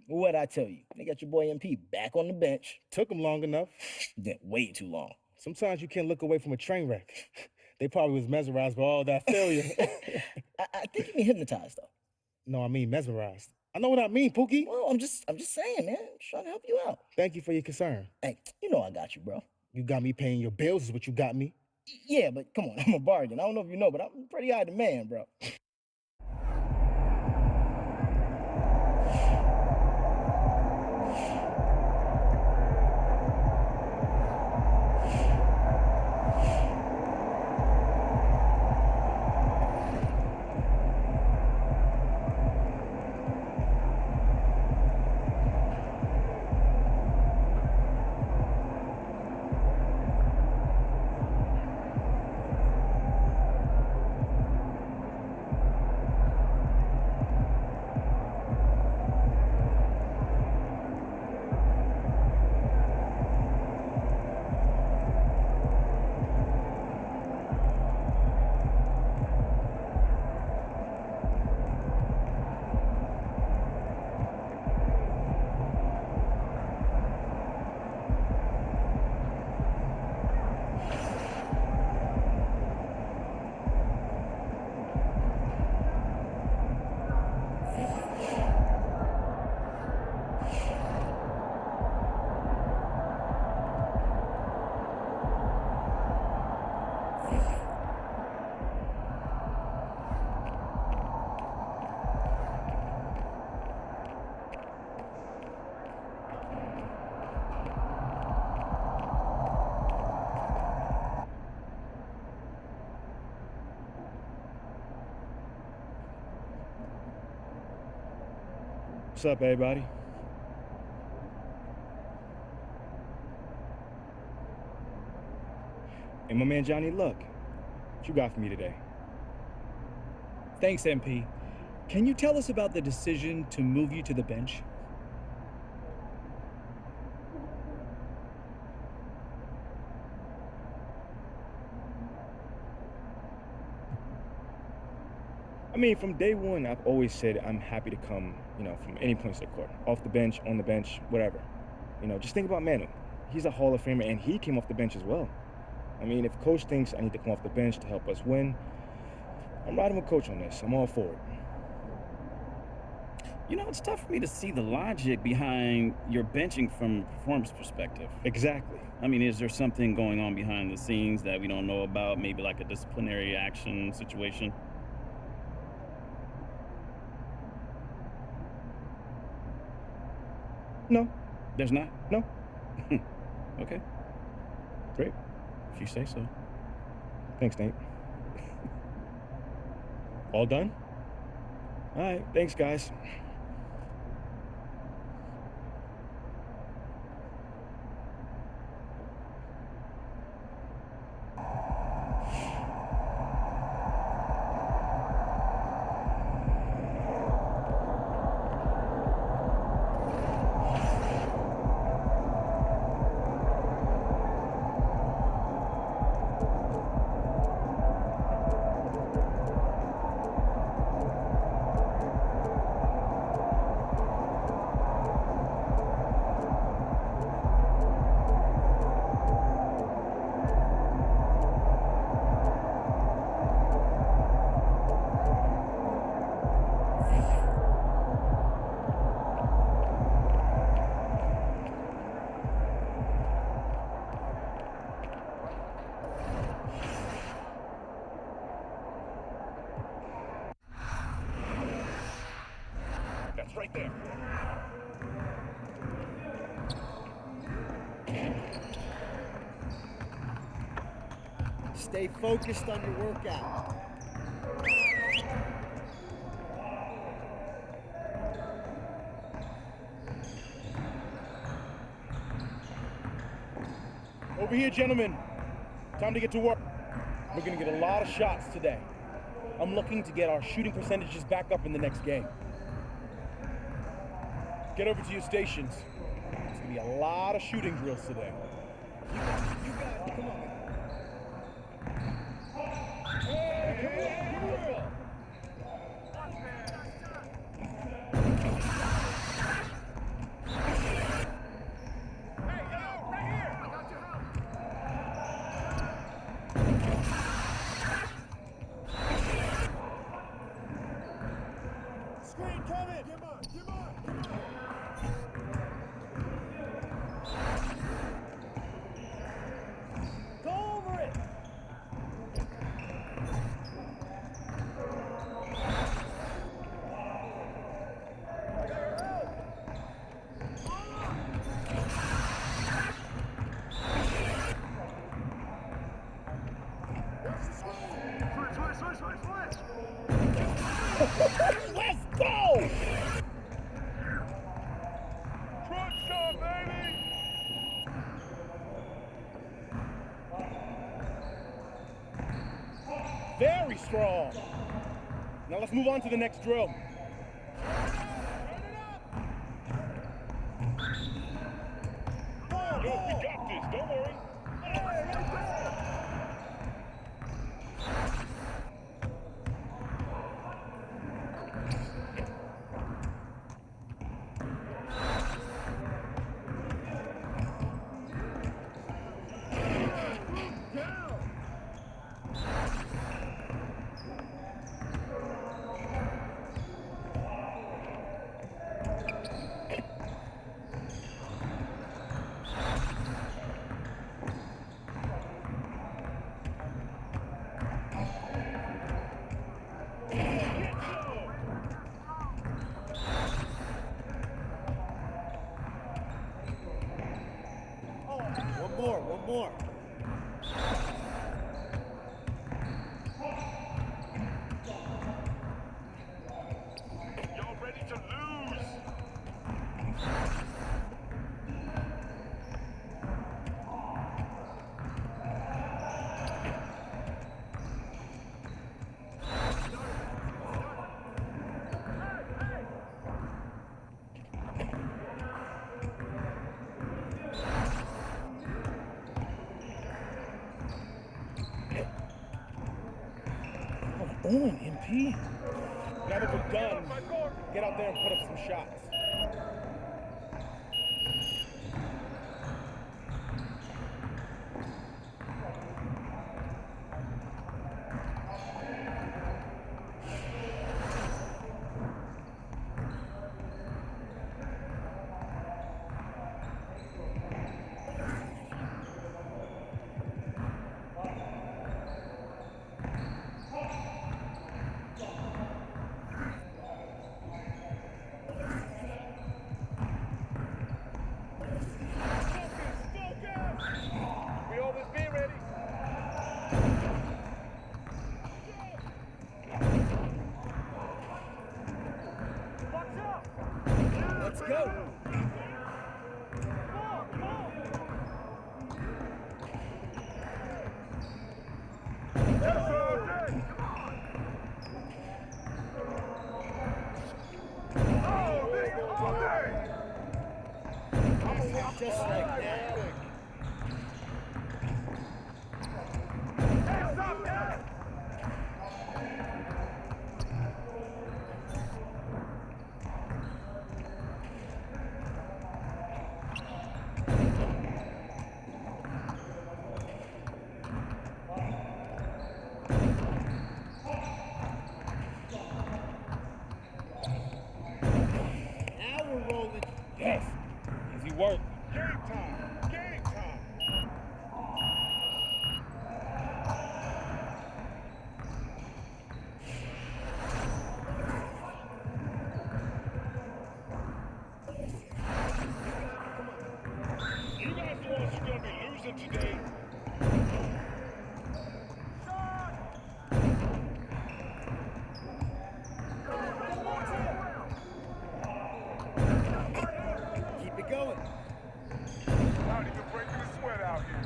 What'd I tell you? They got your boy MP back on the bench. Took him long enough. Then way too long. Sometimes you can't look away from a train wreck. They probably was mesmerized by all that failure. I think you mean hypnotized, though. No, I mean mesmerized. I know what I mean, Pookie. Well, I'm just saying, man. I'm trying to help you out. Thank you for your concern. Hey, you know I got you, bro. You got me paying your bills is what you got me. Yeah, but come on, I'm a bargain. I don't know if you know, but I'm pretty high demand, bro. What's up, everybody? And my man Johnny Luck, what you got for me today? Thanks, MP. Can you tell us about the decision to move you to the bench? I mean, from day one, I've always said I'm happy to come, from any point of the court. Off the bench, on the bench, whatever. Just think about Manu. He's a Hall of Famer, and he came off the bench as well. I mean, if Coach thinks I need to come off the bench to help us win, I'm riding with Coach on this. I'm all for it. It's tough for me to see the logic behind your benching from a performance perspective. Exactly. I mean, is there something going on behind the scenes that we don't know about? Maybe like a disciplinary action situation? No. There's not? No. Okay. Great. If you say so. Thanks, Nate. All done? All right. Thanks, guys. That's right there. Stay focused on your workout. Over here, gentlemen. Time to get to work. We're going to get a lot of shots today. I'm looking to get our shooting percentages back up in the next game. Get over to your stations. There's going to be a lot of shooting drills today. You got it. Come on. Screen coming. Get on. Get on. Go over it. Let's go! Crunch time, baby! Very strong. Now let's move on to the next drill. Yo, we got this, don't worry. One more. Y'all ready to lose? On, MP. Now that we're done, get out there and put up some shots. We always be ready. Let's go. Just like that. Now we're rolling. Yes. Easy work. Game time. Game time. You guys are the ones who are going to be losing today. Keep it going. Not even breaking a sweat out here.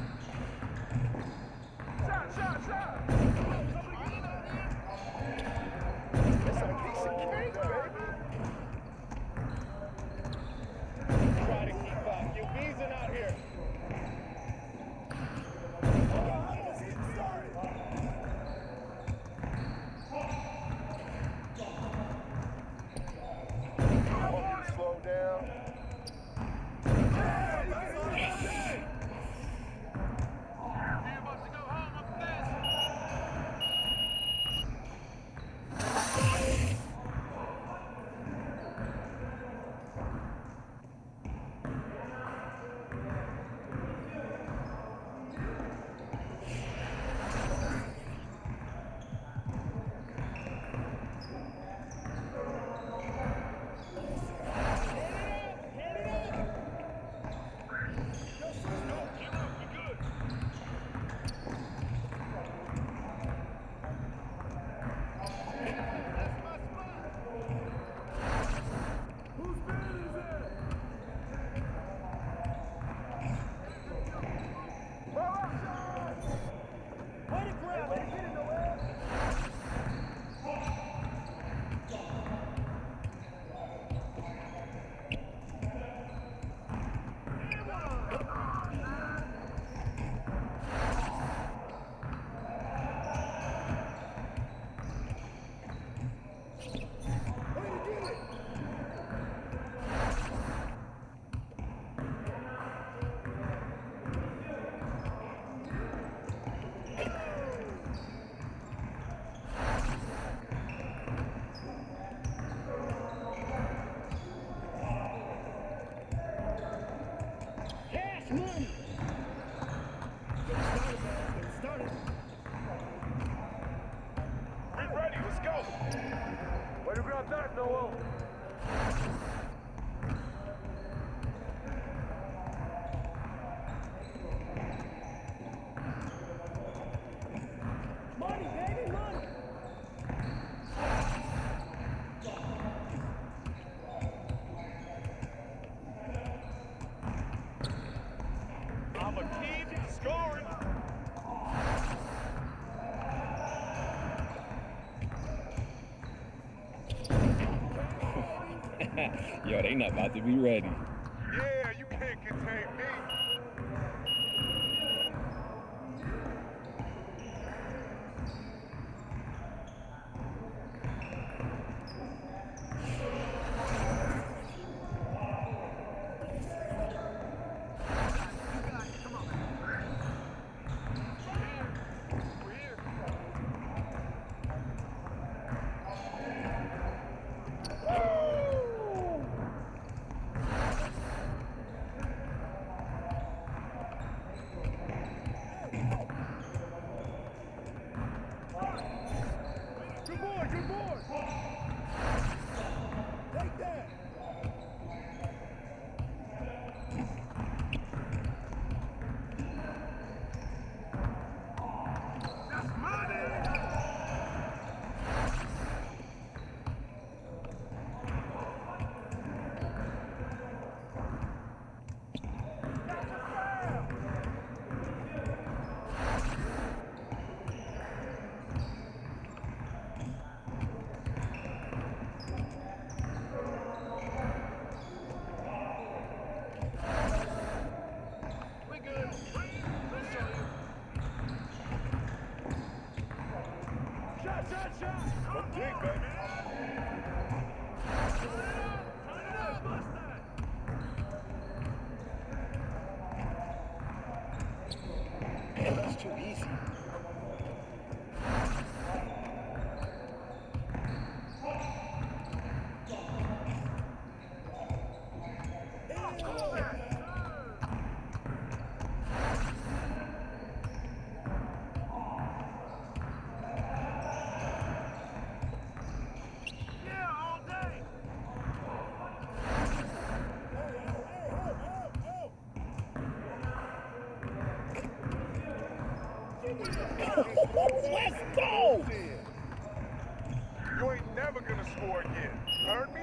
Shot. It's a piece of cake, baby. Try to keep up. You're wheezing out here. I want you to slow down. Money, baby, money. I'ma keep scoring. Yo, they not about to be ready. Yeah, you can't contain me. Good boy, good boy. Take that. That's money. We good. Let's show you. Shot. Go big, baby. Turn it up, Mustang. Man, that's too easy. Yeah, all day. Let's go! You ain't never gonna score again. Heard me?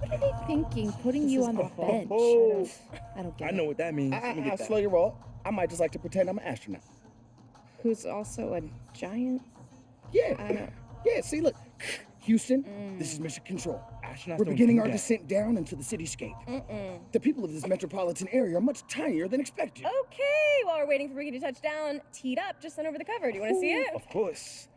What are they thinking, putting you on the bench? I don't get I it. know what that means. Let me get that. Slow your roll. I might just like to pretend I'm an astronaut. Who's also a giant? Yeah. I don't- Yeah, see, look. Houston, this is Mission Control. Astronauts We're don't beginning do our that. descent down into the cityscape. The people of this metropolitan area are much tinier than expected. Okay, while we're waiting for Ricky to touch down, teed up just sent over the cover. Do you want to see it? Of course.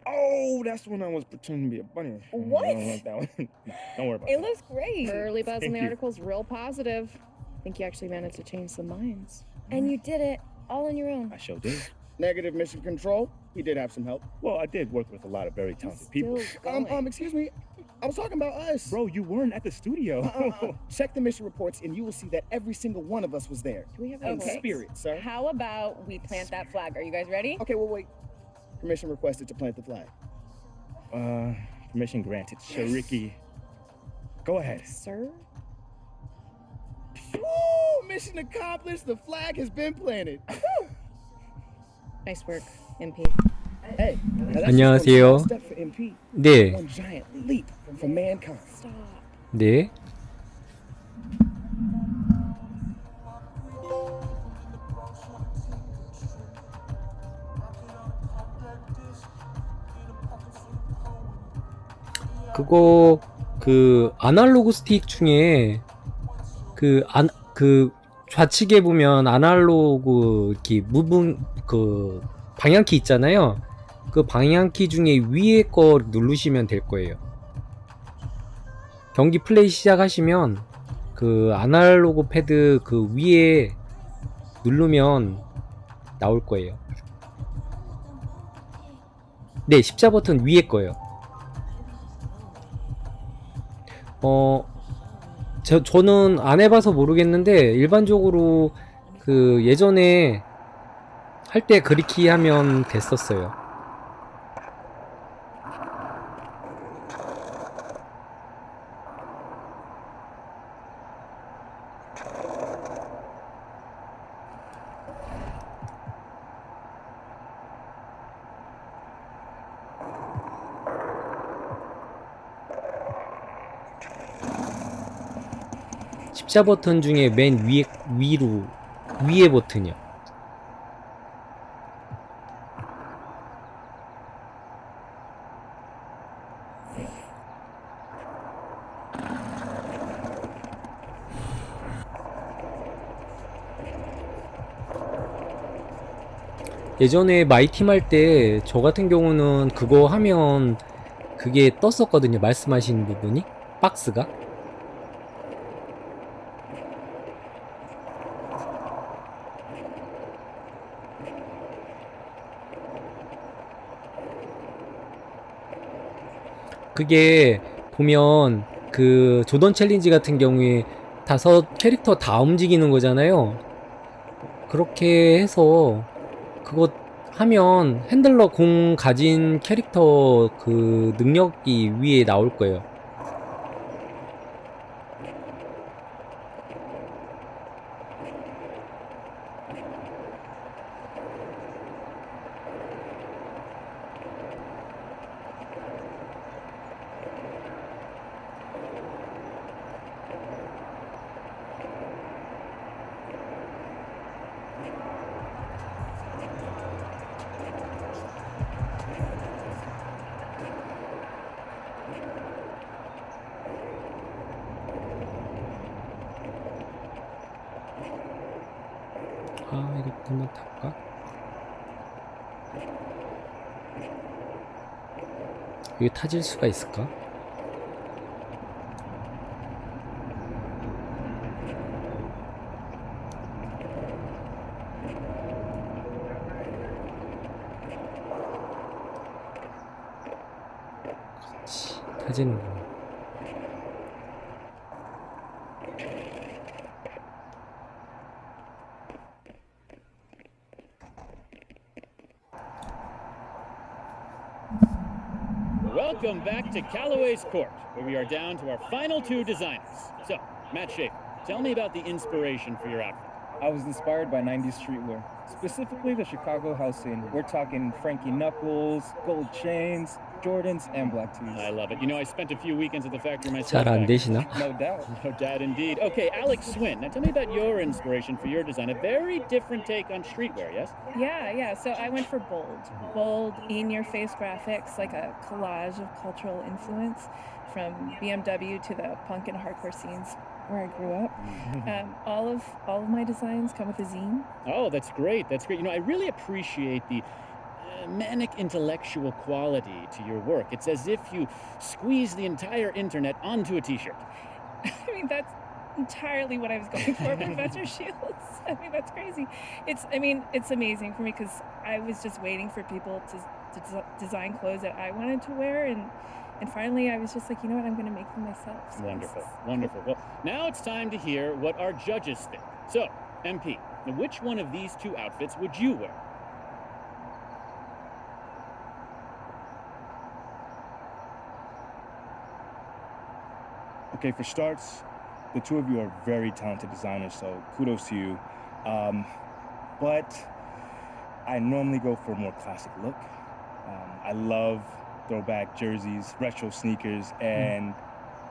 Oh, that's when I was pretending to be a bunny. What? I don't like that one. No, don't worry about It that. looks great. Early buzz in the Thank you. article's real positive. I think you actually managed to change some minds. And you did it all on your own. I sure did. Negative, Mission Control. He did have some help. Well, I did work with a lot of very talented people. Still going. Excuse me. I was talking about us. Bro, you weren't at the studio. Check the mission reports and you will see that every single one of us was there. Do we have In Okay. spirit, sir. How about we plant that flag? Are you guys ready? Okay, well, wait. Permission requested to plant the flag. Permission granted. Shariki. Go ahead. Sir? Woo! Mission accomplished. The flag has been planted. Nice work, MP. Hey, now that's just 안녕하세요. one step for MP. 네, One giant leap for mankind. Stop. 네. 그거 그 아날로그 스틱 중에 그 좌측에 보면 아날로그 이렇게 무분 그 방향키 있잖아요. 그 방향키 중에 위에 거 누르시면 될 거예요. 경기 플레이 시작하시면 그 아날로그 패드 그 위에 누르면 나올 거예요. 네, 십자 버튼 위에 거예요. 저는 안 해봐서 모르겠는데 일반적으로 그 예전에 할 때 그렇게 하면 됐었어요. 십자 버튼 중에 맨 위에 버튼이요. 예전에 마이팀 할 때 저 같은 경우는 그거 하면 그게 떴었거든요. 말씀하신 부분이 박스가. 그게 보면 그 조던 챌린지 같은 경우에 5캐릭터 다 움직이는 거잖아요. 그렇게 해서 그거 하면 핸들러 공 가진 캐릭터 그 능력이 위에 나올 거예요. 아, 이거 한번 타볼까? 이게 타질 수가 있을까? 그렇지, 타지는구나. Welcome back to Callaway's Court, where we are down to our final 2 designers. So, Matt Schaefer, tell me about the inspiration for your outfit. I was inspired by 90s streetwear, specifically the Chicago house scene. We're talking Frankie Knuckles, gold chains, Jordans, and black tees. I love it. You know, I spent a few weekends at the factory myself. 잘 안 back in 되시나? No doubt. No doubt indeed. Okay, Alex Swin. Now tell me about your inspiration for your design. A very different take on streetwear, yes? Yeah. So I went for bold, in-your-face graphics, like a collage of cultural influence from BMW to the punk and hardcore scenes where I grew up. All of my designs come with a zine. Oh, that's great. That's great. You know, I really appreciate the manic intellectual quality to your work. It's as if you squeeze the entire internet onto a t-shirt. I mean, that's entirely what I was going for, Professor Shields. I mean, that's crazy. It's amazing for me because I was just waiting for people to design clothes that I wanted to wear, and finally I was just like, you know what, I'm going to make them myself. So Wonderful. Well, now it's time to hear what our judges think. So, MP, now which one of these two outfits would you wear? Okay, for starts, the two of you are very talented designers, so kudos to you. But I normally go for a more classic look. I love throwback jerseys, retro sneakers, and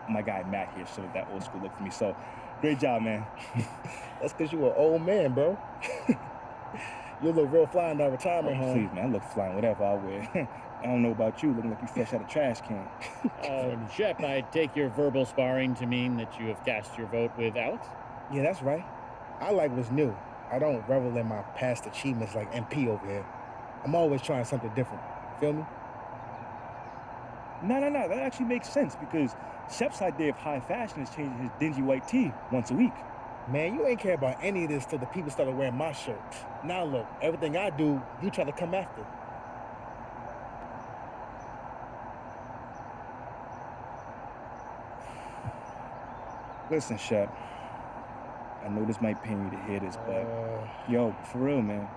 my guy Matt here showed that old school look for me. So, great job, man. That's because you an old man, bro. You look real fly in that retirement home. Please, man, I look flying, whatever I wear. I don't know about you, looking like you fresh out of trash can. Shep, I take your verbal sparring to mean that you have cast your vote with Alex? Yeah, that's right. I like what's new. I don't revel in my past achievements like MP over here. I'm always trying something different. Feel me? No, that actually makes sense because Shep's idea of high fashion is changing his dingy white tee once a week. Man, you ain't care about any of this till the people started wearing my shirts. Now look, everything I do, you try to come after. Listen, Shep, I know this might pain you to hear this, but yo, for real, man.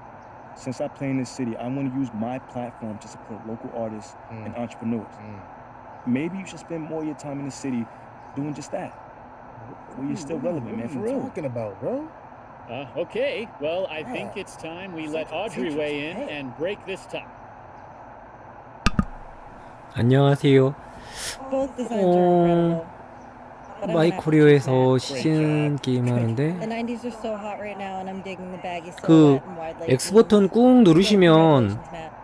Since I play in this city, I want to use my platform to support local artists and entrepreneurs. Maybe you should spend more of your time in the city doing just that. Well, you're still relevant, man, for real. What are you talking about, bro? Okay, well, I think it's time we let Audrey weigh in and break this tie. 안녕하세요. Both designs are incredible. But I'm gonna have to choose 마이코리오에서 Matt. 시즌 게임 The 하는데 90s are so hot right now, and I'm digging the baggy 그 silhouette and wide leg X 버튼 jeans. 꾹 누르시면 Congratulations, Matt.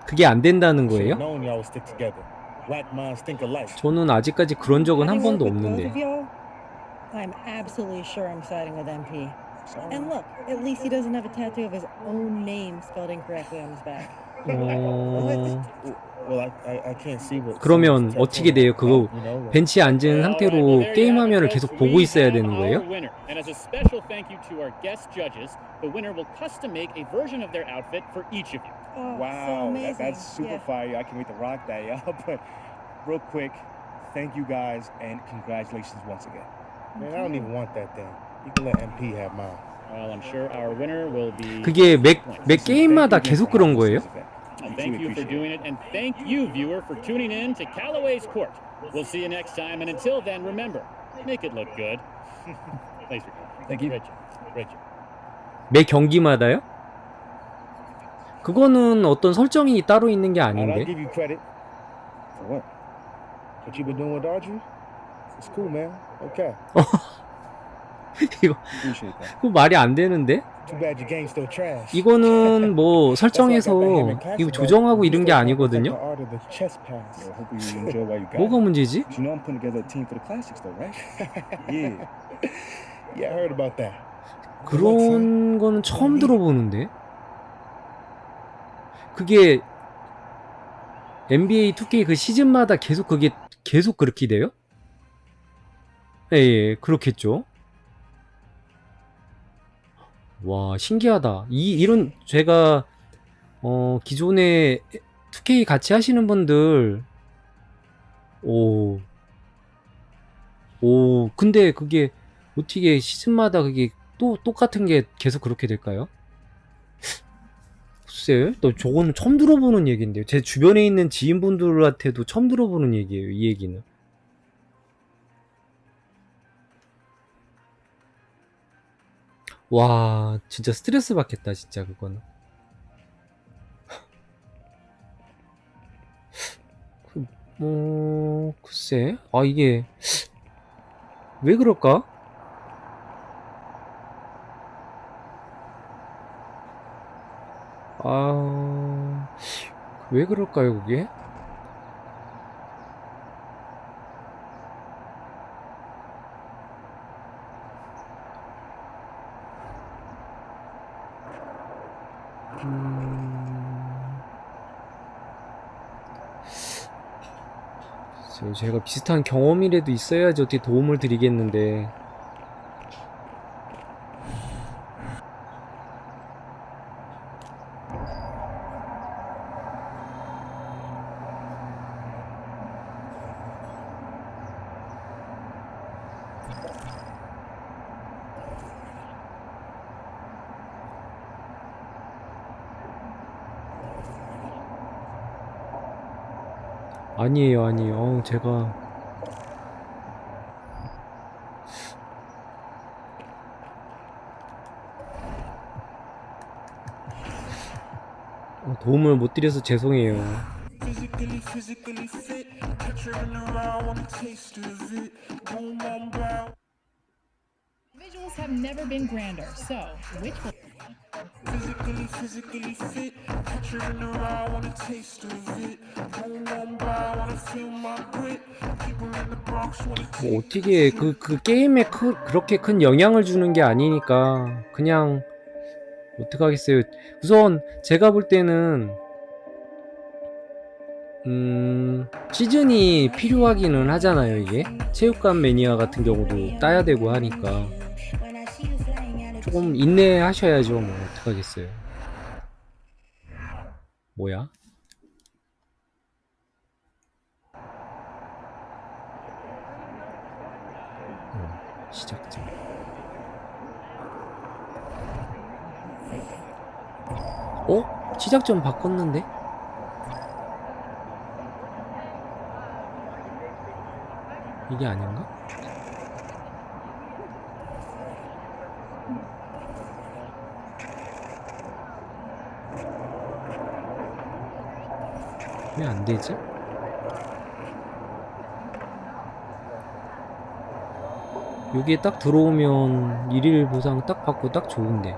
그게 안 된다는 거예요? Should've known y'all would stick together. Whack minds think alike. 저는 아직까지 그런 적은 한 Having 번도 worked with both 없는데. of y'all, I'm absolutely sure I'm siding with MP. And look, at least he doesn't have a tattoo of his own name spelled incorrectly on his back. Well, I can't see what. 그러면 어떻게 돼요? 그거 벤치에 앉은 상태로 게임 화면을 계속 보고 있어야 되는 거예요? And as a special thank you to our guest judges, the winner will custom make a version of their outfit for each of you. Oh, so Wow, amazing. that's super fire. I can't wait to rock that, y'all. But real quick, thank you guys and congratulations once again. Man, I don't even want that thing. You can let MP have mine. Well, I'm sure our winner will be. 그게 매 게임마다 계속 그런 거예요? And thank you for doing it, and thank you, viewer, for tuning in to Callaway's Court. We'll see you next time, and until then, remember, make it look good. Thanks for coming. Thank you. Great job. 매 경기마다요? 그거는 어떤 설정이 따로 있는 게 I'll 아닌데. give you credit. For what? What you been doing with Audrey? It's cool, man. Okay. 이거 Appreciate that. 그거 말이 안 되는데? Too bad your game's still trash. 이거는 뭐 설정해서 이거 조정하고 이런 게 아니거든요. Art of the chess pass. Yo, hope you enjoy while you got 뭐가 it. 문제지? You know I'm putting together a team for the classics, though, right? Yeah. Yeah, I heard about that. 그런 거는 처음 들어보는데. 그게 NBA2K 그 시즌마다 계속 그게 계속 그렇게 돼요? 예, 그렇겠죠. 와, 신기하다. 이런 제가 기존에 2K 같이 하시는 분들 근데 그게 어떻게 시즌마다 그게 또 똑같은 게 계속 그렇게 될까요? 글쎄, 또 저거는 처음 들어보는 얘기인데요. 제 주변에 있는 지인분들한테도 처음 들어보는 얘기예요, 이 얘기는. 와, 진짜 스트레스 받겠다, 진짜 그거는. 글쎄. 아, 이게 왜 그럴까? 아, 왜 그럴까요, 그게? 글쎄요, 제가 비슷한 경험이라도 있어야지 어떻게 도움을 드리겠는데. 아니에요, 아니에요. 제가 도움을 못 드려서 죄송해요. Visuals have never been grander, so which will 뭐 어떻게 그 게임에 그렇게 큰 영향을 주는 게 아니니까 그냥 어떡하겠어요. 우선 제가 볼 때는 시즌이 필요하기는 하잖아요. 이게 체육관 매니아 같은 경우도 따야 되고 하니까 조금 인내하셔야죠. 뭐 어떡하겠어요. 뭐야? 시작점. 시작점 바꿨는데? 이게 아닌가? 왜 안 되지? 여기에 딱 들어오면 일일 보상 딱 받고 딱 좋은데.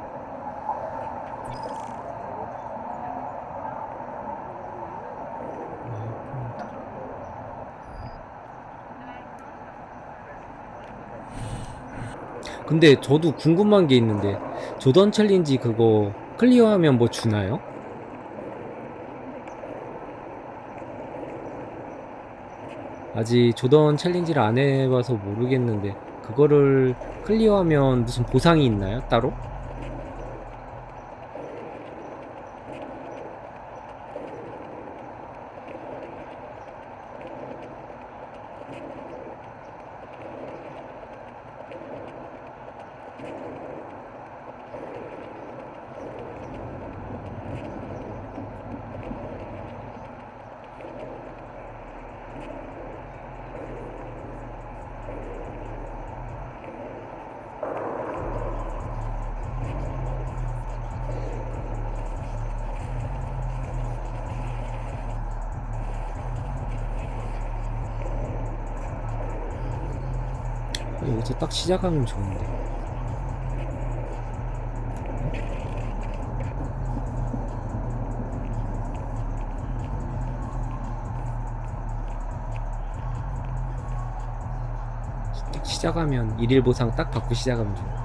근데 저도 궁금한 게 있는데 조던 챌린지 그거 클리어하면 뭐 주나요? 아직 조던 챌린지를 안 해봐서 모르겠는데 그거를 클리어하면 무슨 보상이 있나요? 따로? 여기서 딱 시작하면 좋은데. 딱 시작하면 일일 보상 딱 받고 시작하면 좋은데.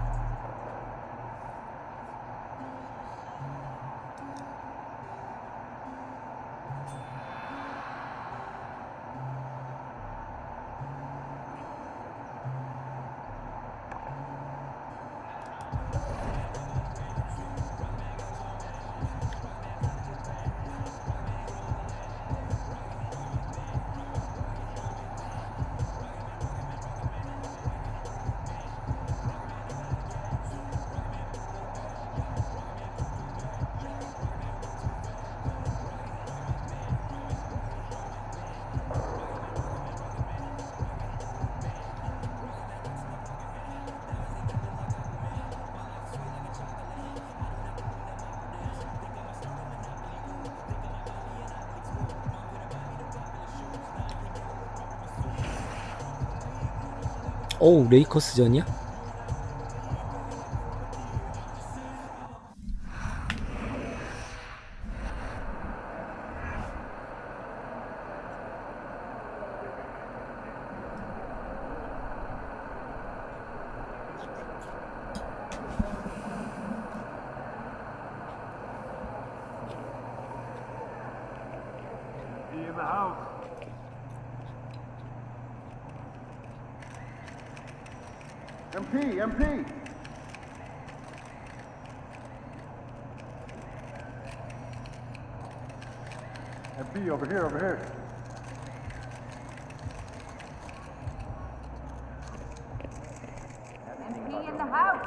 어우, 레이커스전이야? In the house. MP. MP, over here. MP in the house.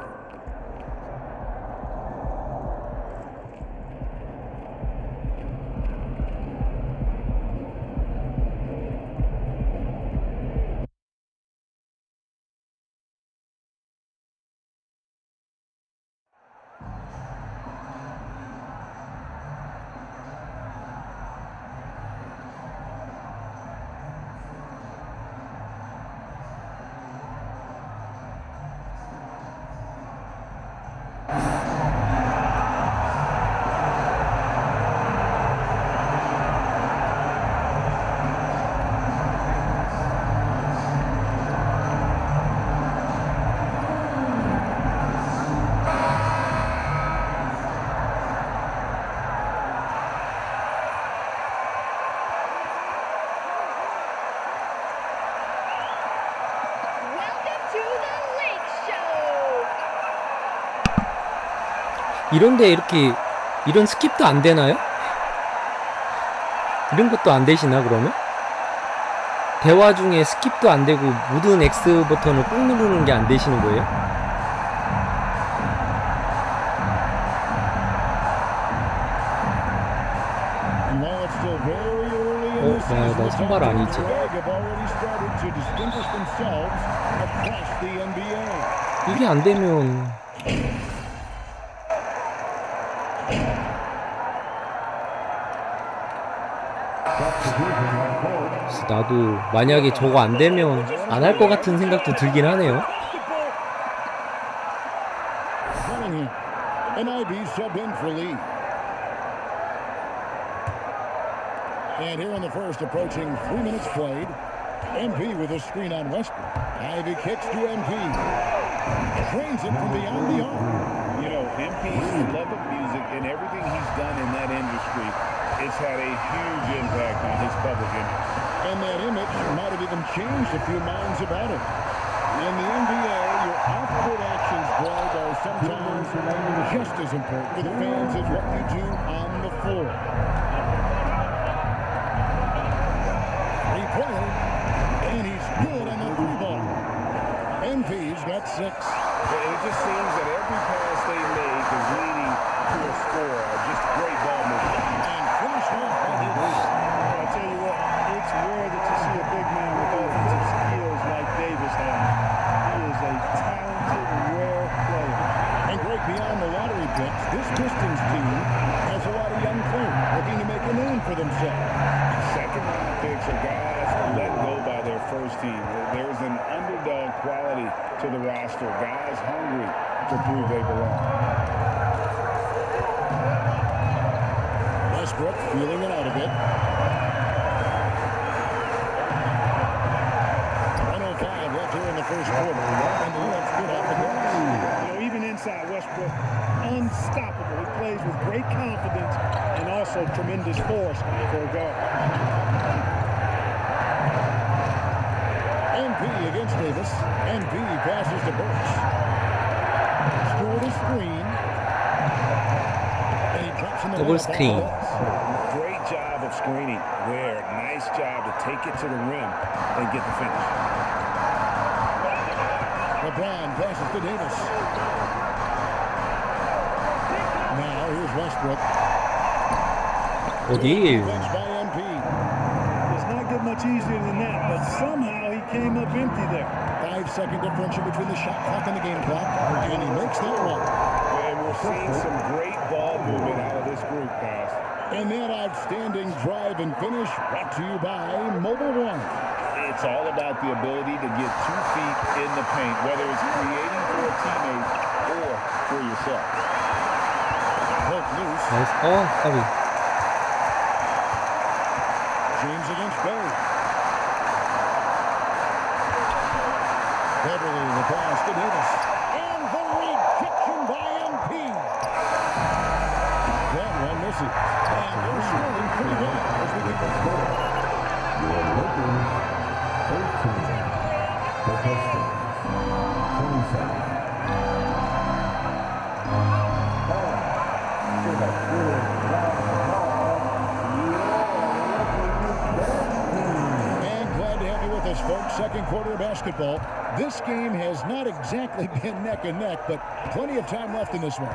이런데 이렇게 이런 스킵도 안 되나요? 이런 것도 안 되시나 그러면? 대화 중에 스킵도 안 되고 모든 X 버튼을 꾹 누르는 게 안 되시는 거예요? 나 선발 아니지. 이게 안 되면 나도 만약에 저거 안 되면 안 할 것 같은 생각도 들긴 하네요. And here in the first, approaching 3 minutes played, MP with a screen on Westbrook. Ivy kicks to MP. Trains it from beyond the arc. You know, MP's love of music and everything he's done in that industry, it's had a huge impact on his public image. And that image might have even changed a few minds about it. In the NBA, your off-court actions, Greg, are sometimes just as important to the fans as what you do on the floor. And he's good on the three ball. MP's got 6. It just seems that every pass they make is leading to a score. Just great ball movement. And finished off by the I tell you what, it's rare that you see a big man with offensive skills like Davis has. He is a talented, rare player. And great beyond the lottery picks, this Pistons team has a lot of young players looking to make a name for themselves. Second-round picks are guys let go by their first team. There's an underdog quality to the roster. Guys hungry to prove they belong. Westbrook feeling it out a bit. 1:05 left here in the first quarter. And the Nets good off the glass. You know, even inside Westbrook, unstoppable. He plays with great confidence and also tremendous force for a guard. MP against Davis. MP passes to Burks. Scored a screen. And he drops in the Double screen. Great job of screening there. Nice job to take it to the rim and get the finish. LeBron passes to Davis. Now here's Westbrook. 어디? Does not get much easier than that, but somehow he came up empty there. 5-second differential between the shot clock and the game clock, and he makes that one. And we're seeing some great ball movement out of this group, guys. And that outstanding drive and finish brought to you by Mobile One. It's all about the ability to get 2 feet in the paint, whether it's creating for a teammate or for yourself. Hook loose. 나이스. 까비. James against Bay. Beverly, the pass to Davis. And the rejection by MP. That one misses. And they're scoring pretty well as we get the score. Your Lakers 13. The Pistons 27. Folks, second quarter of basketball. This game has not exactly been neck and neck, but plenty of time left in this one.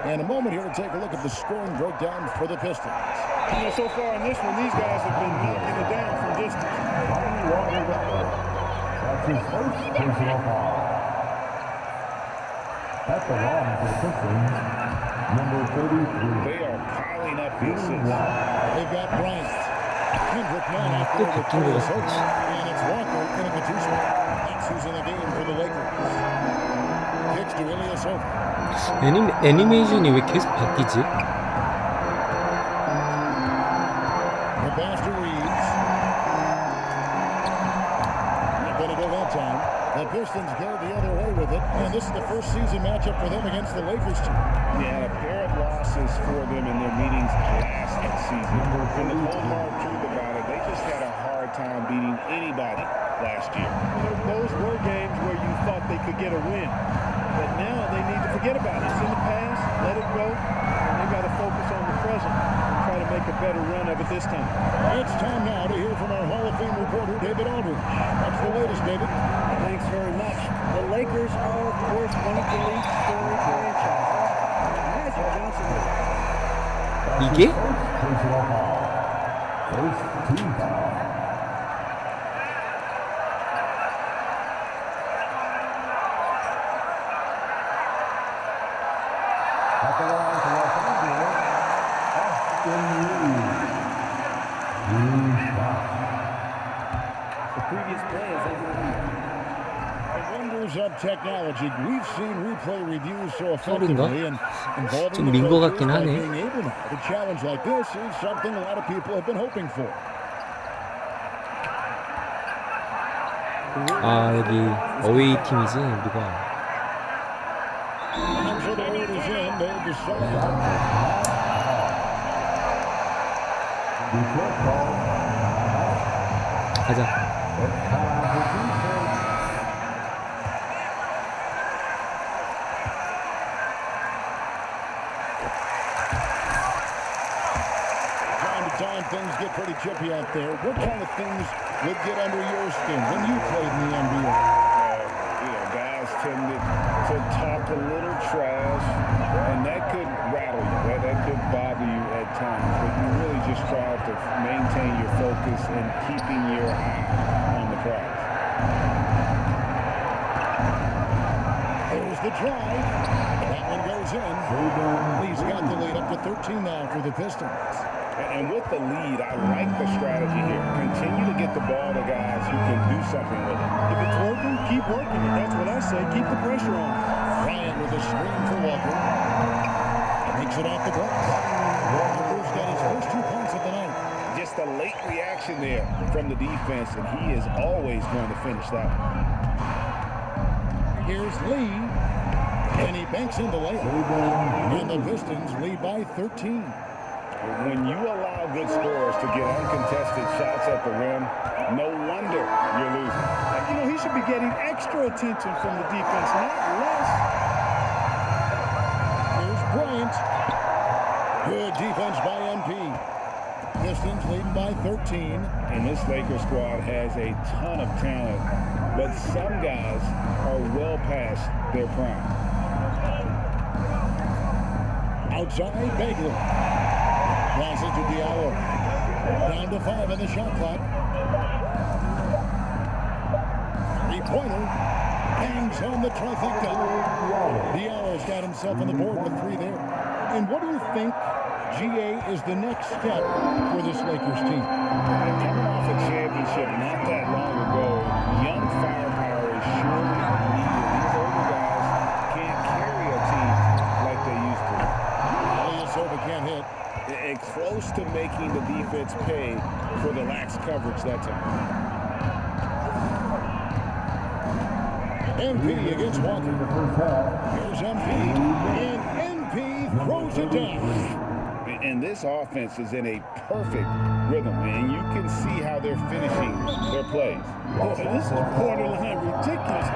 And a moment here to take a look at the scoring breakdown for the Pistons. You know, so far in this one, these guys have been knocking it down from distance. That's his first personal foul. At the line for the Pistons, number 33. They are piling up pieces. They've got Bryant. Kendrick Nunn after the previous hopes. And it's Walker in the 2 spot. That's who's in the game for the Lakers. Kicks to Ilyasova. 애니메이션이 왜 계속 바뀌지? The pass to Reeves. Not going to go that time. The Pistons go the other way with it. And this is the first season matchup for them against the Lakers team. Yeah, a pair of losses for them in their meetings last season. And the whole hard truth about it, they just had a hard time beating anybody last year. Those were games where you thought they could get a win. But now they need to forget about it. It's in the past, let it go, and they got to focus on the present and try to make a better run of it this time. It's time now to hear from our Hall of Fame reporter, David Aldridge. What's the latest, David? Thanks very much. The Lakers are, of course, one of the league's scoring franchises. Magic Johnson. 이게? First team foul. At the line for Los Angeles, Austin Reeves. Shot. The previous play is The wonders of technology. We've seen replay reviews so effectively and involving 좀 민 것 같긴 by 하네. being able now to challenge like this is something a lot of people have been hoping for. 아 여기 어웨이 팀이지 우리가. And so the word is in. They'll decide. 가자. Time things get pretty chippy out there. What kind of things would get under your skin when you played in the NBA? Guys tended to talk a little trash, and that could rattle you. That could bother you at times. But you really just strive to maintain your focus and keeping your eye on the prize. There's the drive. That one goes in. He's got the lead up to 13 now for the Pistons. And with the lead, I like the strategy here. Continue to get the ball to guys who can do something with it. If it's working, keep working it. That's what I say. Keep the pressure on. Bryant with a screen for Walker. Makes it off the glass. Walker's got his first 2 points of the night. Just a late reaction there from the defense, and he is always going to finish that one. Here's Lee. And he banks in the layup. And the Pistons lead by 13. When you allow good scorers to get uncontested shots at the rim, no wonder you're losing. You know, he should be getting extra attention from the defense, not less. Here's Bryant. Good defense by MP. Pistons leading by 13. And this Lakers squad has a ton of talent, but some guys are well past their prime. Outside, Bagley. Passes to Diallo. Down to 5 on the shot clock. Three-pointer. Hangs on the trifecta. Diallo's got himself on the board with 3 there. And what do you think GA is the next step for this Lakers team. Coming off a championship not that long ago, young firepower is surely needed. These older guys can't carry a team like they used to. Ilyasova can't hit. And close to making the defense pay for the lax coverage that time. MP against Walker. Here's MP, and MP throws it down. And this offense is in a perfect rhythm, and you can see how they're finishing their plays. Boy, this is borderline ridiculous.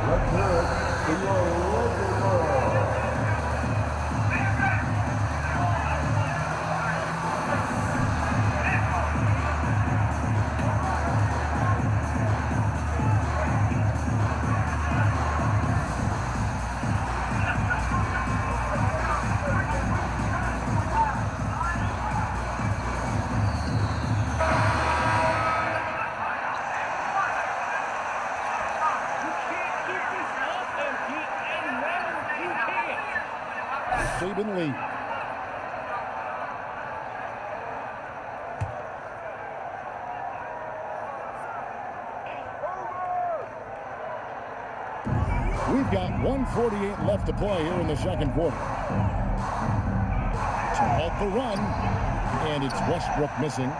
Let's hear it for your Lakers world. Saban lead. We've got 1:48 left to play here in the second quarter. To halt the run, and it's Westbrook missing.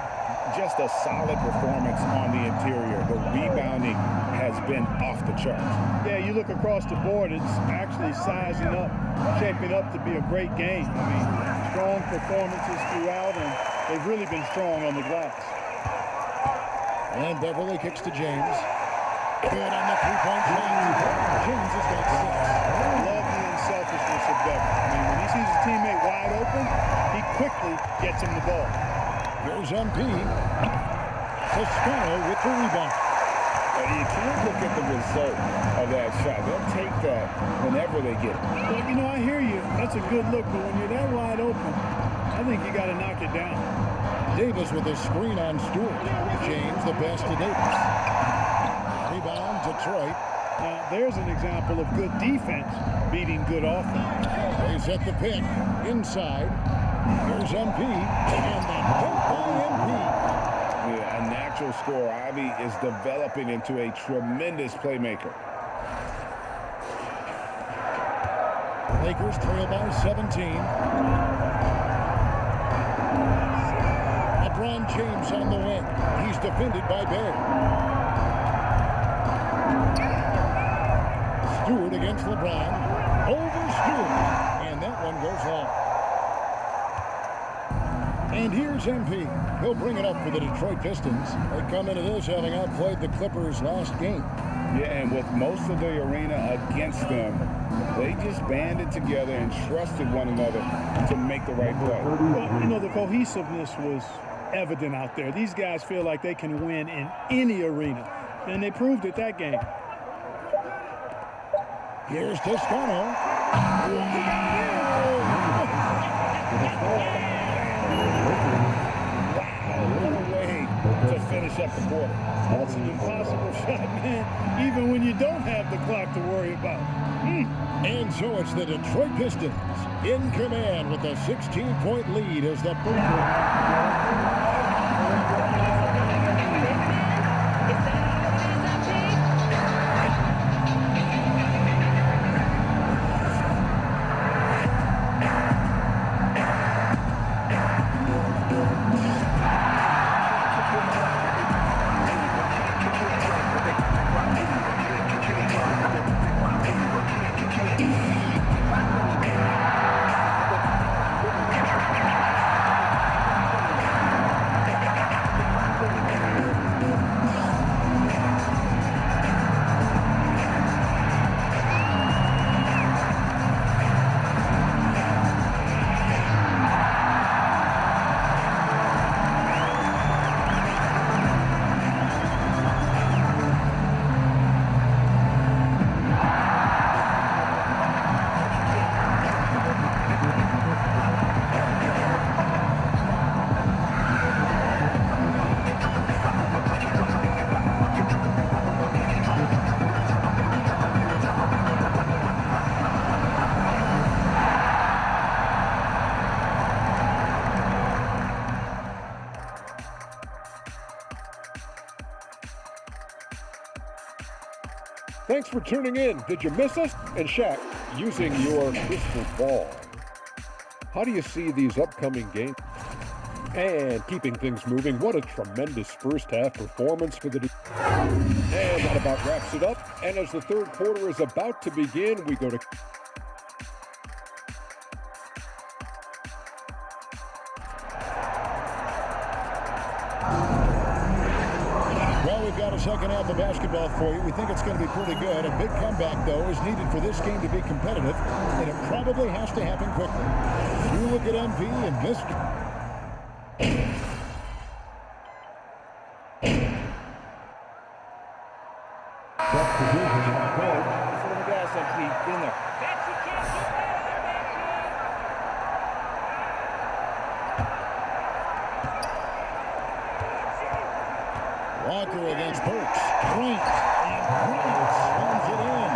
Just a solid performance on the interior. The rebounding has been off the charts. Yeah, you look across the board, it's actually sizing up, shaping up to be a great game. I mean, strong performances throughout, and they've really been strong on the glass. And Beverly kicks to James. Good on the three-point range. James has got 6. I love the unselfishness of Beverly. I mean, when he sees his teammate wide open, he quickly gets him the ball. Here's MP. Toscano with the rebound. You can't look at the result of that shot. They'll take that whenever they get it. Well, you know, I hear you. That's a good look, but when you're that wide open, I think you got to knock it down. Davis with a screen on Stewart. James the pass to Davis. Rebound, Detroit. Now, there's an example of good defense beating good offense. They set the pick inside. Here's MP, and the dunk by MP. Yeah, a natural scorer. Ivy is developing into a tremendous playmaker. Lakers trail by 17. LeBron James on the wing. He's defended by Bay. Stewart against LeBron. Over Stewart. And that one goes long. And here's MP. He'll bring it up for the Detroit Pistons. They come into this having outplayed the Clippers last game. Yeah, and with most of the arena against them, they just banded together and trusted one another to make the right play. Well, you know, the cohesiveness was evident out there. These guys feel like they can win in any arena, and they proved it that game. Here's Toscano. What a way to finish up the quarter. That's an impossible shot, man, even when you don't have the clock to worry about. And so it's the Detroit Pistons in command with a 16-point lead as the Thanks for tuning in. Did you miss us? And Shaq, using your crystal ball, how do you see these upcoming games? And keeping things moving, what a tremendous first half performance for the... And that about wraps it up. And as the third quarter is about to begin, we go to... Well, we've got a second half of basketball for you. We think it's going to be pretty good. A big comeback, though, is needed for this game to be competitive, and it probably has to happen quickly. You look at MP and Mr. Walker against Burks. Bryant. And Bryant slams it in.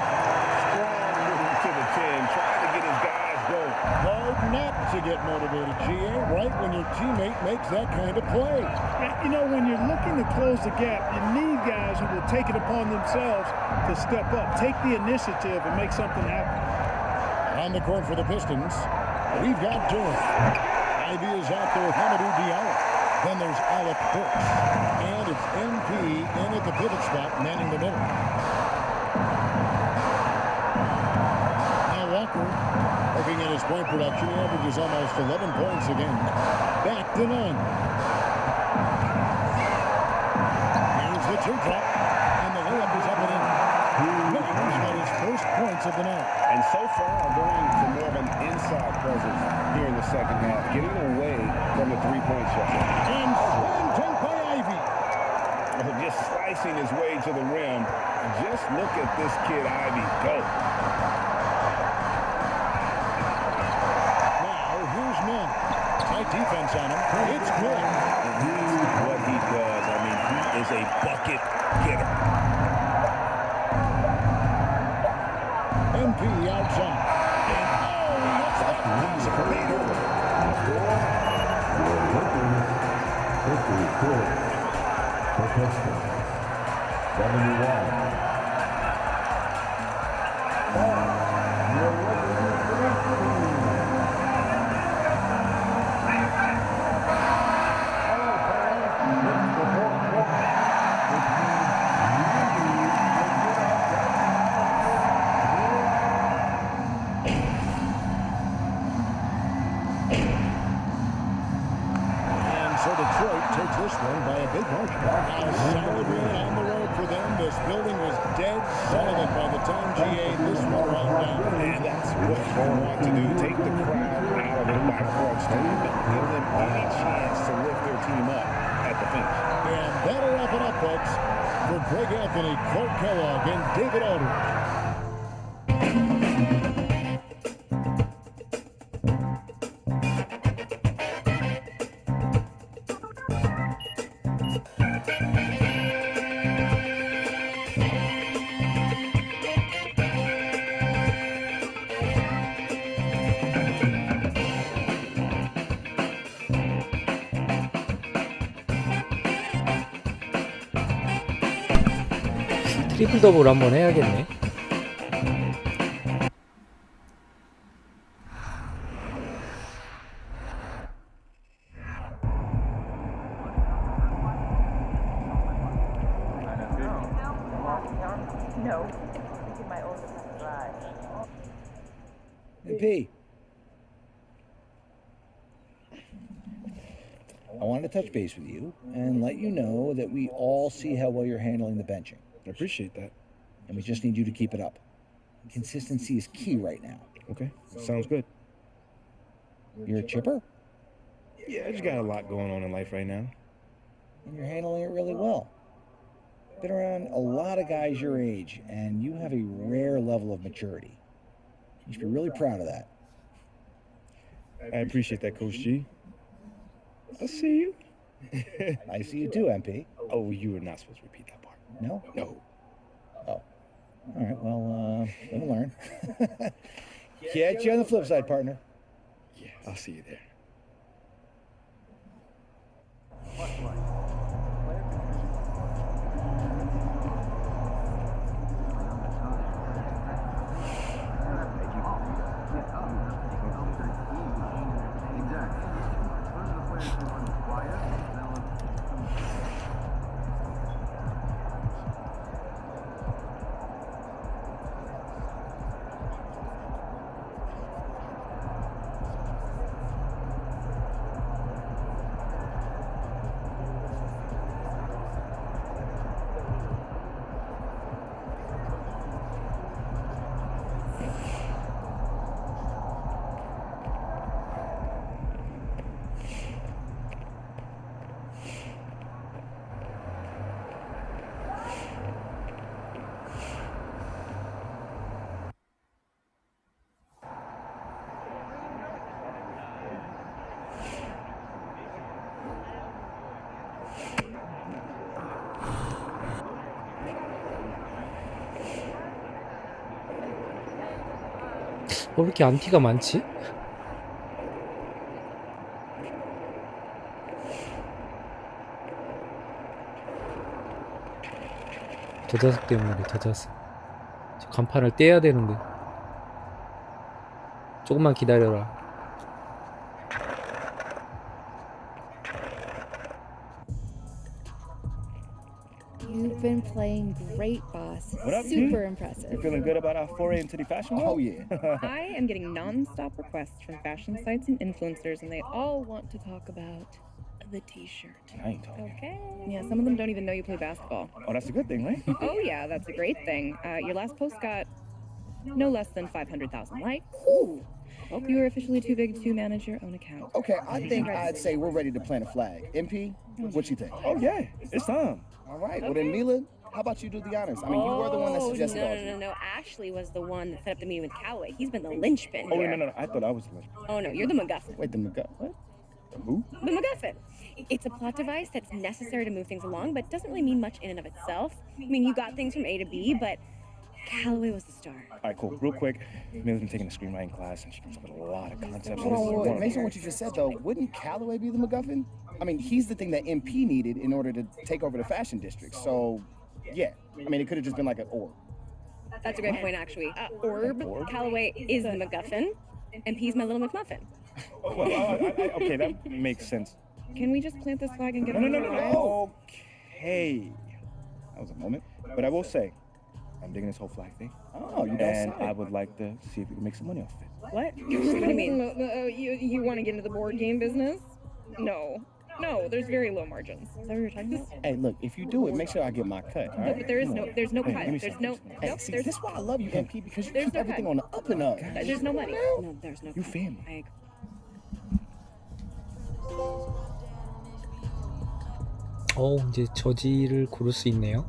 Strong move to the 10, trying to get his guys going. Hard not to get motivated, GA, right when your teammate makes that kind of play. You know, when you're looking to close the gap, you need guys who will take it upon themselves to step up, take the initiative, and make something happen. On the court for the Pistons, we've got Durant. Ivy is out there with Hamidou Diallo. Then there's Alec Burks. And it's MP in at the pivot spot, manning the middle. Now Walker, looking at his point production, he averages almost 11 points a game. Back to none. Here's the two drop, and the layup is up and in. Miller's got his first points of the night. And so far, going to more of an inside presence here in the second half, getting away from the three-point shot. And slam dunk by Ivy. Just slicing his way to the rim. Just look at this kid, Ivy, go. Now, here's Nunn. Tight defense on him. It's good. And here's what he does. I mean, he is a bucket getter. MP outside. And what's that? He's a leader. 트리플 더블 한번 해야겠네. MP, I wanted to touch base with you and let you know that we all see how well you're handling the benching. I appreciate that. And we just need you to keep it up. Consistency is key right now. Okay, sounds good. You're a chipper? Yeah, I just got a lot going on in life right now. And you're handling it really well. Been around a lot of guys your age, and you have a rare level of maturity. You should be really proud of that. I appreciate that, Coach G. I'll see you. I see you too, MP. Oh, you were not supposed to repeat that part. No? No. Oh. All right, well, let me learn. Catch you on the flip side, partner. Yeah, I'll see you there. 왜 이렇게 안티가 많지? 저자석 때문에 저자석. 저 간판을 떼야 되는데. 조금만 기다려라. You've been playing great, boss. What up, Super T? impressive. You feeling good about our foray into the fashion world? Oh, yeah. I am getting non-stop requests from fashion sites and influencers, and they all want to talk about the t-shirt. I ain't talking. Okay. Yeah, some of them don't even know you play basketball. Oh, that's a good thing, right? Oh yeah, that's a great thing. Your last post got no less than 500,000 likes. Ooh. You are officially too big to manage your own account. Okay, I think I'd say we're ready to plant a flag. MP, what you think? Oh, yeah. It's time. All right. Well, then, Mila, how about you do the honors? I mean, you were the one that suggested all this. No. Ashley was the one that set up the meeting with Callaway. He's been the linchpin Oh, here. no. I thought I was the lynch. Oh, no, you're the MacGuffin. Wait, the McGuff. What? The who? The MacGuffin. It's a plot device that's necessary to move things along, but doesn't really mean much in and of itself. I mean, you got things from A to B, but Callaway was the star. All right, cool. Real quick, Mila's been taking a screenwriting class, and she comes up with a lot of concepts. Hold on, based on what you just said, though, wouldn't Callaway be the MacGuffin? I mean, he's the thing that MP needed in order to take over the fashion district. So, yeah. I mean, it could have just been like an orb. That's a great point, actually. Orb, Callaway is the MacGuffin, and P's my little McMuffin. Oh, well, okay, that makes sense. Can we just plant this flag and get No. on with our lives? Okay. That was a moment. But I will say, I'm digging this whole flag thing. Oh, you don't And say. I would like to see if we can make some money off it. What? What do you mean? You want to get into the board game business? No, there's very low margins. Is that what you're talking about? Hey, look, if you do it, make sure I get my cut. All No, right? but there's no Hey, cut. give me There's some, no. give me some. Hey, Nope. see, There's this is why I love you, MP, because you There's keep no everything cut. on the up and up. There's no money. No, there's no. You cut. family. I agree. 이제 저지를 고를 수 있네요.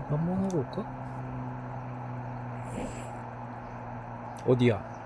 한번 하고 올까? 어디야?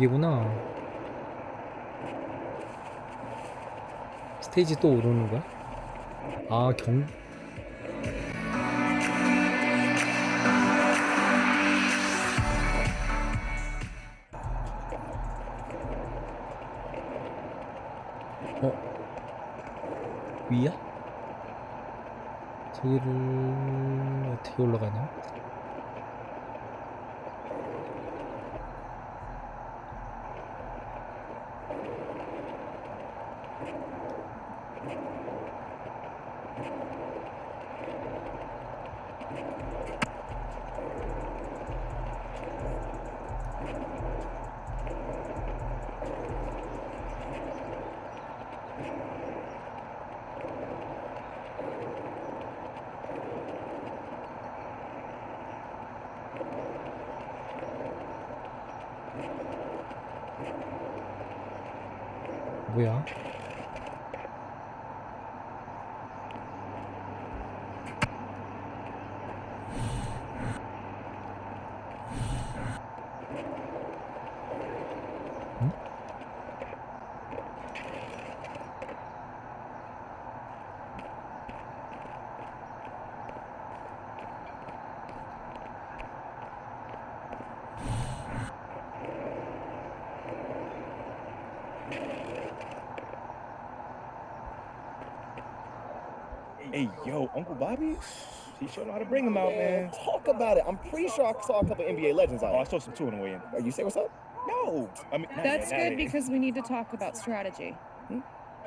여기구나. 스테이지 또 오르는 거야? 위야? 저기를 어떻게 올라가냐? 뭐야? 응? Hey, yo, Uncle Bobby, he sure know how to bring him out, man. Talk about it. I'm pretty sure I saw a couple NBA legends out Oh, I here. saw some two on the way in. Oh, you say what's up? No, I mean, not That's yet, good not yet. because we need to talk about strategy.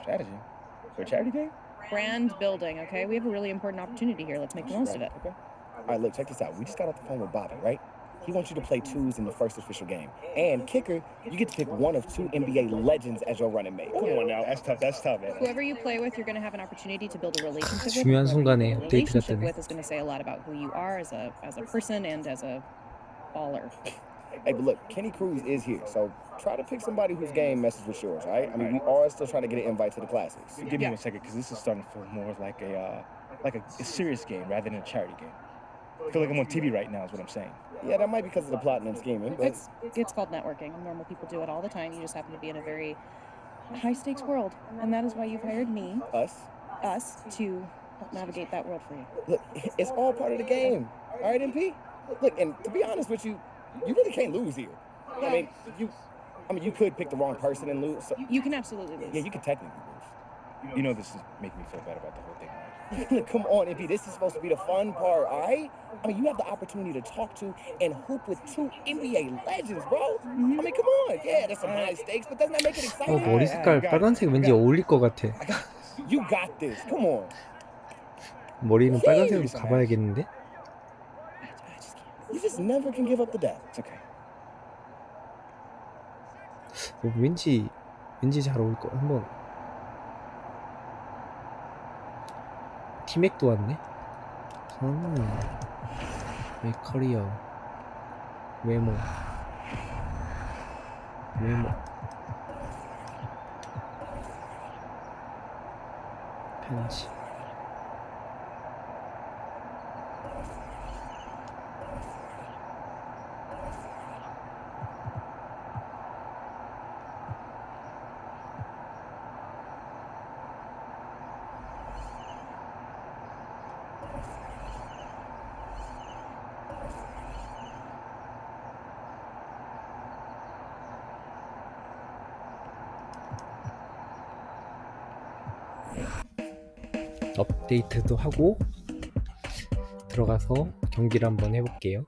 Strategy for a charity game. Brand building, okay? We have a really important opportunity here. Let's make the most of it. Okay. All right, look, check this out. We just got off the phone with Bobby, right? He wants you to play twos in the first official game. And kicker, you get to pick one of two NBA legends as your running mate. Come on now. That's tough, man. Whoever you play with, you're going to have an opportunity to build a relationship with. 중요한 Whoever you 순간에 build a 업데이트가 relationship 뜨네. with is going to say a lot about who you are as a person and as a baller. Hey, but look, Kenny Cruz is here, so try to pick somebody whose game messes with yours, all right? I mean, we are still trying to get an invite to the Classics. Give me 1 second, because this is starting to feel more like a serious game rather than a charity game. I feel like I'm on TV right now, is what I'm saying. Yeah, that might be because of the plotting and scheming, but It's called networking. Normal people do it all the time. You just happen to be in a very high-stakes world, and that is why you've hired me, us, to help navigate that world for you. look, it's all part of the game. All right, MP? Look, and to be honest with you, you really can't lose here. I mean, you could pick the wrong person and lose. So, You can absolutely lose. yeah, you could technically lose. You know this is making me feel bad about the whole thing. Look, come on, MP. This is supposed to be the fun part, all right? I mean, you have the opportunity to talk to and hoop with two NBA legends, bro. I mean, come on. Yeah, there's some high stakes, but doesn't that make it exciting? 머리 색깔 빨간색 왠지 어울릴 것 같아. You got this. Come on. 머리는 빨간색으로 가봐야겠는데? You just never can give up the doubt. It's okay. 왠지 잘 어울릴 거. 한번 티맥도 왔네. 메커리어 외모 펜치 업데이트도 하고 들어가서 경기를 한번 해볼게요.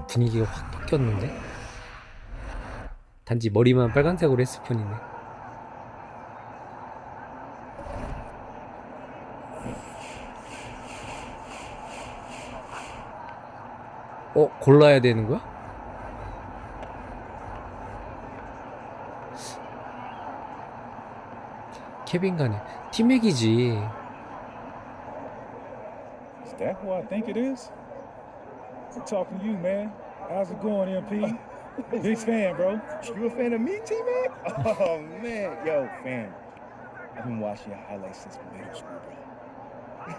분위기가 확 바뀌었는데? 단지 머리만 빨간색으로 했을 뿐이네. 골라야 되는 거야? 케빈 가네. 팀맥이지. Is that who I think it is? I'm talking to you, man. How's it going, MP? Big fan, bro. You a fan of me, T-Mac? Oh, man. Yo, fan. I've been watching your highlights since middle school, bro.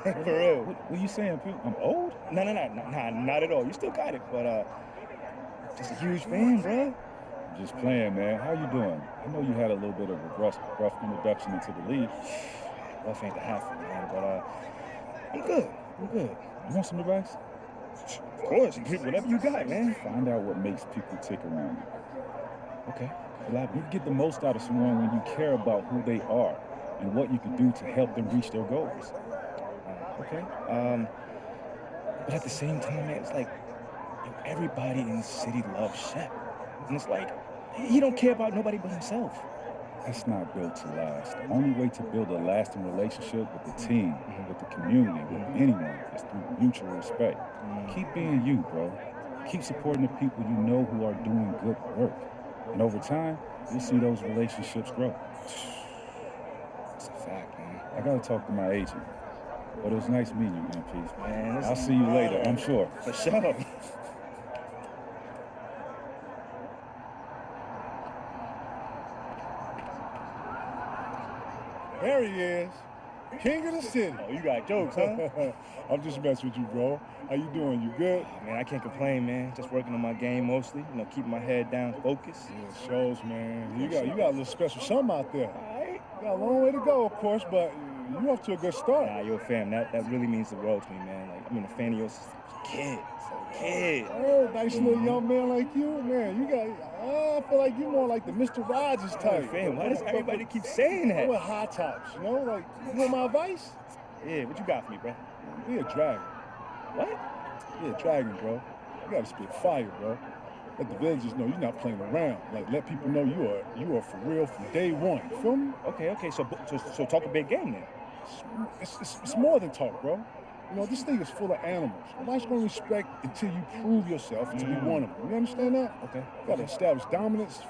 For real. What you saying, P? I'm old? No, not at all. You still got it, but just a huge fan, bro. Just playing, man. How you doing? I know you had a little bit of a rough introduction into the league. Rough ain't the half of it, man, but I'm good. You want some advice? Of course. Whatever you got, man. Find out what makes people tick around you. Okay. You get the most out of someone when you care about who they are and what you can do to help them reach their goals. Okay. But at the same time, man, it's like everybody in the city loves Shep. And it's like, he don't care about nobody but himself. That's not built to last. The only way to build a lasting relationship with the team, with the community, with anyone, is through mutual respect. Keep being you, bro. Keep supporting the people you know who are doing good work. And over time, you'll see those relationships grow. It's a fact, man. I gotta talk to my agent. But it was nice meeting you, MP. Man, I'll see you later, I'm sure. For sure. There he is. King of the city. Oh, you got jokes, huh? I'm just messing with you, bro. How you doing? You good? Man, I can't complain, man. Just working on my game mostly. You know, keeping my head down, focused. Yeah, shows, man. You got a little special something out there. You got a long way to go, of course, but You're off to a good start. Nah, yo, fam, that really means the world to me, man. Like, I've been a fan of yours since I was a kid. Oh, nice little young man like you, man. You got, I feel like you're more like the Mr. Rogers type. Fam, why does everybody keep saying that? With high tops, you know? Like, you want my advice? Yeah, what you got for me, bro? Be a dragon. What? Be a dragon, bro. You gotta spit fire, bro. Let the villagers know you're not playing around. Like, let people know you are for real from day one. You feel me? Okay. So talk a big game then. It's more than talk, bro. You know, this thing is full of animals. Nobody's gonna respect until you prove yourself to be one of them. You understand that? Okay. You gotta establish dominance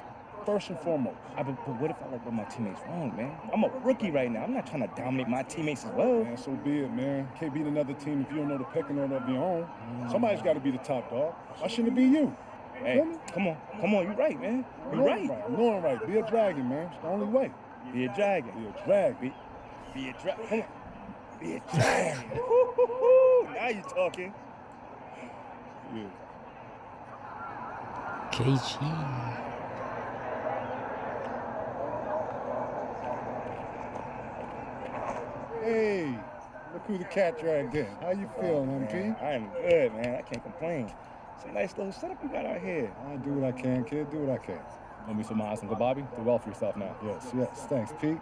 first and foremost. But what if I like rub my teammates wrong, man? I'm a rookie right now. I'm not trying to dominate my teammates as well. Man, so be it, man. Can't beat another team if you don't know the pecking order of your own. Somebody's got to be the top dog. Why shouldn't it be you? Hey, come on. You're right, man. You're right. I'm going right. Be a dragon, man. It's the only way. Be a dragon. Be a dragon. Be a dragon. Come on. Be a dragon. Now you're talking. Yeah. KG. Hey, look who the cat dragged in. How you feeling, MP? I am good, man. I can't complain. It's a nice little setup you got out here. I do what I can, kid. Do what I can. Want me some eyes and go, Bobby? Do well for yourself now. Yes. Thanks, Pete.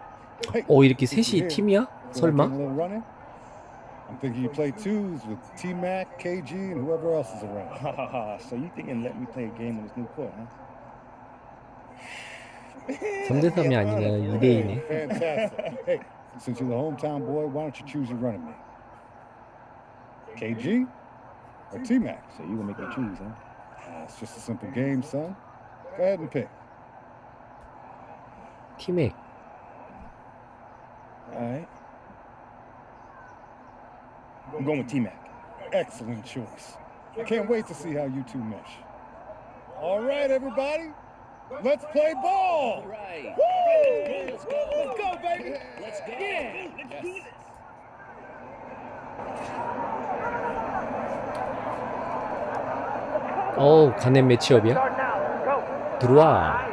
Hey, 이렇게 셋이 팀이야? 설마? I'm thinking you play twos with T-Mac, KG, and whoever else is around. So you thinking let me play a game on this new court, huh? 3대3이 아니라 2대2네. Fantastic. Hey, since you're the hometown boy, why don't you choose your running mate? KG or T-Mac? So you gonna make me choose, huh? It's just a simple game, son. Go ahead and pick. 팀맥. All right. I'm going with T-Mac. Excellent choice. I can't wait to see how you two mesh. All right, everybody. Let's play ball. All right. Woo! Let's go. Let's go, baby. Let's go. Yeah. Let's do this. 가넷 매치업이야? 들어와.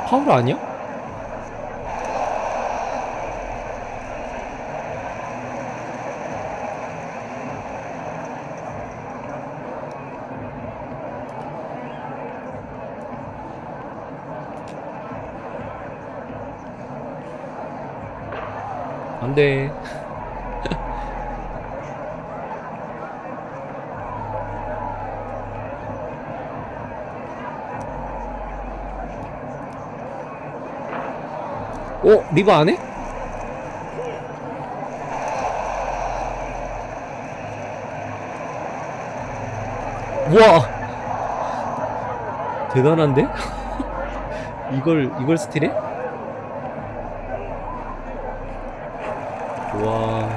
파울 아니야? 안 돼. 리버 안 해? 우와! 대단한데? 이걸 스틸해? 와,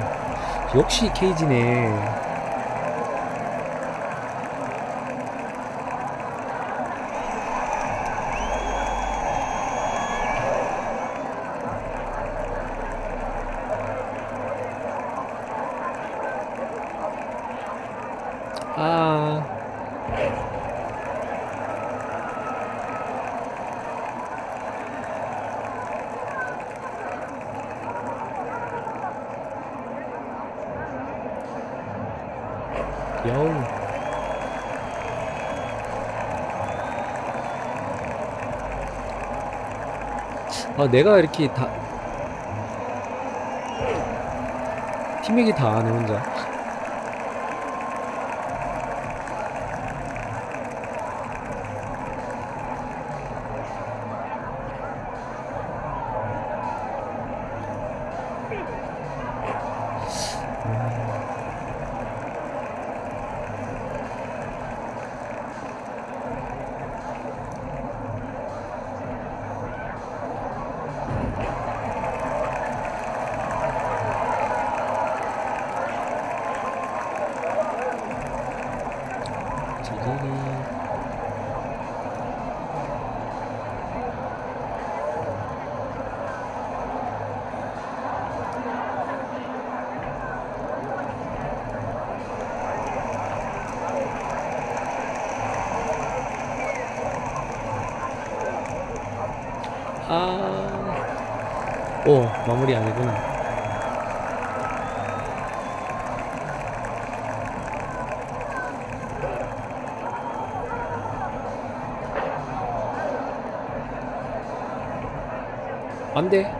역시 KG네. 여우. 내가 이렇게 다 팀맥이 다 하네 혼자. 마무리 아니구나. 안 돼.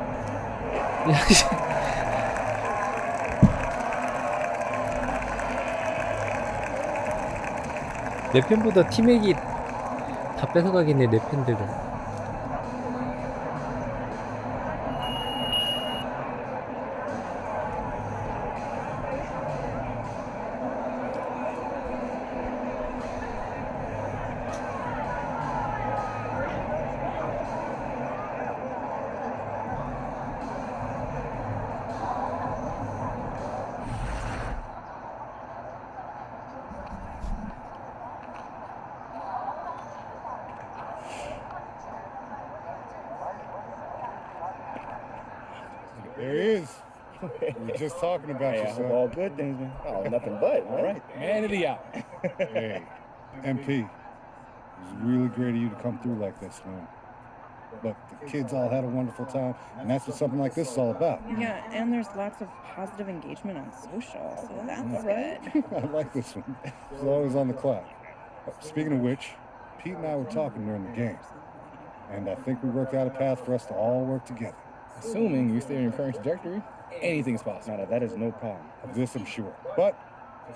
내 팬보다 팀맥이 다 뺏어가겠네, 내 팬들은. There he is. We were just talking about Hey, you, I hope son. all good things, man. Oh, nothing but. All right. Man of the hour. Hey, MP, it was really great of you to come through like this, man. Look, the kids all had a wonderful time, and that's what something like this is all about. Yeah, and there's lots of positive engagement on social, so that's good. I like this one. It's always on the clock. Speaking of which, Pete and I were talking during the game, and I think we worked out a path for us to all work together. Assuming you stay on your current trajectory, anything's possible. No, that is no problem. Of this, I'm sure. But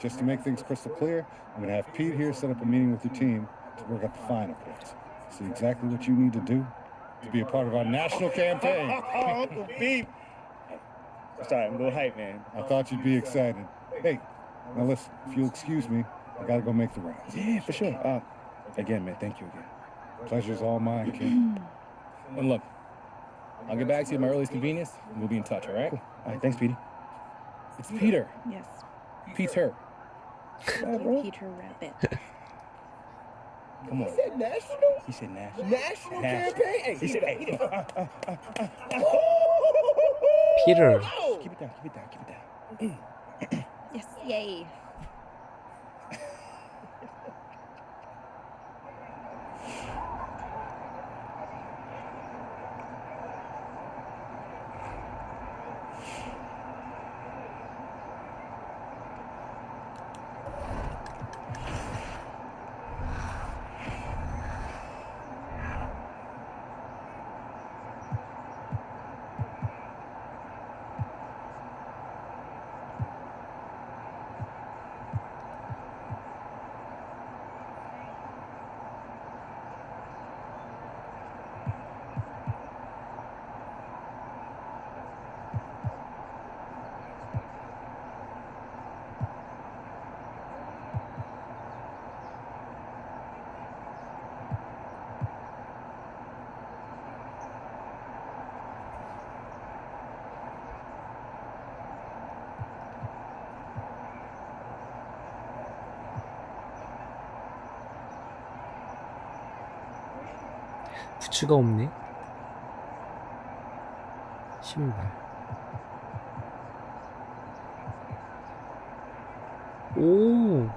just to make things crystal clear, I'm going to have Pete here set up a meeting with your team to work out the finer points. See exactly what you need to do to be a part of our national campaign. Uncle Pete. Sorry, I'm a little hype, man. I thought you'd be excited. Hey, now listen, if you'll excuse me, I got to go make the rounds. Yeah, for sure. Again, man, thank you again. Pleasure's all mine, kid. And look, I'll get back to you at my earliest convenience, and we'll be in touch, all right? All right, thanks, Petey. It's Peter. Yes. Peter. Peter Rabbit. Come on. He said national? He said national. National campaign? Hey, He said, hey. Peter. Keep it down, keep it down, keep it down. Yes, yay. 부츠가 없네. 신발. 오.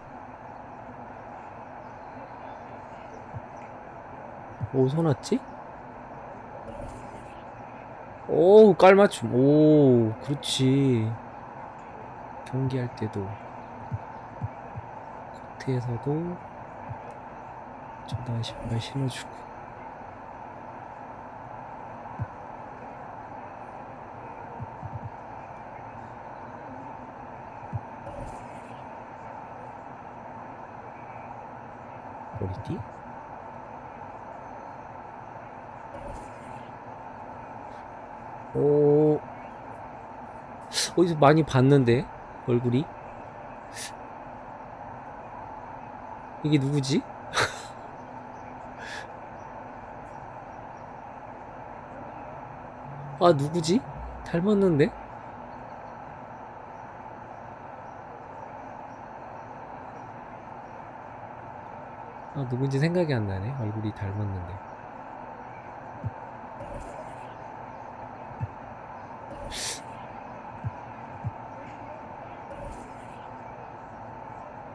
어디서 났지? 오, 깔맞춤. 오, 그렇지. 경기할 때도. 코트에서도 저단 신발 신어주고. 머리띠? 오, 어디서 많이 봤는데 얼굴이? 이게 누구지? 아, 누구지? 닮았는데? 아, 누군지 생각이 안 나네. 얼굴이 닮았는데.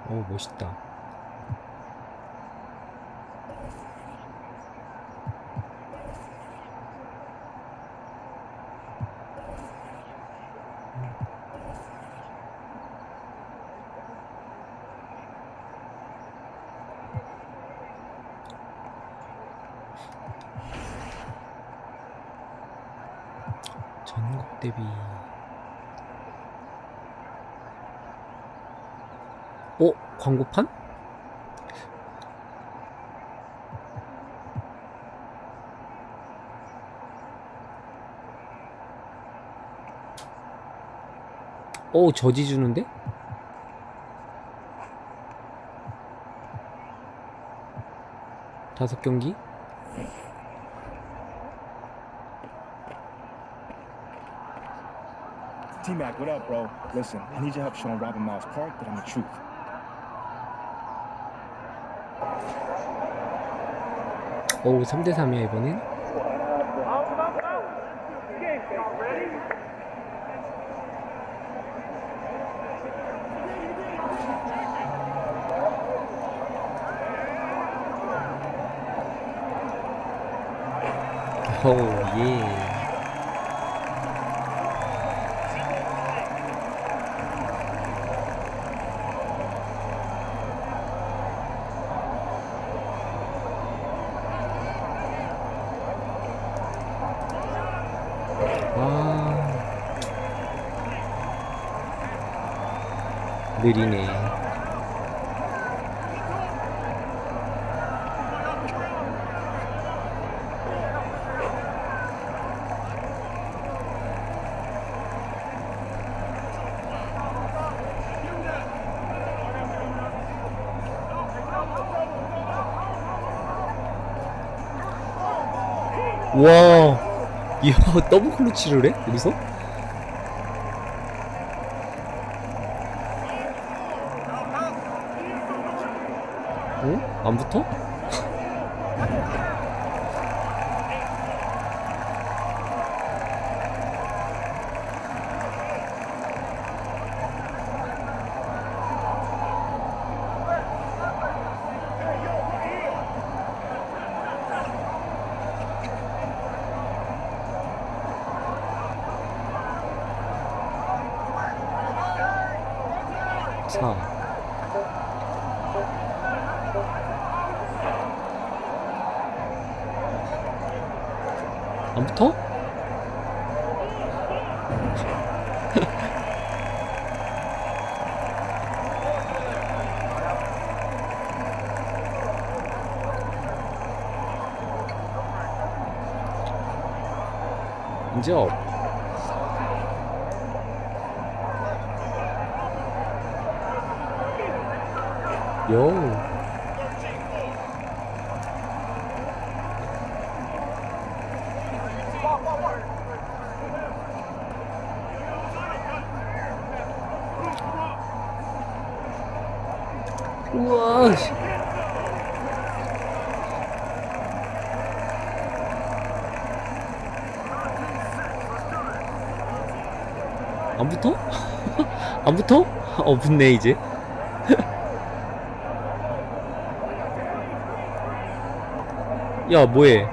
오, 멋있다. 전국 대비. 오, 광고판? 오, 저지 주는데? 다섯 경기? T-Mac, what up, bro? Listen, I need your help showing Robin Miles Park that I'm the truth. 오, 3대3이야 이번엔? 오, 예. 느리네. 와, 이야, 더블 클러치를 해? 여기서? 어? 안 붙어? 사. 안 붙어? 이제 업. 요. 우와. 안 붙어? 안 붙어? 붙네 이제. 야, 뭐해?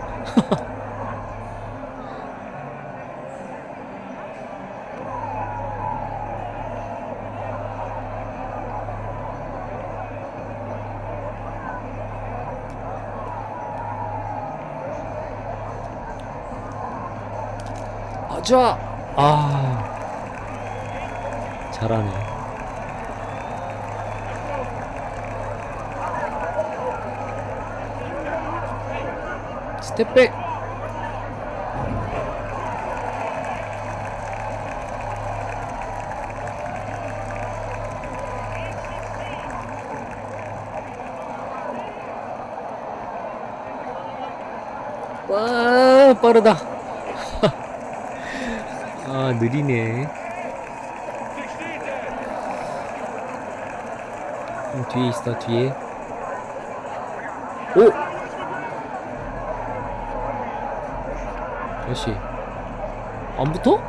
가자. 아, 잘하네. 스텝백. 와, 빠르다. 아, 느리네. 뒤에 있어, 뒤에. 오! 역시 안 붙어?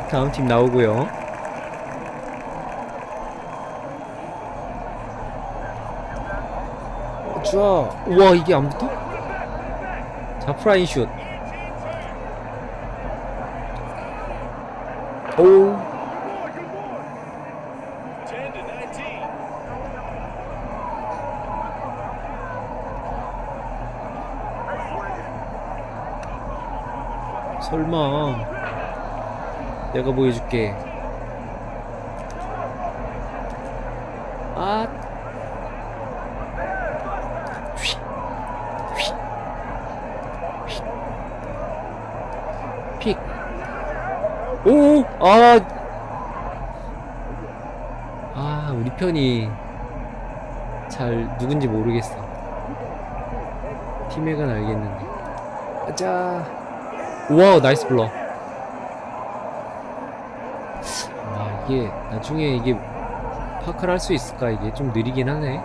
다음 팀 나오고요. 좋아. 우와, 이게 안 붙어? 자, 프라인 슛. 오. 설마. 내가 보여줄게. 아. 픽. 오, 우리 편이 잘 누군지 모르겠어. 팀맥은 알겠는데. 가자. 우와, 나이스 블러. 아, 이게 나중에 이게 파크를 할 수 있을까? 이게 좀 느리긴 하네.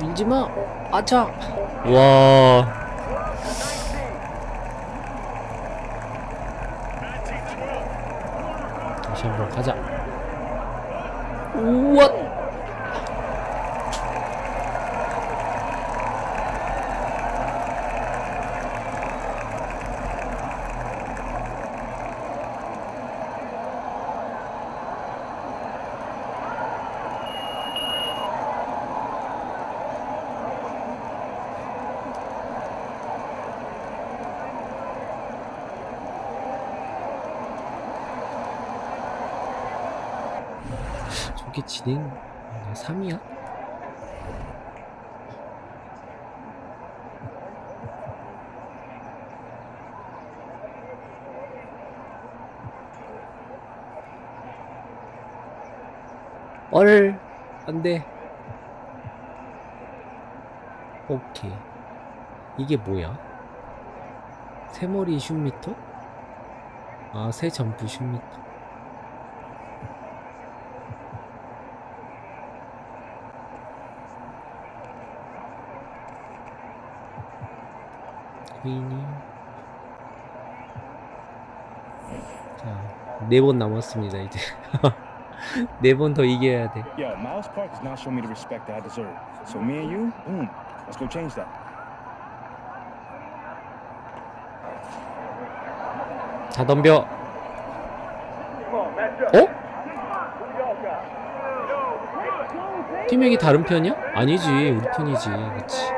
밀지마. 아차. 와. 다시 한번 가자. 우와. 저게 진행 3이야? 안돼. 오케이. 이게 뭐야? 새머리 슛미터? 아, 새 점프 슛미터. 퀸이. 자, 4번 남았습니다 이제. 4번 더 이겨야 돼. Yo, Miles Park has not shown me the respect that I deserve. So me and you, boom, let's go change that. 자, 덤벼. 어? 팀맥이 다른 편이야? 아니지, 우리 편이지. 그치.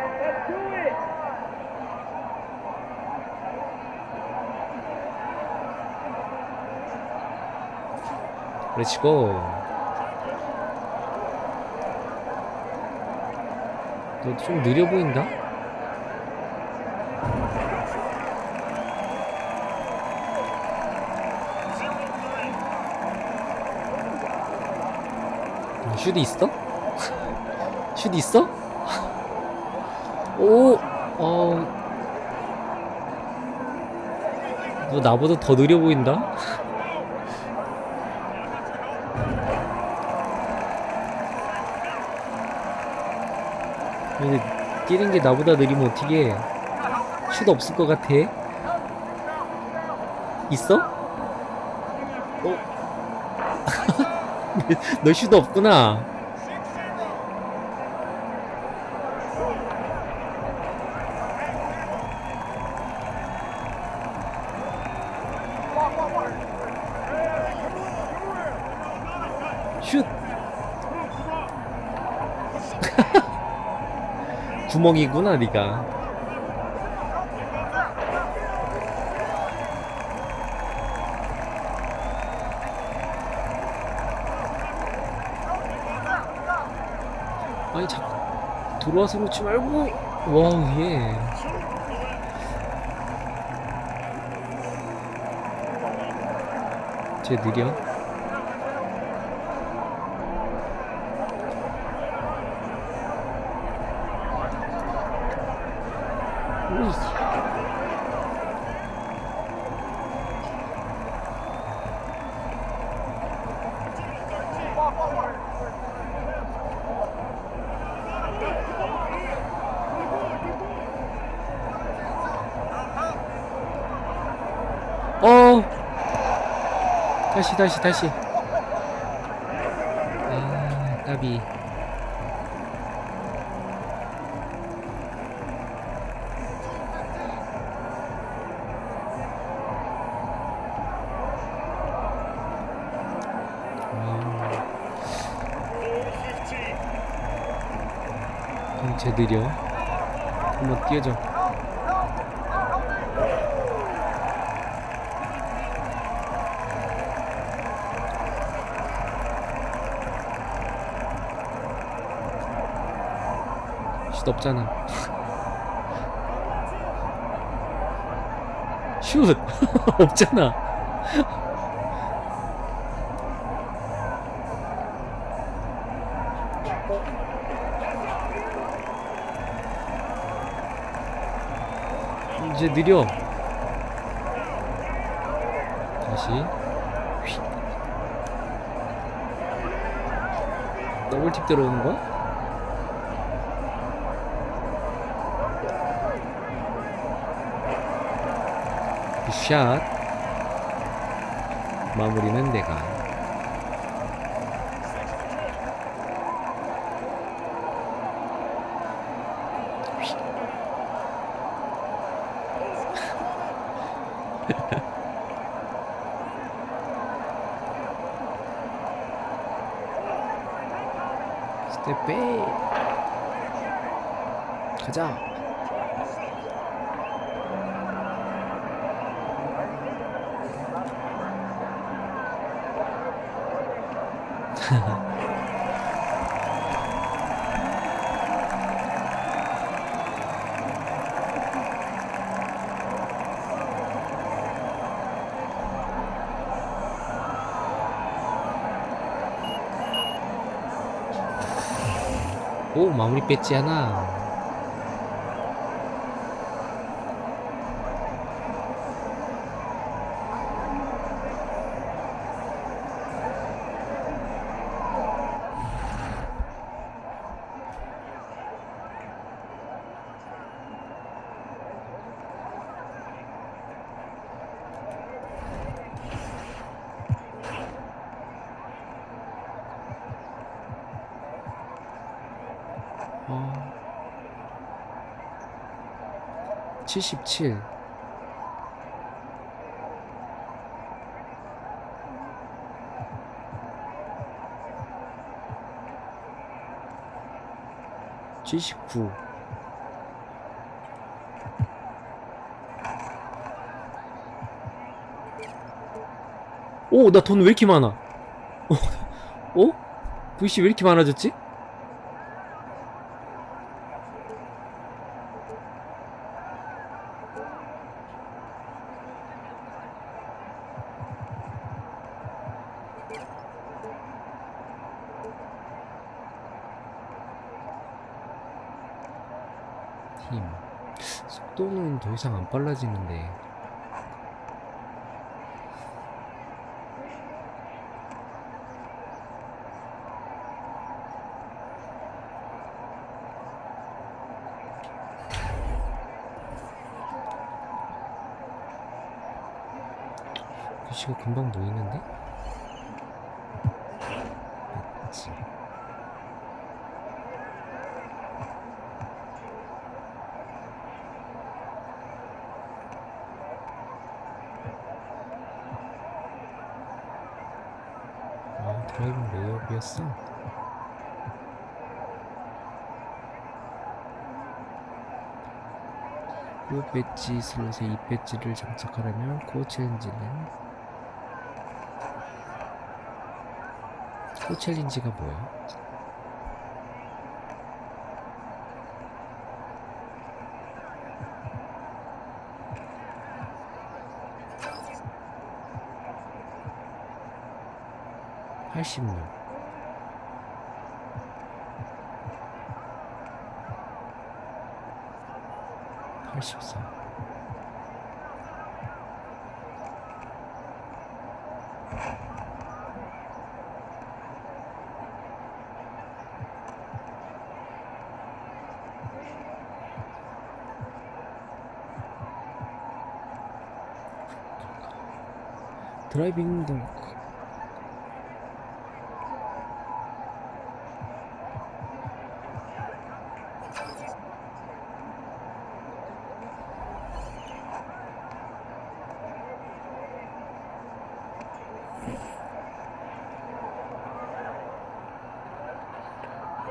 렛츠고. 너 좀 느려 보인다? 슛이 있어? 슛 있어? 오, 너 나보다 더 느려 보인다? 근데 뛰는 게 나보다 느리면 어떻게 해? 슛 없을 것 같아? 있어? 너 슛 없구나. 슛. 구멍이구나 네가. 아니 자꾸 들어와서 놓지 말고. 와우 예. 쟤 느려. 다시. 아, 까비. 쟤 느려. 한번 뛰어줘. 슛 없잖아. 슛 없잖아. 이제 느려. 다시 휙. 더블팁 들어오는 거야? 샷. 마무리는 내가. 스텝백. 가자. 오, 마무리 뺐지 하나. 어... 77. (79) 오, 나 돈 왜 이렇게 많아? 어? VC 왜 이렇게 많아졌지? 팀 속도는 더 이상 안 빨라지는데. 글씨가 금방 보이는데? 맞지. 드라이빙 레이업을 어디였어? 그 배지 슬롯에 이 배지를 장착하려면 그 챌린지는 그 챌린지가 뭐야? (86) 84 드라이빙 덩크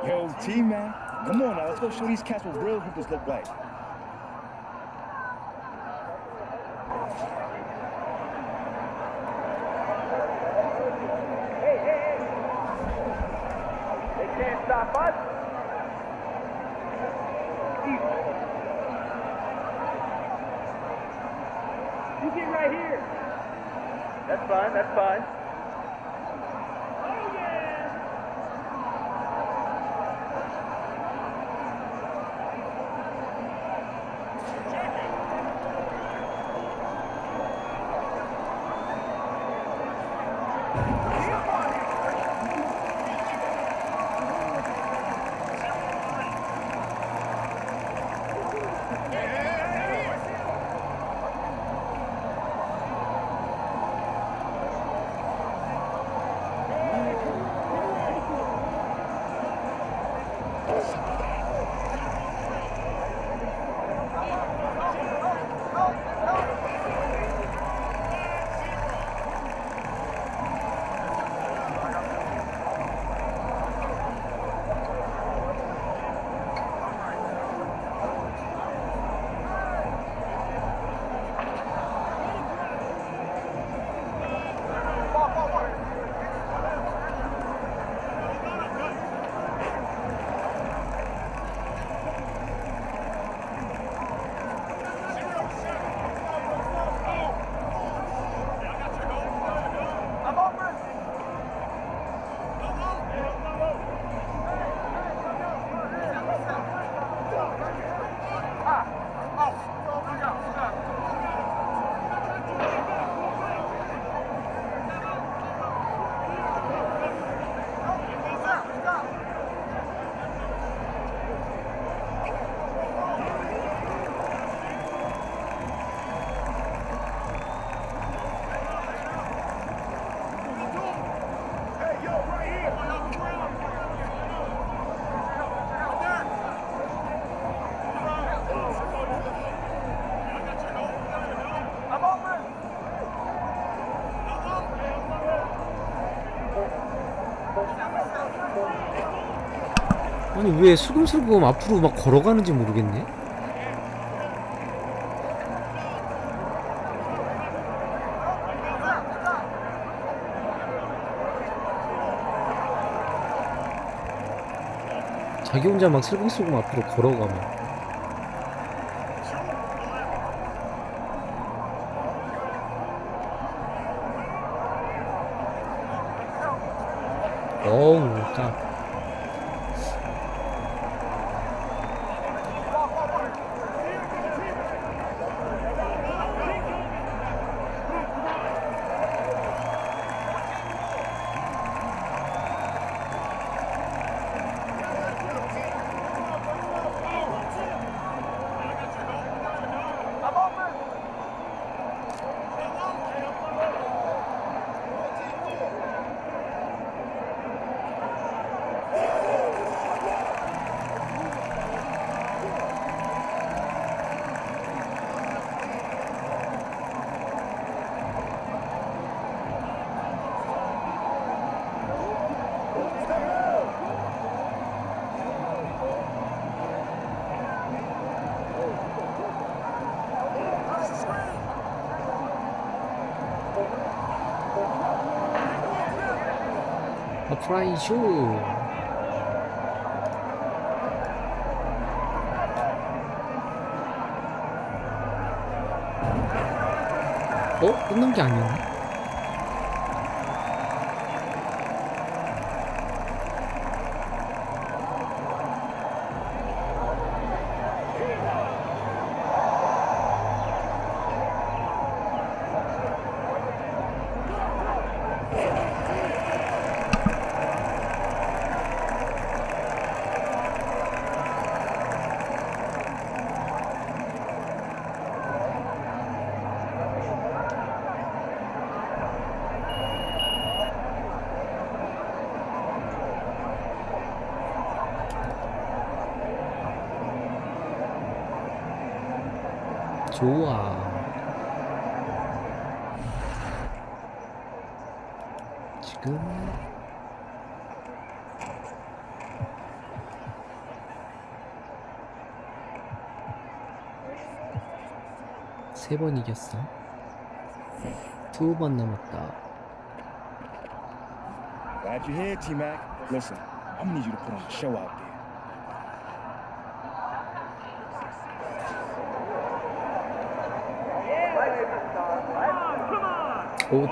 Yo, T, man. Come on now, let's go show these cats what real hoopers look like. They can't stop us. You get right here. That's fine, that's fine. 아니 왜 슬금슬금 앞으로 막 걸어가는지 모르겠네. 자기 혼자 막 슬금슬금 앞으로 걸어가면. 어우 까. 플라잉 슛. 끝난 게 아니었네. 좋아. 지금 세 번 이겼어. 2번 남았다. Glad you're here, T-Mac. Listen, I'm gonna need you to put on a show out there.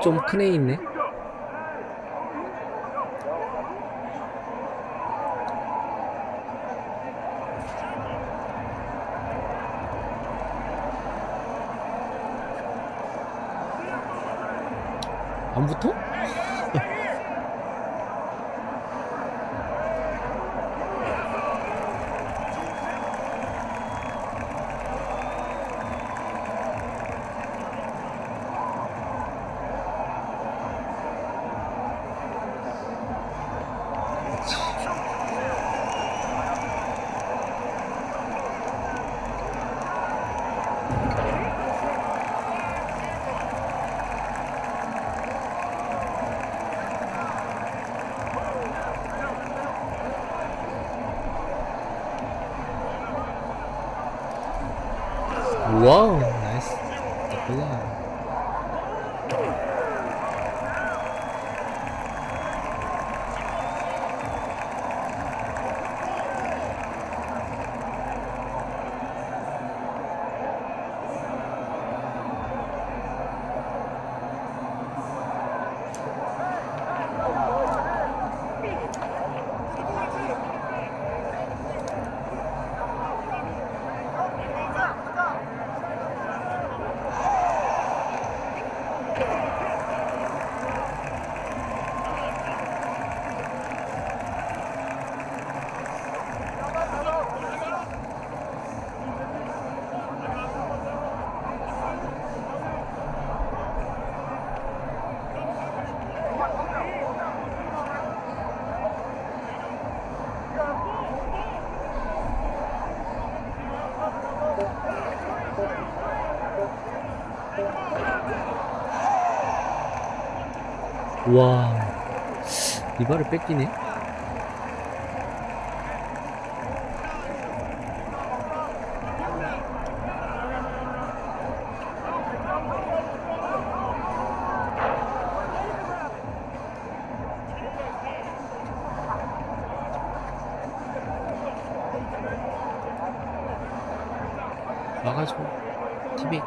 좀 큰 애 있네. 안 붙어? 와우, 나이스. 나쁘다. 와, 리바를 뺏기네. 막아줘, TV.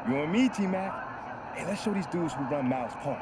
You and me, T-Mac. Hey, let's show these dudes who run Miles Park.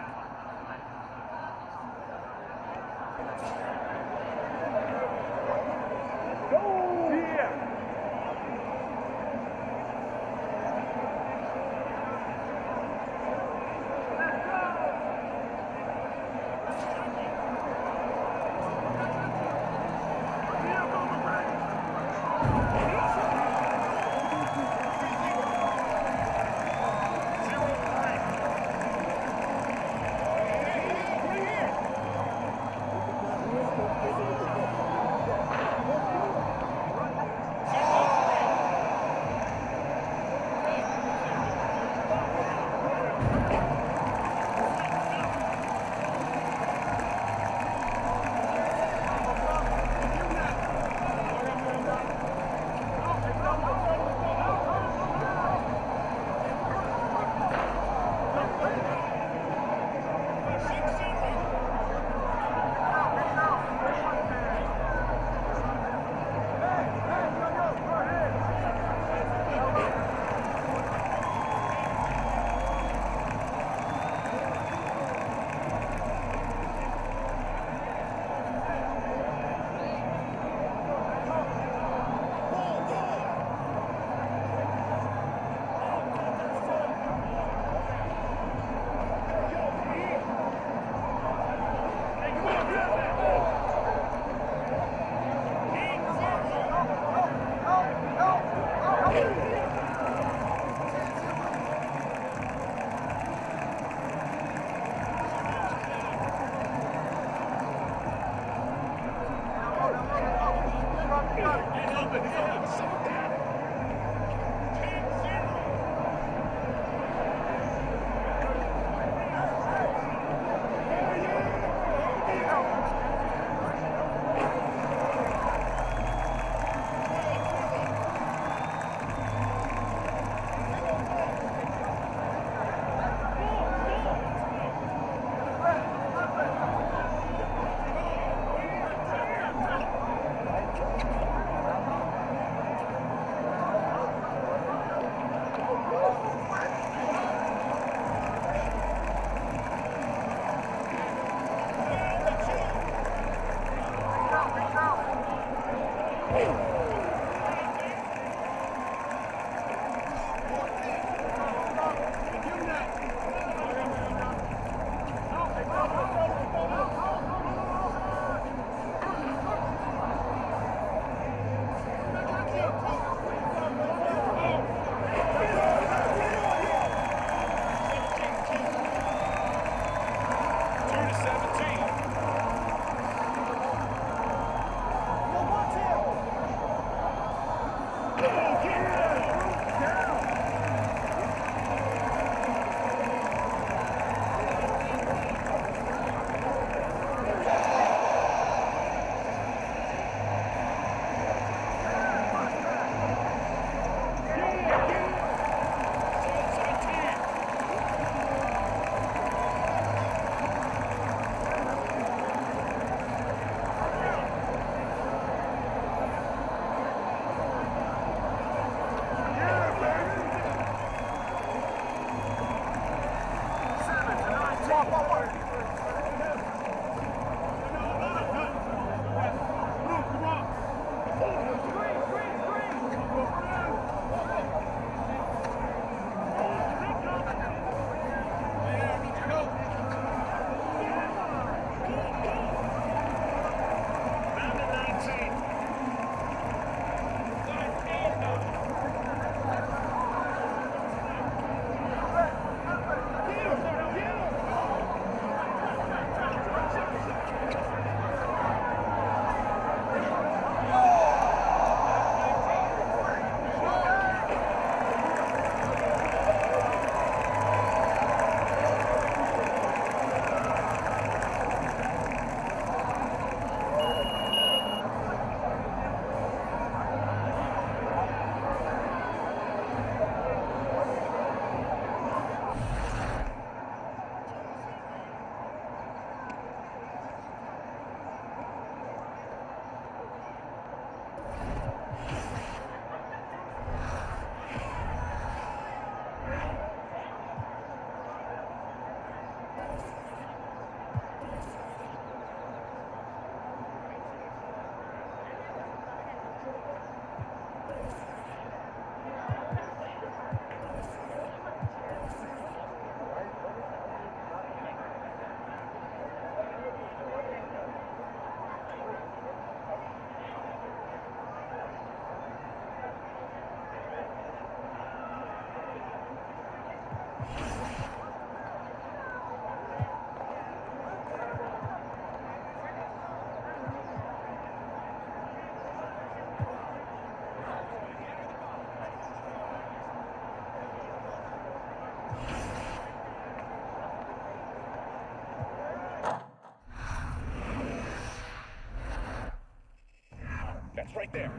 That's right there.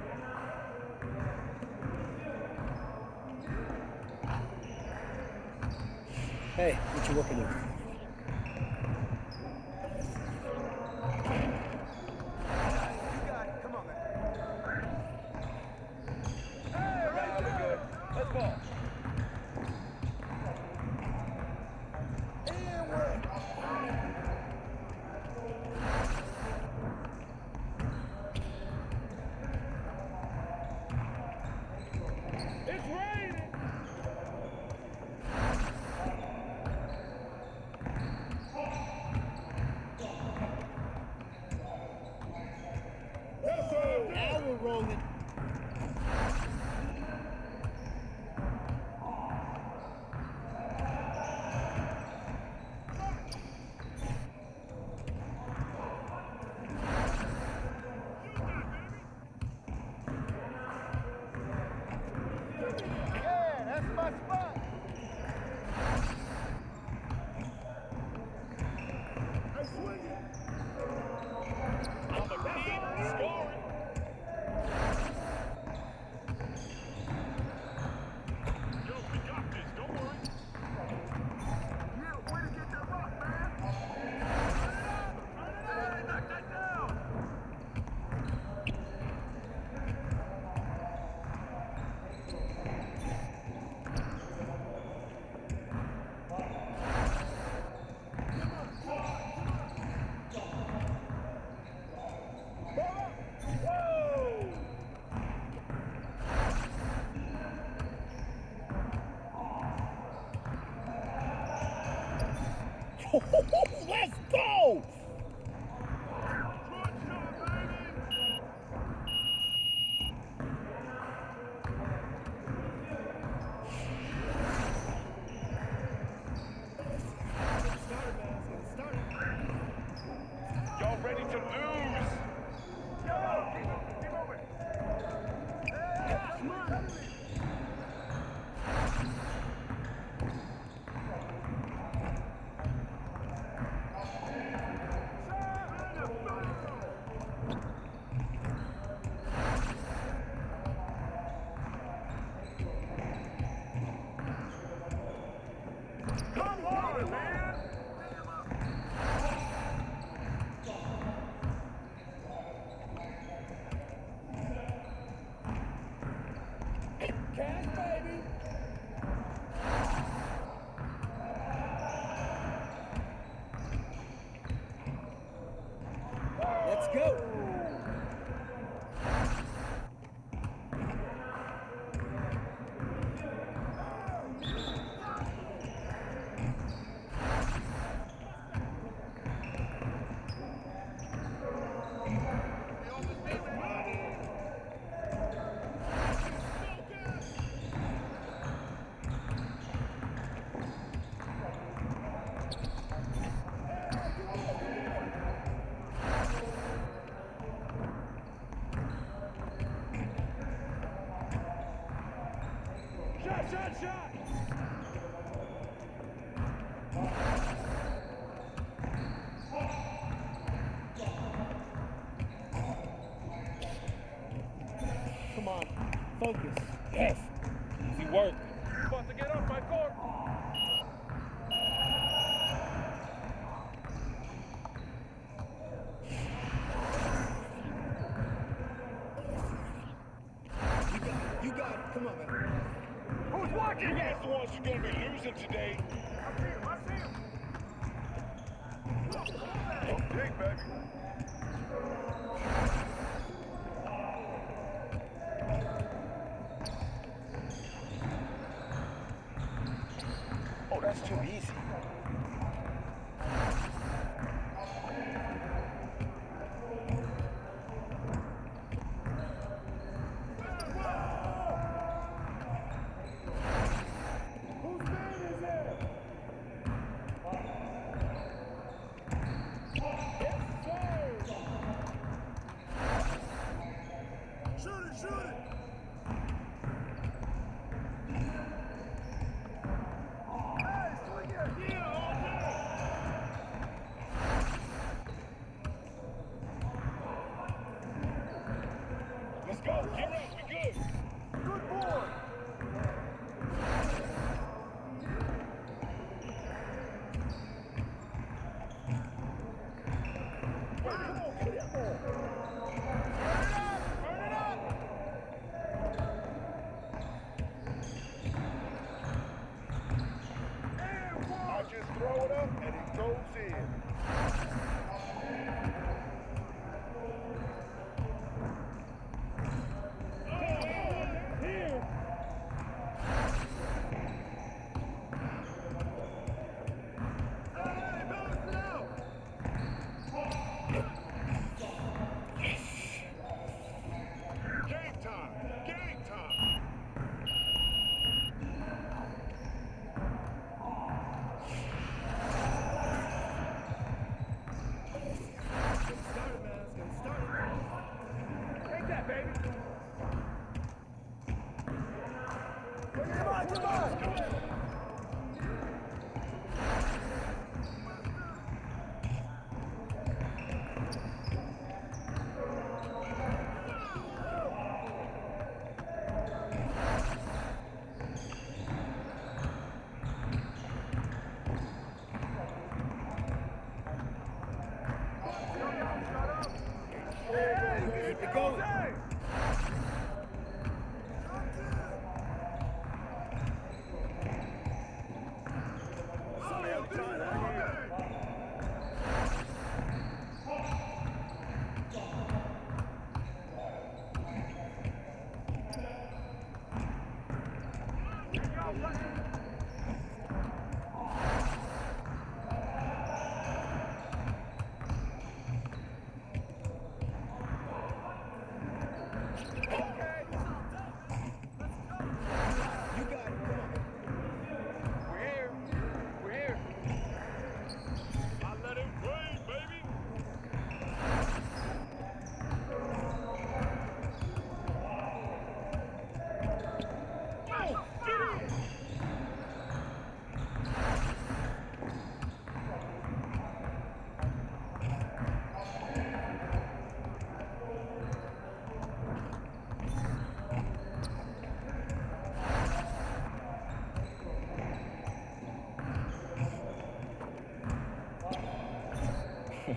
Hey, what you working with? Let's ball. It's raining. Now we're rolling. Yeah, that's my spot. I swing it. I'm a king, scoring. Yo, we got this. Don't worry. Yeah, way to get that rock, man. Hey, knock that down. Let's go! Y'all ready to lose? Yo, keep moving. Come on, man! Cash, baby! Let's go. Shot! Come on, focus. Yes. Easy work. About to get off my court. You got it. Come on, man. Who's watching? You guys the ones who're gonna be losing today. I see him. Oh, dig, baby. Oh, that's too easy. Whose man is it? Yes, sir. Shoot it! Hey, swing it!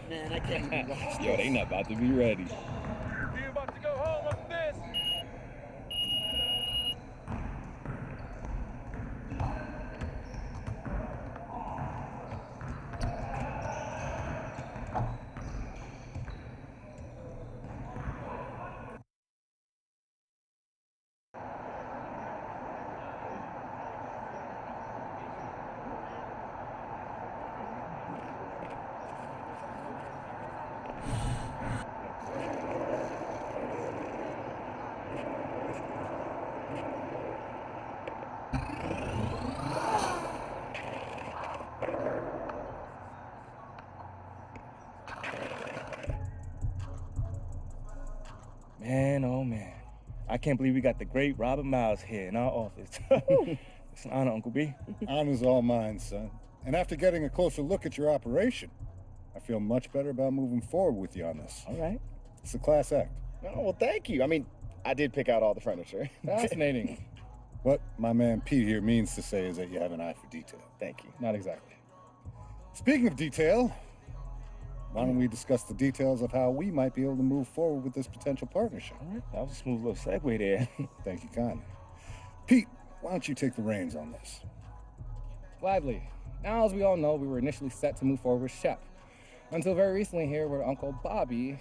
Man, I can't even watch Yo, they not about to be ready. You about to go home after this? Man, oh man. I can't believe we got the great Robert Miles here in our office. It's an honor, Uncle B. Honor's all mine, son. And after getting a closer look at your operation, I feel much better about moving forward with you on this. All right. It's a class act. Oh, well, thank you. I mean, I did pick out all the furniture. Fascinating. What my man Pete here means to say is that you have an eye for detail. Thank you. Not exactly. Speaking of detail, why don't we discuss the details of how we might be able to move forward with this potential partnership? All right. That was a smooth little segue there. Thank you kindly. Pete, why don't you take the reins on this? Gladly. Now, as we all know, we were initially set to move forward with Shep. Until very recently here, where Uncle Bobby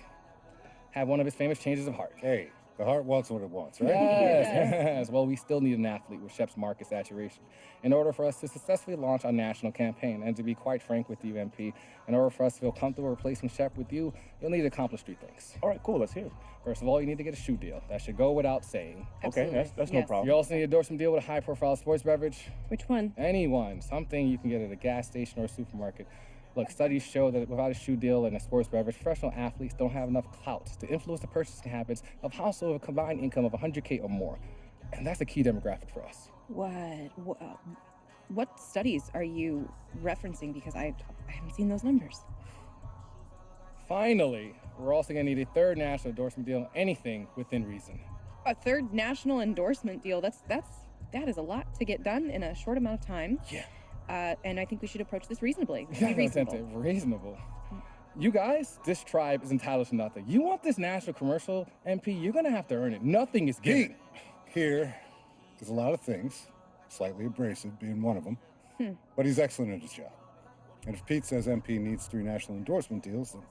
had one of his famous changes of heart. Hey, the heart wants what it wants, right? Yes. Well, we still need an athlete with Shep's market saturation in order for us to successfully launch our national campaign. And to be quite frank with you, MP, in order for us to feel comfortable replacing Shep with you, you'll need to accomplish 3 things. All right, cool. Let's hear it. First of all, you need to get a shoe deal. That should go without saying. Okay, that's no problem. You also need a endorsement deal with a high-profile sports beverage. Which one? Anyone. Something you can get at a gas station or a supermarket. Look, studies show that without a shoe deal and a sports beverage, professional athletes don't have enough clout to influence the purchasing habits of households with a combined income of 100K or more. And that's a key demographic for us. What studies are you referencing? Because I haven't seen those numbers. Finally, we're also going to need a 3rd national endorsement deal, anything within reason. A 3rd national endorsement deal. That is a lot to get done in a short amount of time. Yeah. And I think we should approach this reasonably. Yeah, Be reasonable. Reasonable. You guys, this tribe is entitled to nothing. You want this national commercial, MP, you're going to have to earn it. Nothing is given. Here is a lot of things, slightly abrasive being one of them, but he's excellent at his job. And if Pete says MP needs 3 national endorsement deals, then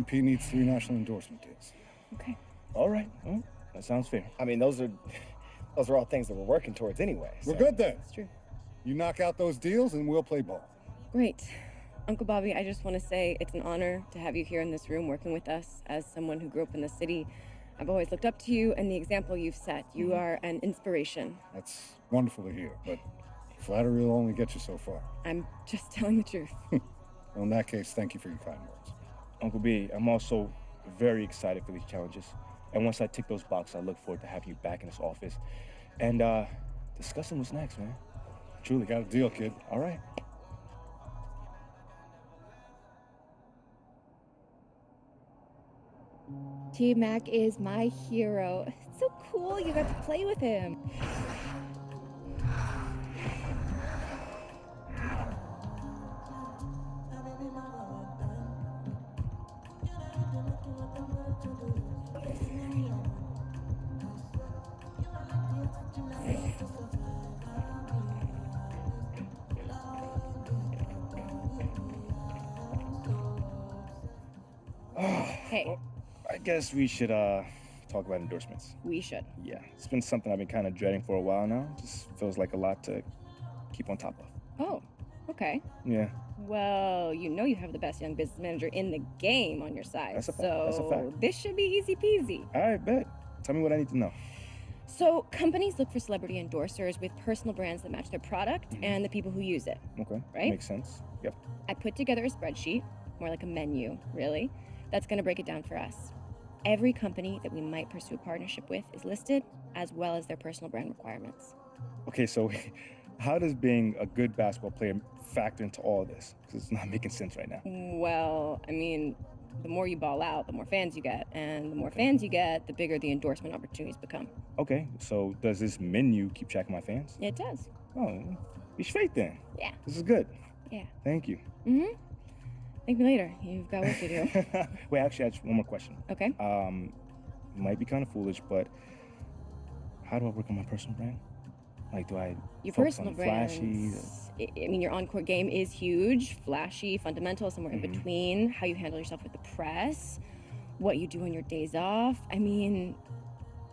MP needs 3 national endorsement deals. Okay. All right. Well, that sounds fair. I mean, those are all things that we're working towards anyway. We're good then. That's true. You knock out those deals and we'll play ball. Great. Uncle Bobby, I just want to say it's an honor to have you here in this room working with us. As someone who grew up in the city, I've always looked up to you and the example you've set. You are an inspiration. That's wonderful to hear, but flattery will only get you so far. I'm just telling the truth. Well, in that case, thank you for your kind words. Uncle B, I'm also very excited for these challenges. And once I tick those boxes, I look forward to having you back in this office and discussing what's next, man. Truly got a deal, kid. All right. T-Mac is my hero. It's so cool you got to play with him. Hey. I guess we should talk talk about endorsements. We should. Yeah, it's been something I've been kind of dreading for a while now. Just feels like a lot to keep on top of. Oh, okay. Yeah. Well, you know you have the best young business manager in the game on your side. That's a fact. So That's a fact. this should be easy peasy. All right, bet. Tell me what I need to know. So companies look for celebrity endorsers with personal brands that match their product and the people who use it. Okay. Right? Makes sense. Yep. I put together a spreadsheet, more like a menu, really, that's going to break it down for us. Every company that we might pursue a partnership with is listed, as well as their personal brand requirements. Okay, so how does being a good basketball player factor into all of this? Because it's not making sense right now. Well, I mean, the more you ball out, the more fans you get. And the more fans you get, the bigger the endorsement opportunities become. Okay, so does this menu keep track of my fans? It does. Oh, be straight then. Yeah. This is good. Yeah. Thank you. Mm-hmm. Thank me later. You've got work to do. Wait, actually, I have one more question. Okay. Might be kind of foolish, but how do I work on my personal brand? Like, do I Your focus personal on the flashy? brands. I mean, your on-court game is huge, flashy, fundamental, somewhere in between. How you handle yourself with the press, what you do on your days off. I mean,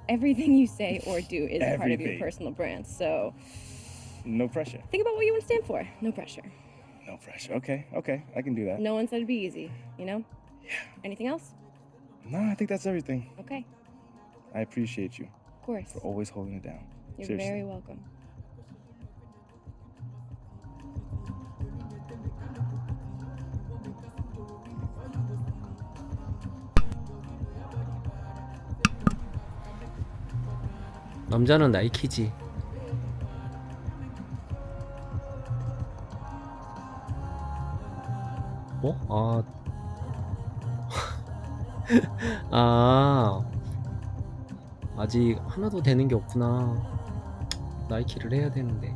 everything you say or do is part of your Everything. personal brand. So No pressure. think about what you want to stand for. No pressure. No pressure. Okay, I can do that. No one said it'd be easy, you know? Yeah. Anything else? No, I think that's everything. Okay. I appreciate you Of course. for always holding it down. You're Seriously. very welcome. 남자는 나이키지. 어? 아직 하나도 되는 게 없구나. 나이키를 해야 되는데.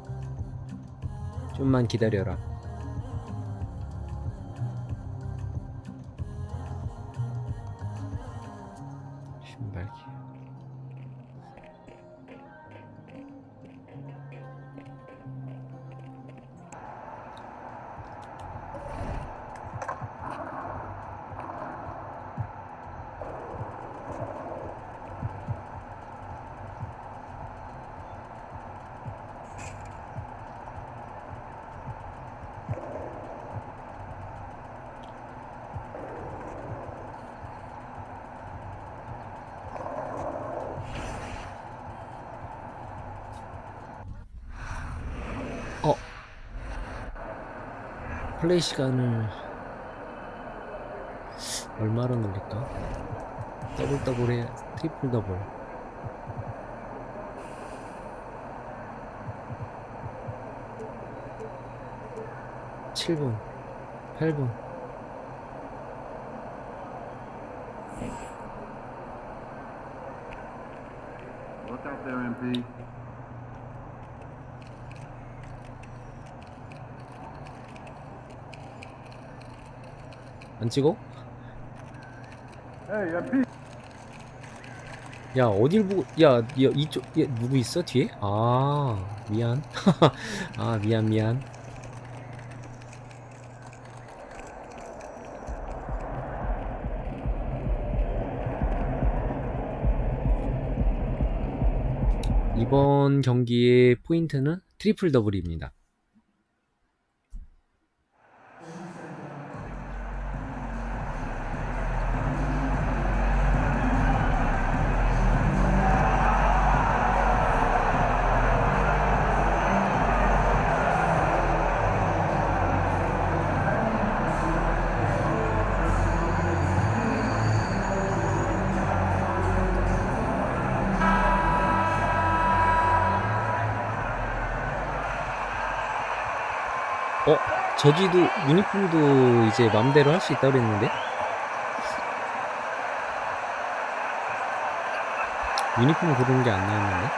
좀만 기다려라. 신발기. 플레이 시간을 얼마로 늘릴까? 더블 해, 트리플 더블. 7분, 8분. Look out there, MP. 안 찍어? Hey, MP. 야, 어딜 보고, 야, 이쪽, 야, 누구 있어, 뒤에? 미안. 미안. 이번 경기의 포인트는 트리플 더블입니다. 저지도 유니폼도 이제 맘대로 할 수 있다고 그랬는데? 유니폼 고르는 게 안 나왔는데?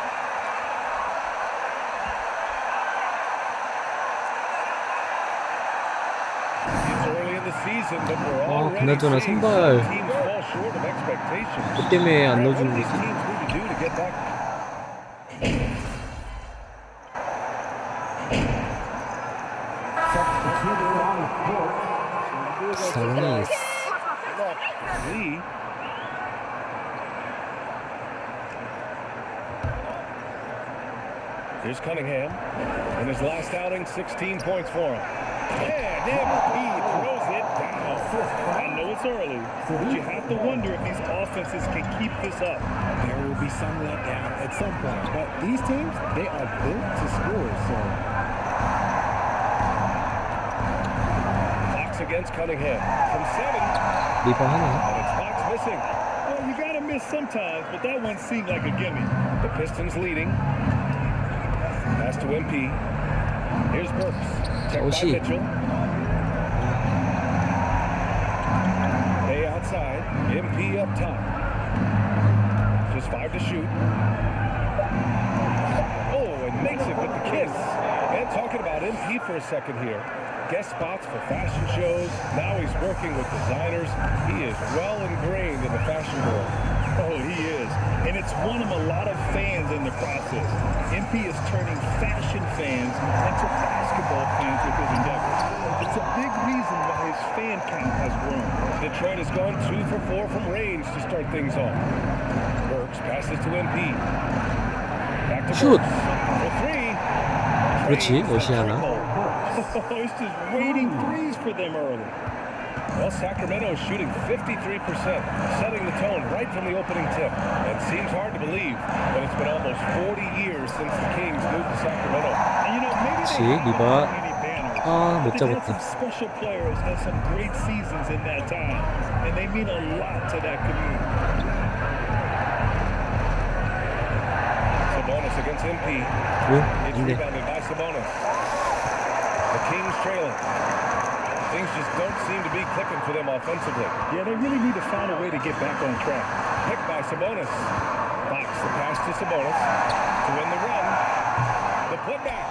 그나저나 선발 그 때문에 안 넣어주는 거지? Sabonis. Here's Cunningham. In his last outing, 16 points for him. And MP throws it down. I know it's early, but you have to wonder if these offenses can keep this up. There will be some letdown at some point, but these teams, they are built to score, so. Fox against Cunningham from 7. 리바 하나. And it's Fox missing. Well, you gotta miss sometimes, but that one seemed like a gimme. The Pistons leading. Pass to MP. Here's Burks. Checked by 오시. Mitchell. Day outside. MP up top. Just 5 to shoot. Oh, and makes it with the kiss. And talking about MP for a second here. Guest spots for fashion shows. Now he's working with designers. He is well ingrained in the fashion world. Oh, he is. And it's won him a lot of fans in the process. MP is turning fashion fans into basketball fans with his endeavors. It's a big reason why his fan count has grown. Detroit has gone 2 for 4 from range to start things off. Burks passes to MP. Back to 슛. Burks for 3. 그렇지. 옷이 하나. It's just waiting threes for them early. Well, Sacramento is shooting 53%, setting the tone right from the opening tip. And seems hard to believe, but it's been almost 40 years since the Kings moved to Sacramento. And you know, maybe 그렇지. they 리바. 아, 못 But they had some 잡았다. special players and some great seasons in that time, and they mean a lot to that community. Sabonis against MP. 응? It's 안 돼. rebounded by Sabonis. The Kings trailing. Things just don't seem to be clicking for them offensively. Yeah, they really need to find a way to get back on track. Picked by Sabonis. Fox the pass to Sabonis to win the run. The putback.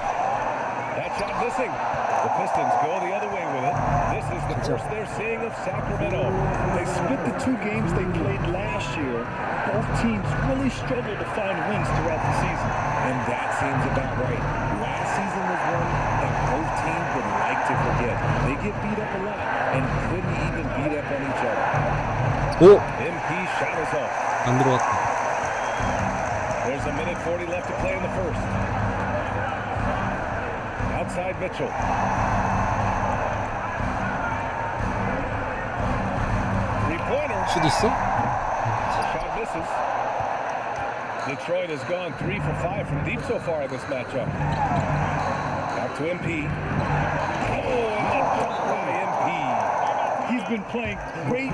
That shot missing. The Pistons go the other way with it. This is the first they're seeing of Sacramento. They split the 2 games they played last year. Both teams really struggled to find wins throughout the season. And that seems about right. Last season was one that both teams would like to forget. They get beat up a lot and couldn't even beat up on each other. 오! MP shot is off. 안 들어갔다. There's a minute 40 left to play in the first. Outside Mitchell. Three-pointer. 슛 있어? The shot misses. Detroit has gone 3 for 5 from deep so far in this matchup. Back to MP. Oh, and the dunk by MP. He's been playing great.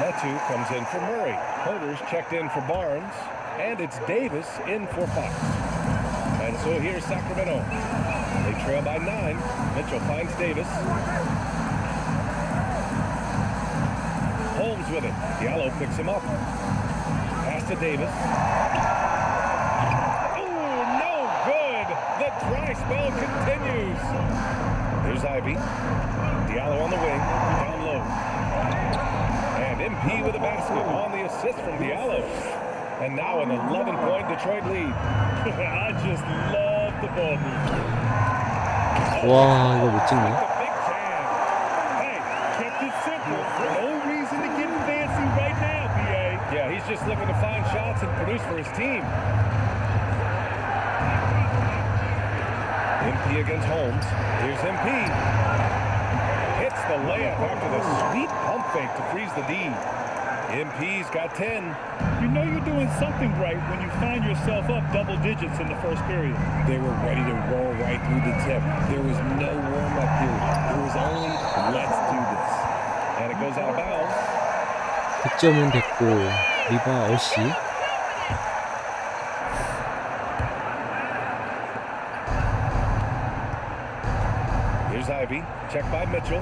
Metu comes in for Murray. Herter's checked in for Barnes. And it's Davis in for Fox. And so here's Sacramento. They trail by 9. Mitchell finds Davis. Holmes with it. Diallo picks him up. Pass to Davis. Oh, no good. The dry spell continues. Here's Ivy. Diallo on the wing. Down low. And MP with a basket on the assist from Diallo. And now an 11-point Detroit lead. I just love the ball movement. 와, 이거 못 찍네. Hey, kept it simple. No reason to get fancy right now, BA. Yeah, he's just looking to find shots and produce for his team. MP against Holmes. Here's MP. Hits the layup after the sweet pump fake to freeze the D. MP's got 10. You know you're doing something right when you find yourself up double digits in the first period. They were ready to roll right through the tip. There was no warm-up period. It was only, let's do this. And it goes out of bounds. 득점은 됐고 리바 어시. Here's Ivy. Checked by Mitchell.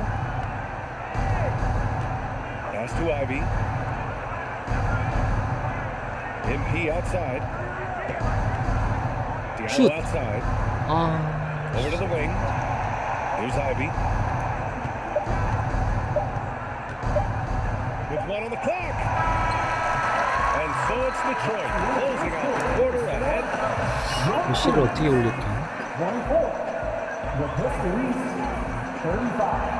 Pass to Ivy. MP outside. Diallo Shoot. outside. 아, Over to the wing. Here's Ivy. With one on the clock. And so it's Detroit closing out the quarter ahead. 시를 어떻게 올릴까? 24. The Pistons 35.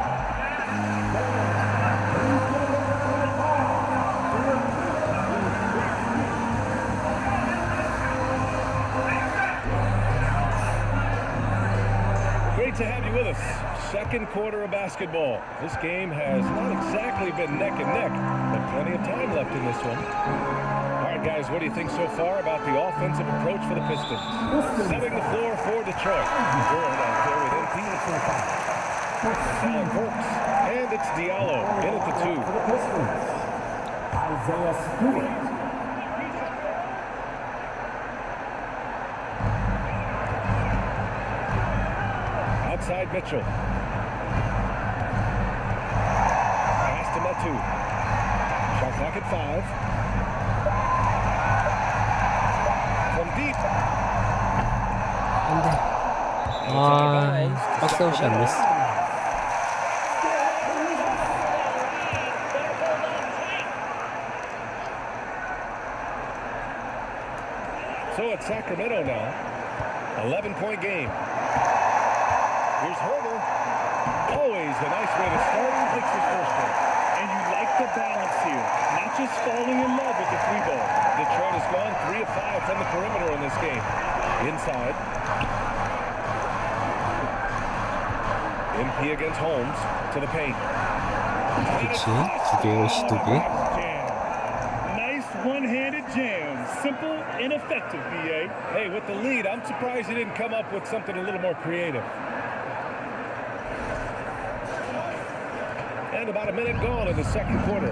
Great to have you with us. Second quarter of basketball. This game has not exactly been neck and neck, but plenty of time left in this one. All right, guys, what do you think so far about the offensive approach for the Pistons? Setting the floor for Detroit. Ward out there with MP. Alan Burks. And it's Diallo in at the 2. For the Pistons, Isaiah Stewart. Outside Mitchell. Pass to Metu. Shot clock at 5. From deep. 안 돼. 아, 박스아웃이 안 됐어. So it's Sacramento now. 11-point game. Here's Herder. Always a nice way to start. Takes his first one. And you like the balance here. Not just falling in love with the 3-ball. Detroit has gone 3 of 5 from the perimeter in this game. Inside. MP against Holmes to the paint. 그렇지. 2개, 옷이 2개. Nice one-handed jam. Simple and effective, BA. Hey, with the lead, I'm surprised he didn't come up with something a little more creative. And about a minute gone in the second quarter.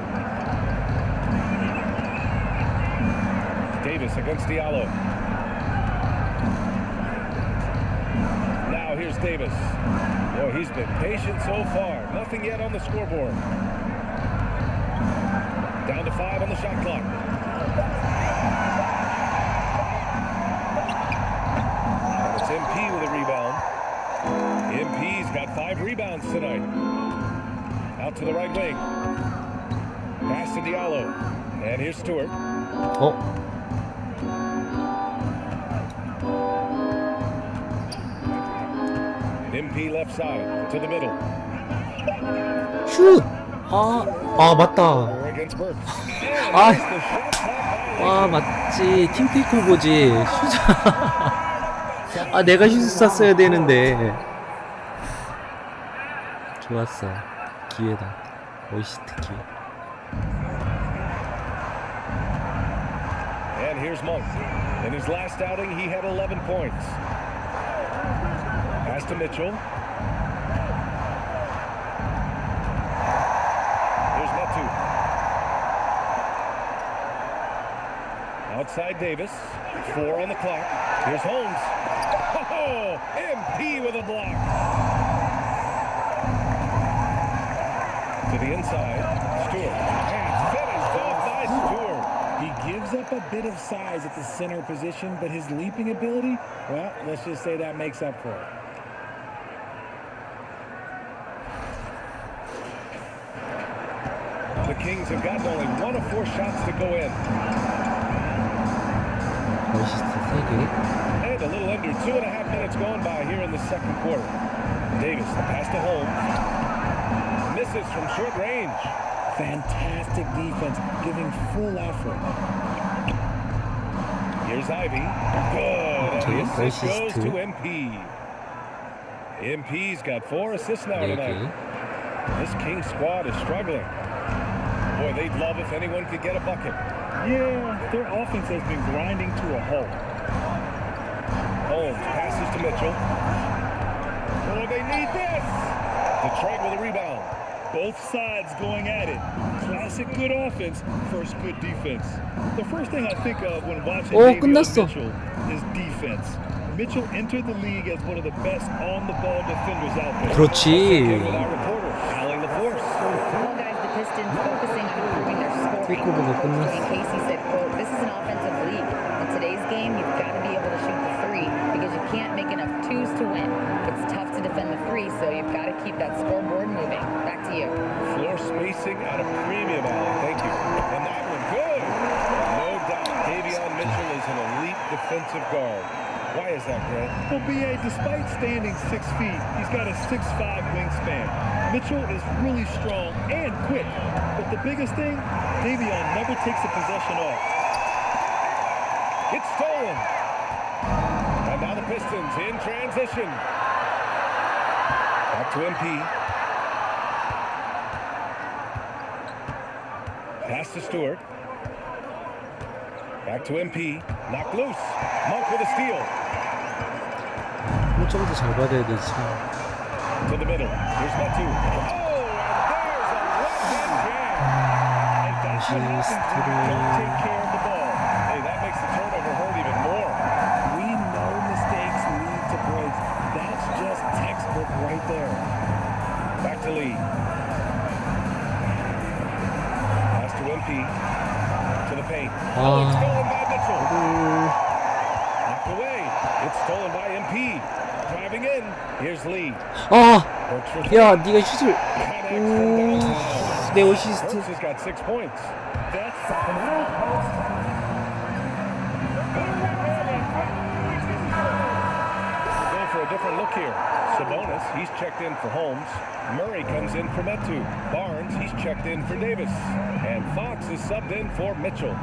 Davis against Diallo. Now here's Davis. Boy, he's been patient so far. Nothing yet on the scoreboard. Down to 5 on the shot clock. And it's MP with a rebound. MP's got 5 rebounds tonight. Out to the right wing. Pass to Diallo. And here's Stewart. 어? MP left side to the middle. 슛! 아, 맞다. Against Burks. 아, 맞지. 팀 테이크오버지. 슛. 아, 내가 슛을 쐈어야 되는데. 좋았어. 기회다. 어시스트 기회. And here's Monk. In his last outing, he had 11 points. Pass to Mitchell. Here's Metu. Outside Davis. 4 on the clock. Here's Holmes. Oh, MP with a block. To the inside. Stewart. And it's finished off by Stewart. He gives up a bit of size at the center position, but his leaping ability, well, let's just say that makes up for it. The Kings have gotten only 1 of 4 shots to go in. 어시스트 3개. And a little under 2.5 minutes gone by here in the second quarter. Davis, the pass to Holmes. Misses from short range. Fantastic defense, giving full effort. Here's Ivy. Good. And the assist goes to MP. MP's got 4 assists now tonight. This Kings squad is struggling. Boy, they'd love if anyone could get a bucket. Yeah, their offense has been grinding to a halt. Holmes passes to Mitchell. Oh, they need this. Detroit with a rebound. Both sides going at it. Classic good offense versus good defense. The first thing I think of when watching Mitchell is defense. Mitchell entered the league as one of the best on-the-ball defenders out there. 그렇지. With our reporter, Alling the Force. Well, guys, the Pistons focusing on improving their scoring. 테이크오버가 끝났어. Casey said, quote, "This is an offensive league. on a premium alley. Thank you. And that one, good. No doubt, Davion Mitchell is an elite defensive guard. Why is that, Grant? Well, B.A., despite standing 6 feet, he's got a 6'5" wingspan. Mitchell is really strong and quick. But the biggest thing, Davion never takes a possession off. It's stolen. And now the Pistons in transition. Back to MP. Pass to Stewart. Back to MP. Knocked loose. Monk with a steal. 좀 더 잘 받아야 되지. To the middle. Here's Metu. Oh, and there's a left-hand jam. And that's what happens when you don't take care of the ball. Hey, that makes the turnover hurt even more. We know mistakes lead to breaks. That's just textbook right there. Back to Lee. Pass to MP. To the paint. Oh, it's stolen by Mitchell. Knocked away. It's stolen by MP. Driving in. Here's Lee. 아, 야, 네가 슛을. 내 어시스트. Burks has got 6 points. That's Go for a different look here. Sabonis, he's checked in for Holmes. Murray comes in for Metu. Barnes, he's checked in for Davis. And Fox is subbed in for Mitchell.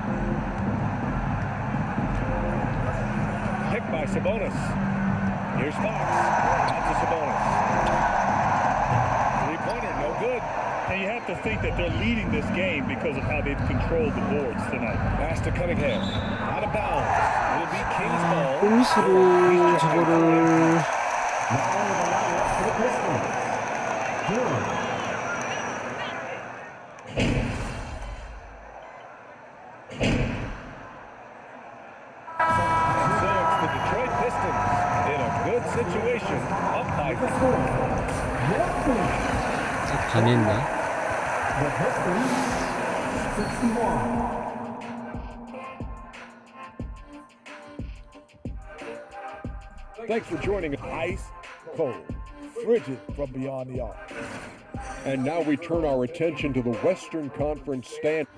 Picked by Sabonis. Here's Fox. Out to Sabonis. Three-pointer, no good. And you have to think that they're leading this game because of how they've controlled the boards tonight. Pass to Cunningham. Out of bounds. It'll be King's ball. 꼼수로 저거를. Situation up by 4. 당했나? Thanks for joining us. Ice cold, frigid from beyond the arc. And now we turn our attention to the Western Conference stand.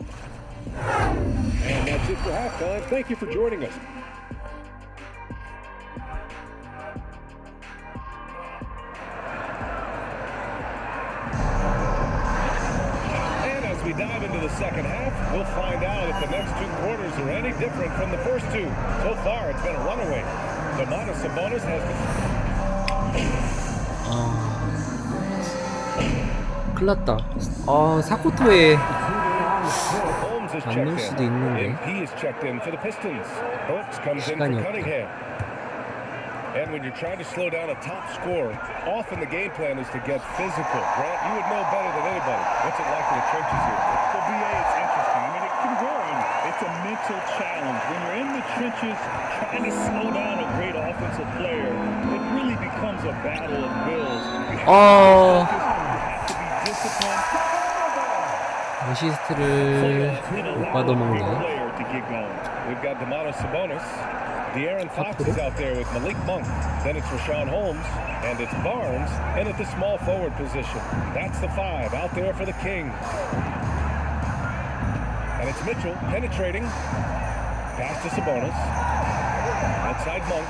And that's it for halftime. Thank you for joining us. We dive into the second half, we'll find out if the next 2 quarters are any different from the first 2. So far, it's been a runaway. Domantas Sabonis has been... 큰일 났다. 아, 4쿼터에 Holmes is 안 checked 넣을 수도 in. 있는데. MP is checked in for the Pistons. Burks comes in for 시간이 없다. Cunningham. And when you're trying to slow down a top scorer, often the game plan is to get physical. Grant, you would know better than anybody. What's it like in the trenches here? Well, BA, it's interesting. I mean, it can run. It's a mental challenge. When you're in the trenches trying to slow down a great offensive player, it really becomes a battle of wills. You have to be disciplined. 어시스트를 못 받아먹네. We've got Domantas Sabonis. De'Aaron Fox is out there with Malik Monk. Then it's Rashawn Holmes, and it's Barnes, and at the small forward position. That's the 5 out there for the Kings. And it's Mitchell penetrating. Pass to Sabonis. Outside Monk.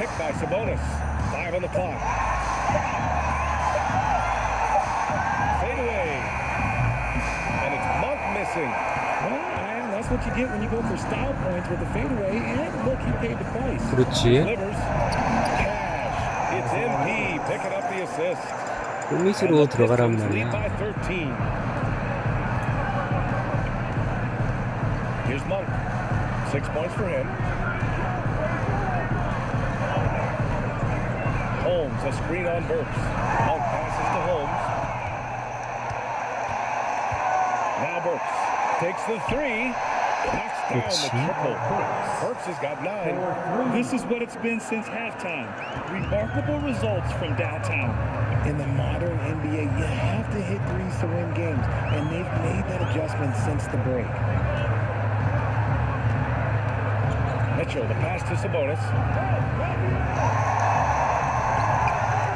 Picked by Sabonis. 5 on the clock. Fade away. And it's Monk missing. Well, that's what you get when you go for style points with the fadeaway. And look, he paid the price. 그렇지. Cash. It's MP picking up the assist. 골밑으로 들어가란 말이야. Here's Monk. 6 points for him. Holmes, a screen on Burks. Monk passes to Holmes. Now Burks takes the 3. Knocks down the triple. Burks has got 9. This is what it's been since halftime. Remarkable results from downtown. In the modern NBA, you have to hit threes to win games, and they've made that adjustment since the break. Mitchell, the pass to Sabonis.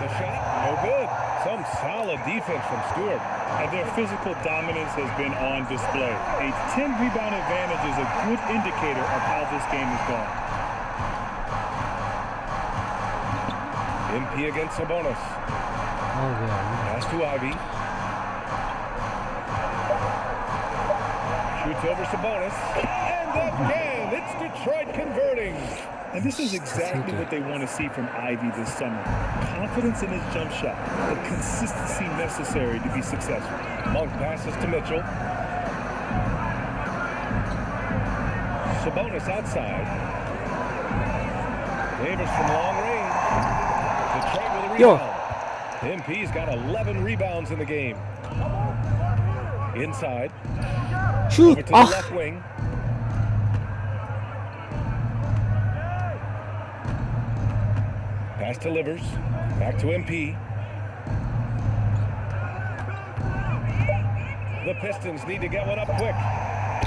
The shot, no good. Some solid defense from Stewart. And their physical dominance has been on display. A 10-rebound advantage is a good indicator of how this game is going. MP against Sabonis. Oh, yeah. Pass to Ivy. Shoots over Sabonis. And again, it's Detroit converting. And this is exactly what they want to see from Ivy this summer. Confidence in his jump shot, the consistency necessary to be successful. Monk passes to Mitchell. Sabonis outside. Davis from long range. Detroit with a rebound. MP's got 11 rebounds in the game. Inside. Shoot. Over to the left wing. Pass to Livers. Back to MP. The Pistons need to get one up quick.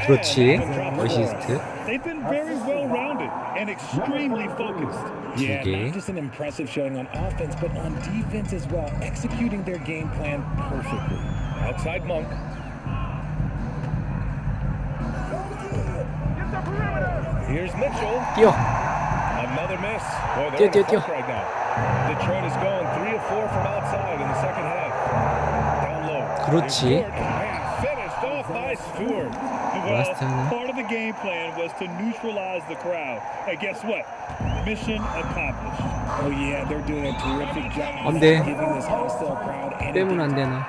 그렇지. 어시스트. They've been very well-rounded and extremely focused. Yeah, not just an impressive showing on offense, but on defense as well, executing their game plan perfectly. Outside Monk. Here's Mitchell. 뛰어. Another miss. Boy, they're in a funk right now. Detroit is going 3 of 4 from outside in the second half. Down low. 그렇지. Finished off by Stewart. Well, part of the game plan was to neutralize the crowd. And guess what? Mission accomplished. Oh yeah, they're doing a terrific job 안 돼. giving this hostile crowd energy. 빼면 안 되나?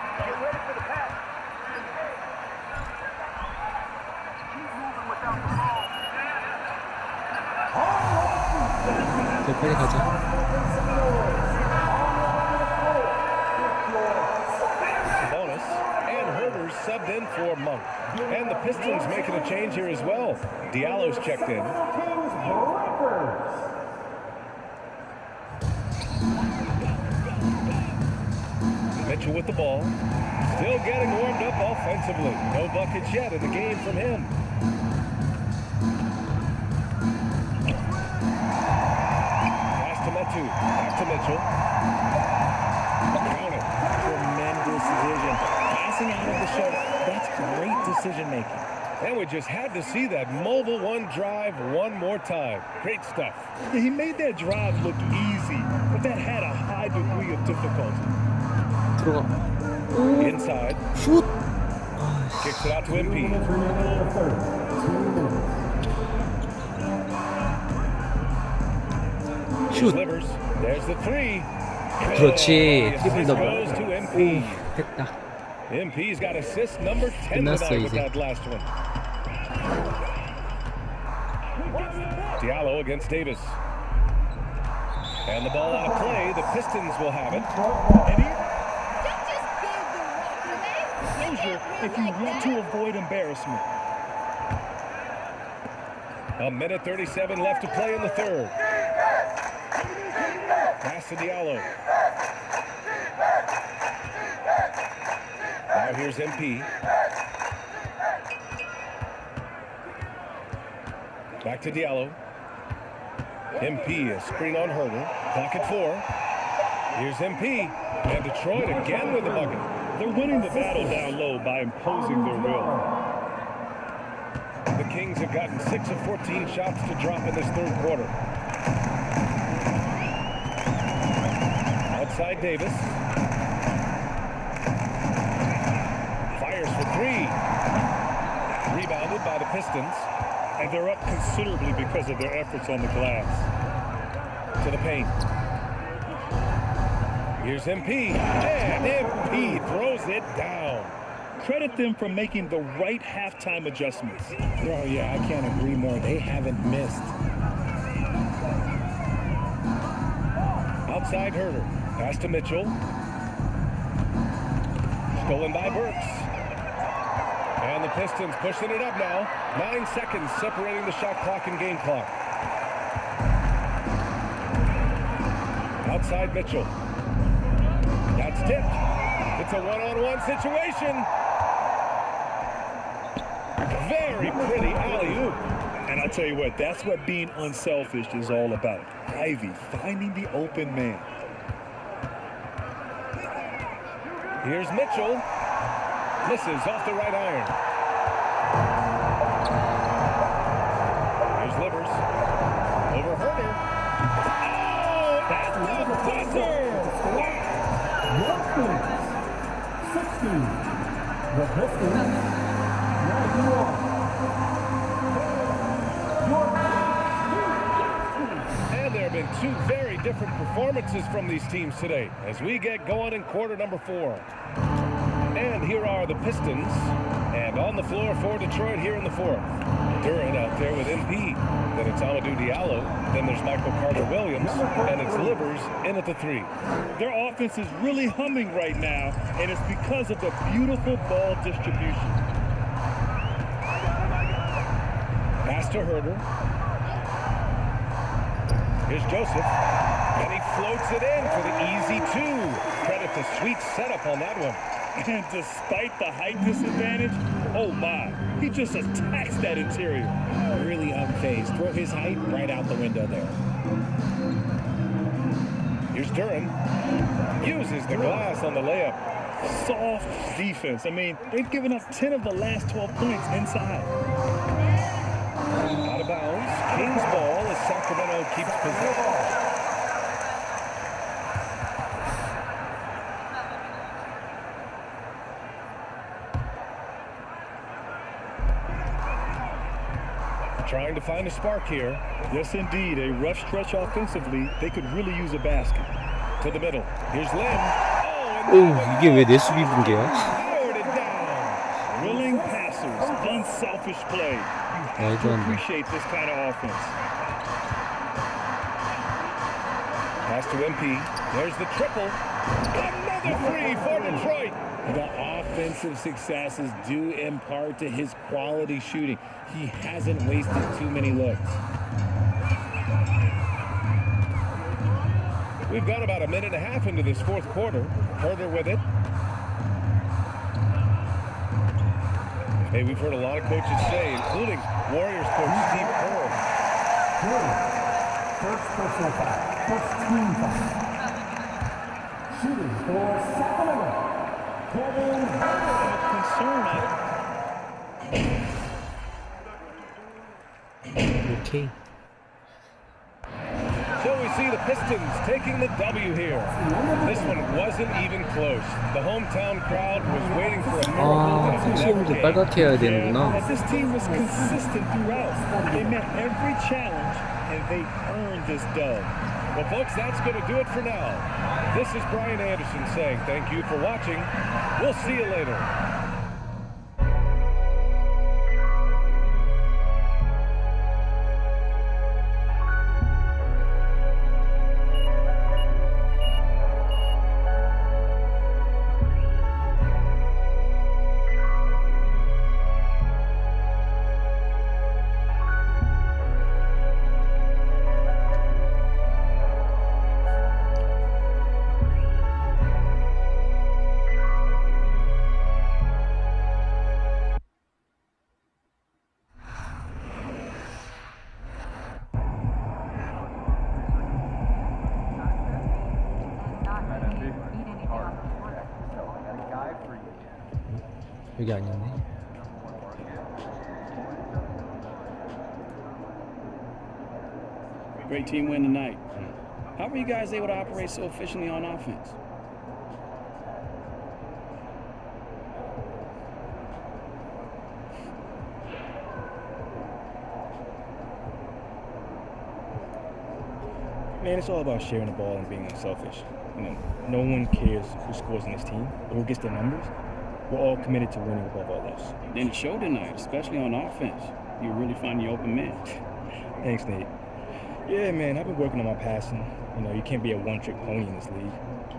빨리 가자. Bonus and Herder's subbed in for Monk. And the Pistons making a change here as well. Diallo's checked in. Mitchell with the ball. Still getting warmed up offensively. No buckets yet in the game from him. Back to Mitchell. Count it. Tremendous vision. Passing out of the show. That's great decision making. And we just had to see that mobile one drive one more time. Great stuff. He made that drive look easy, but that had a high degree of difficulty. 들어가. Inside. 슛. Kicks it out to MP. 슛. Livers. There's the three. 그렇지. 트리플 더블. Goes to MP. 됐다. MP's got assist number 10 끝났어, tonight with 이제. that last one. Diallo against Davis. And the ball out of play. The Pistons will have it. Closure if you want to avoid embarrassment. A minute 37 left to play in the third. Pass to Diallo. Now here's MP. Back to Diallo. MP, a screen on Herder. Clock at 4. Here's MP. And Detroit again with the bucket. They're winning the battle down low by imposing their will. The Kings have gotten 6 of 14 shots to drop in this third quarter. Outside Davis. Fires for 3. Rebounded by the Pistons. And they're up considerably because of their efforts on the glass. To the paint. Here's MP. And MP throws it down. Credit them for making the right halftime adjustments. Oh, yeah, I can't agree more. They haven't missed. Outside Herder. Pass to Mitchell. Stolen by Burks. And the Pistons pushing it up now. 9 seconds separating the shot clock and game clock. Outside Mitchell. That's tipped. It's a one-on-one situation. Very pretty alley-oop. And I tell you what, that's what being unselfish is all about. Ivy finding the open man. Here's Mitchell. Misses off the right iron. Here's Livers. Over Herder. Oh, at the buzzer! 60. The Pistons. 91. And there have been two very different performances from these teams today as we get going in quarter number 4. And here are the Pistons, and on the floor for Detroit here in the 4th. Duran out there with MP. Then it's Amadou Diallo. Then there's Michael Carter-Williams, and it's Livers in at the 3. Their offense is really humming right now, and it's because of the beautiful ball distribution. Pass to Herder. Here's Joseph, and he floats it in for the easy 2. Credit to Sweet setup on that one. And despite the height disadvantage, oh my, he just attacks that interior. Really unfazed. Throw his height right out the window there. Here's Duran. Uses the glass on the layup. Soft defense. I mean, they've given up 10 of the last 12 points inside. Out of bounds. Kings ball as Sacramento keeps possession. Trying to find a spark here. Yes, indeed. A rough stretch offensively. They could really use a basket. To the middle. Here's Lim. 오, 이게 왜 내 수비 분계야? Willing passers, unselfish play. You have to appreciate this kind of offense. Pass to MP. There's the triple. Another 3 for Detroit. The offensive successes due in part to his quality shooting. He hasn't wasted too many looks. We've got about a minute and a half into this 4th quarter. Herder with it. Hey, we've heard a lot of coaches say, including Warriors coach Steve Kerr. First personal foul. First team foul. Shooting for Sacramento. 오케이. So we see the Pistons taking the W here. This one wasn't even close. The hometown crowd was waiting for a miracle. 아, 수염도 빨갛게 해야 되는구나. And this team was consistent throughout. They met every challenge, and they earned this dub. Well, folks, that's going to do it for now. This is Brian Anderson saying thank you for watching. We'll see you later. 여기 아니었네. Great team win tonight. How were you guys able to operate so efficiently on offense? Man, it's all about sharing the ball and being unselfish. You know, no one cares who scores in this team or who gets the numbers. We're all committed to winning above all else. Then it showed tonight, especially on offense. You really find the open man. Thanks, Nate. Yeah, man, I've been working on my passing. You know, you can't be a one-trick pony in this league.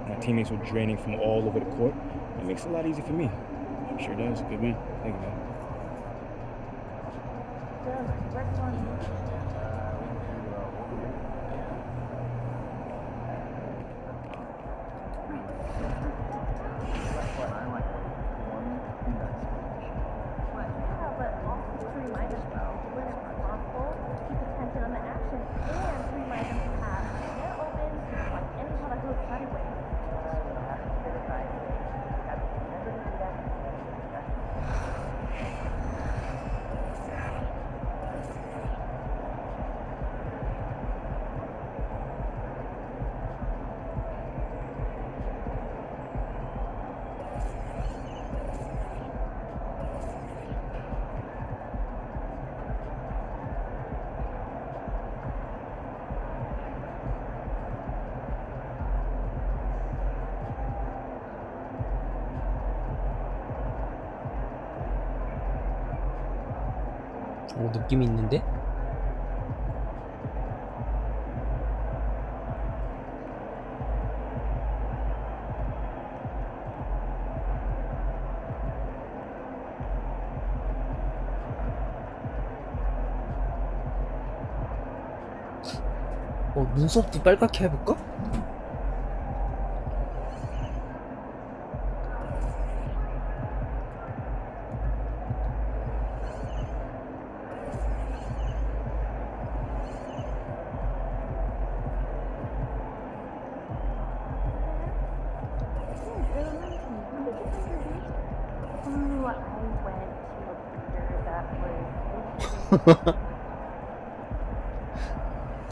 My teammates were draining from all over the court. It makes it a lot easier for me. Sure does. Good win. Thank you, man. 느낌 있는데? 눈썹도 빨갛게 해볼까?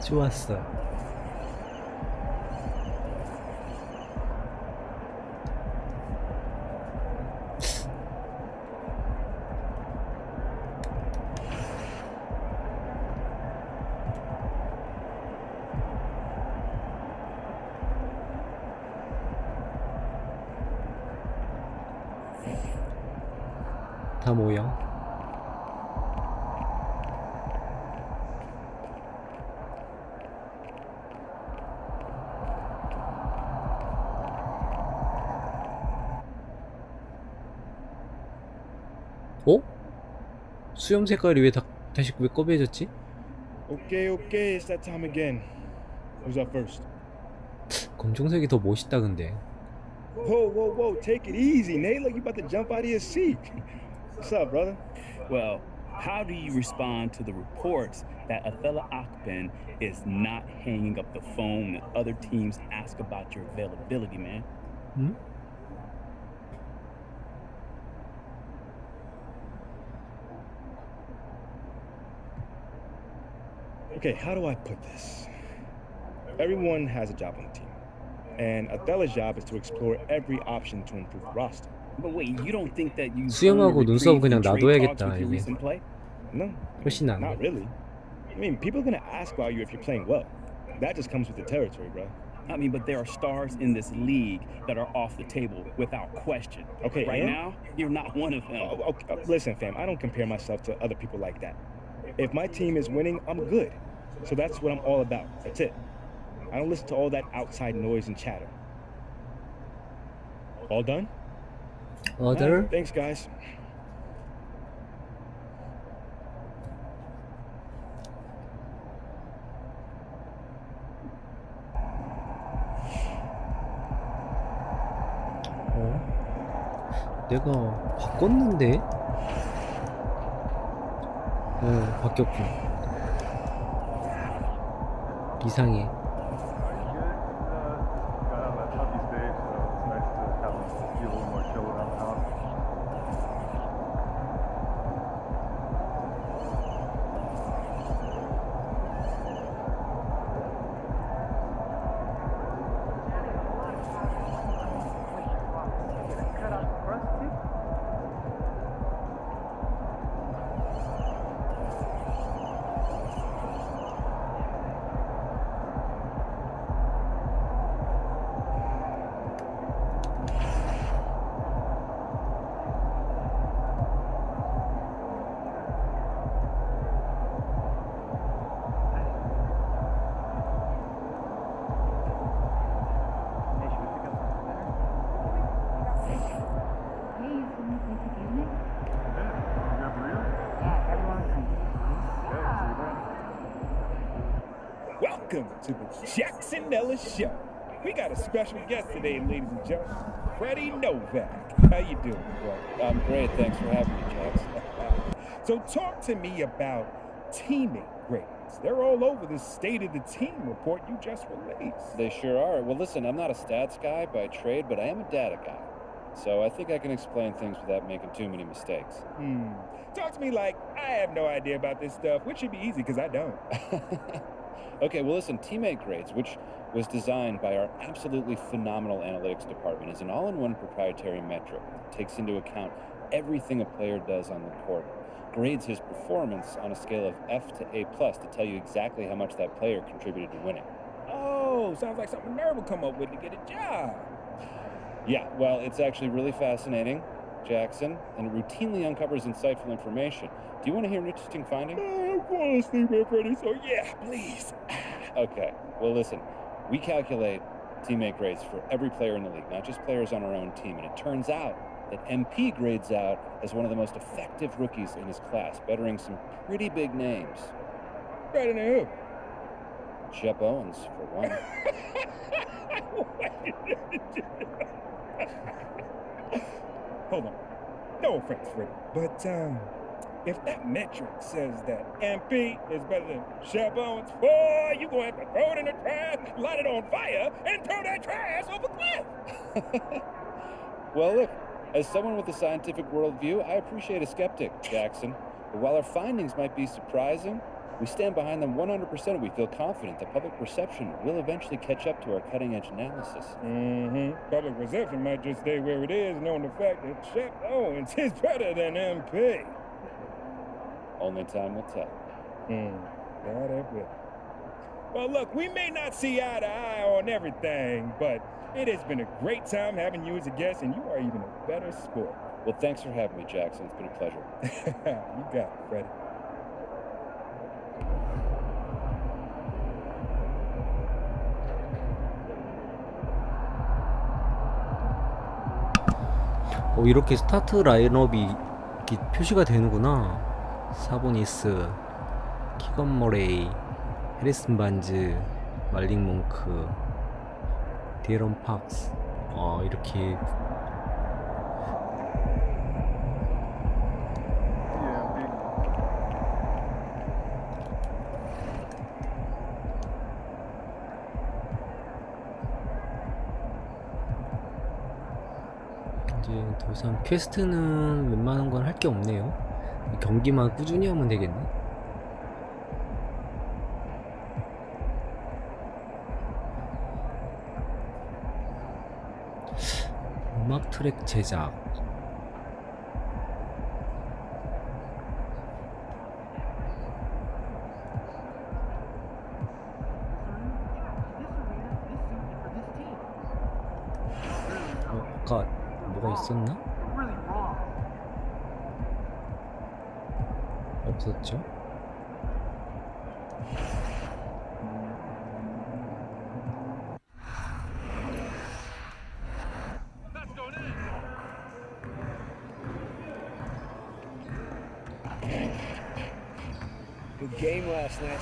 좋았어. 다 모여. 수염 색깔이 다시 왜 꺼매졌지? Okay, it's that time again. Who's up first? 검정색이 더 멋있다 근데. Whoa, take it easy, Nate. Look, you about to jump out of your seat. What's up, brother? Well, how do you respond to the reports that Athela Akben is not hanging up the phone when other teams ask about your availability, man? Okay, how do I put this? Everyone has a job on the team, and Athela's job is to explore every option to improve the roster. But wait, you don't think that you 수염하고 눈썹 그냥 놔둬야겠다 with your 이게. recent play? No, 훨씬 나네. not really. I mean, people are gonna ask about you if you're playing well. That just comes with the territory, bro. I mean, but there are stars in this league that are off the table without question. Okay, right and? now, you're not one of them. Okay, listen, fam, I don't compare myself to other people like that. If my team is winning, I'm good. So that's what I'm all about. That's it. I don't listen to all that outside noise and chatter. All done? All done? Thanks, guys. 내가 바꿨는데? 바뀌었군. 이상해. Welcome to the Jackson Ellis Show. We got a special guest today, ladies and gentlemen, Freddie Novak. How you doing, bro? I'm great. Thanks for having me, Jax. So talk to me about teammate grades. They're all over the State of the Team report you just released. They sure are. Well, listen, I'm not a stats guy by trade, but I am a data guy. So I think I can explain things without making too many mistakes. Talk to me like I have no idea about this stuff, which should be easy because I don't. Okay, well, listen, teammate grades, which was designed by our absolutely phenomenal analytics department, is an all-in-one proprietary metric that takes into account everything a player does on the court. Grades his performance on a scale of F to A+ to tell you exactly how much that player contributed to winning. Oh, sounds like something Nerd would come up with to get a job. Yeah, well, it's actually really fascinating. Jackson, and it routinely uncovers insightful information. Do you want to hear an interesting finding? I'm falling asleep already, so yeah, please. Okay, well listen, we calculate teammate grades for every player in the league, not just players on our own team, and it turns out that MP grades out as one of the most effective rookies in his class, bettering some pretty big names. Better than who? Shep Owens, for one. Hold on. No offense, Freddie, but if that metric says that MP is better than Shep Owens, boy, you gonna have to throw it in the trash, light it on fire, and throw that trash off a cliff. Well, look, as someone with a scientific worldview, I appreciate a skeptic, Jackson. But while our findings might be surprising, we stand behind them 100%, and we feel confident that public perception will eventually catch up to our cutting-edge analysis. Public perception might just stay where it is, knowing the fact that Shep Owens is better than MP. Only time will tell. God, it will. Well, look, we may not see eye to eye on everything, but it has been a great time having you as a guest, and you are even a better sport. Well, thanks for having me, Jackson. It's been a pleasure. You got it, Freddie. 이렇게 스타트 라인업이 이렇게 표시가 되는구나. 사보니스, 키건 머레이, 해리슨 반즈, 말릭 몽크, 디에런 팍스. 이렇게 이제 더 이상 퀘스트는 웬만한 건 할 게 없네요. 경기만 꾸준히 하면 되겠네. 음악 트랙 제작. 아까 뭐가 있었나? 없었죠? Good game last night.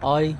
아이.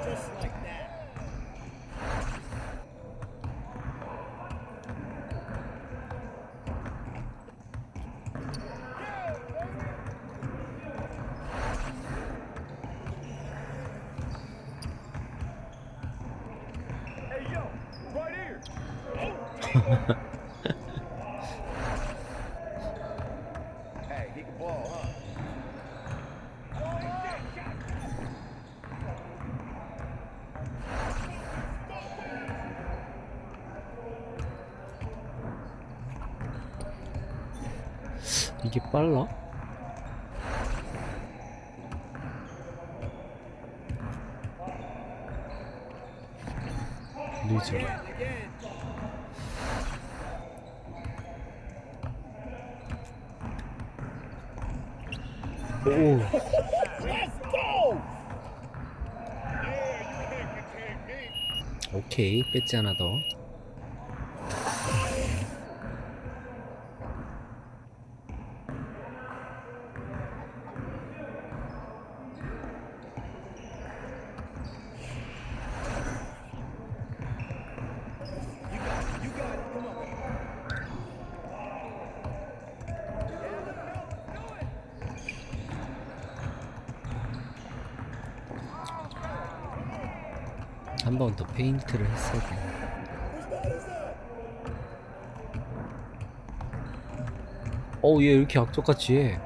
Just like that. Hey, yo, right here. Hey, he can ball, huh? 이게 빨라? 늦어. 오. Let's go! 오케이, 뺐지 하나 더. 한 번 더 페인트를 했어야 돼. 얘 왜 이렇게 악착같이 해?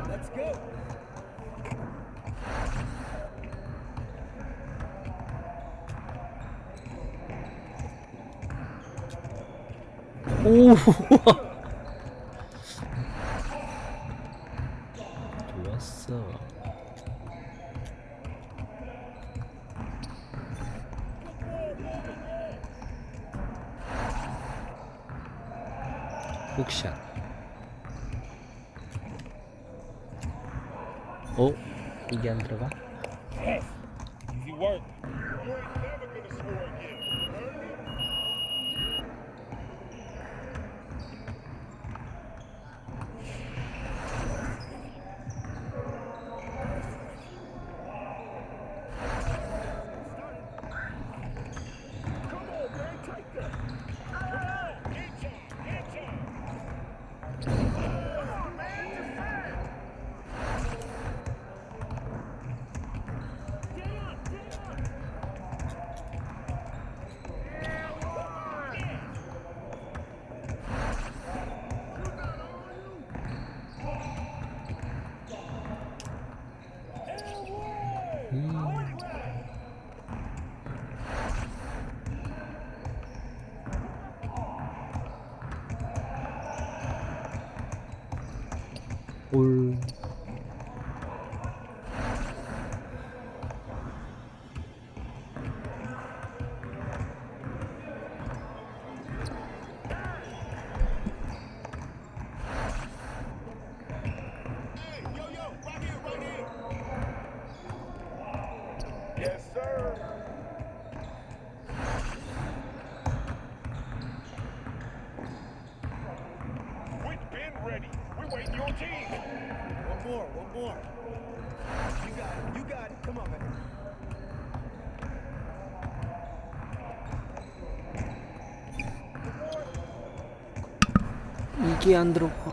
Let's go. 오. 좋았어. 훅샷. 이게 안 들어가? Easy work. 올. Yes, sir. We've been ready. We're waiting your team. One more. You got it. Come on, man. 이게 안 들어가.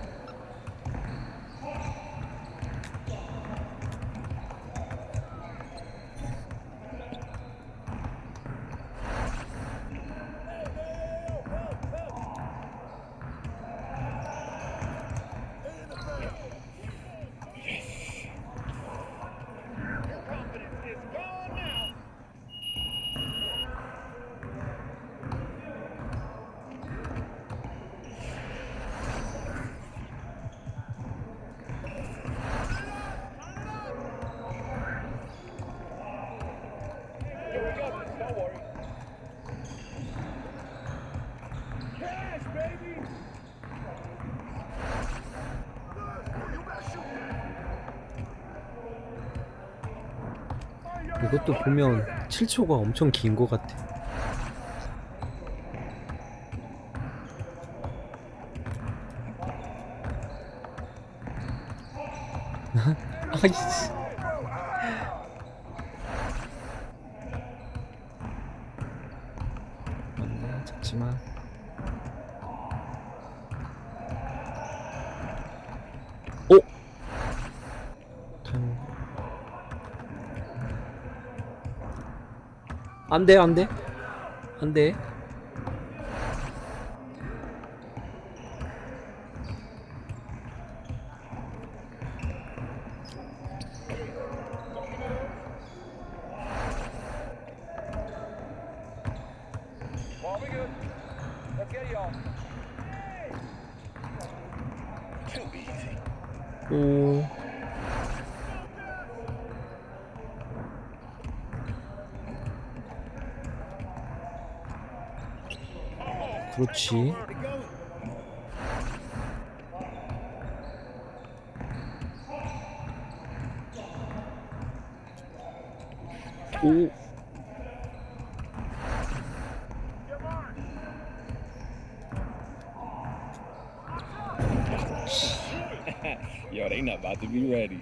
이것도 보면 7초가 엄청 긴 것 같아. 아이씨. 맞네, 잡지마. 오! 안돼 안돼 안돼. Well, we good. Let's get y'all. 오. 그렇지. 오. Yo, they not about to be ready.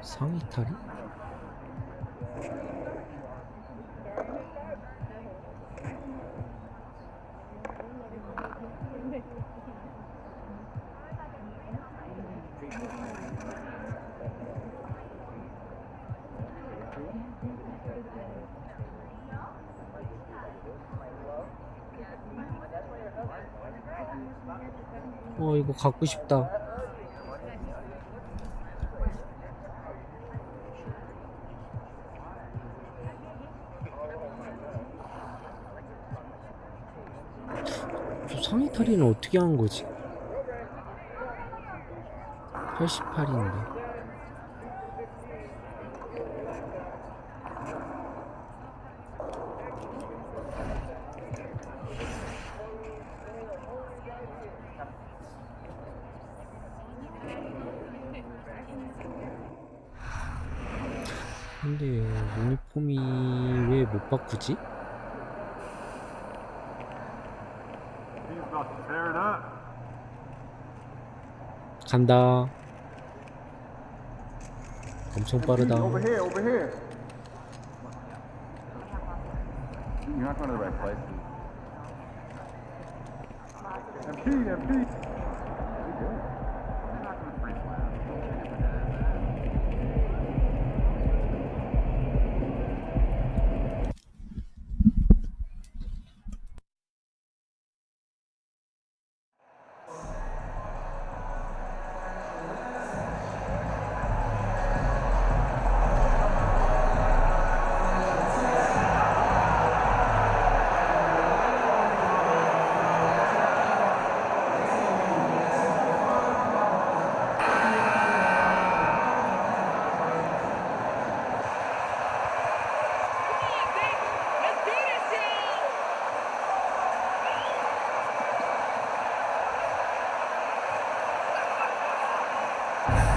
상의 탈이? 이거 갖고 싶다. 저 상의 탈의는 어떻게 한 거지? 88인데. 근데 유니폼이 왜 못 바꾸지? 간다. 엄청 빠르다. Over here, over here. You're not going to the right place. MP, MP.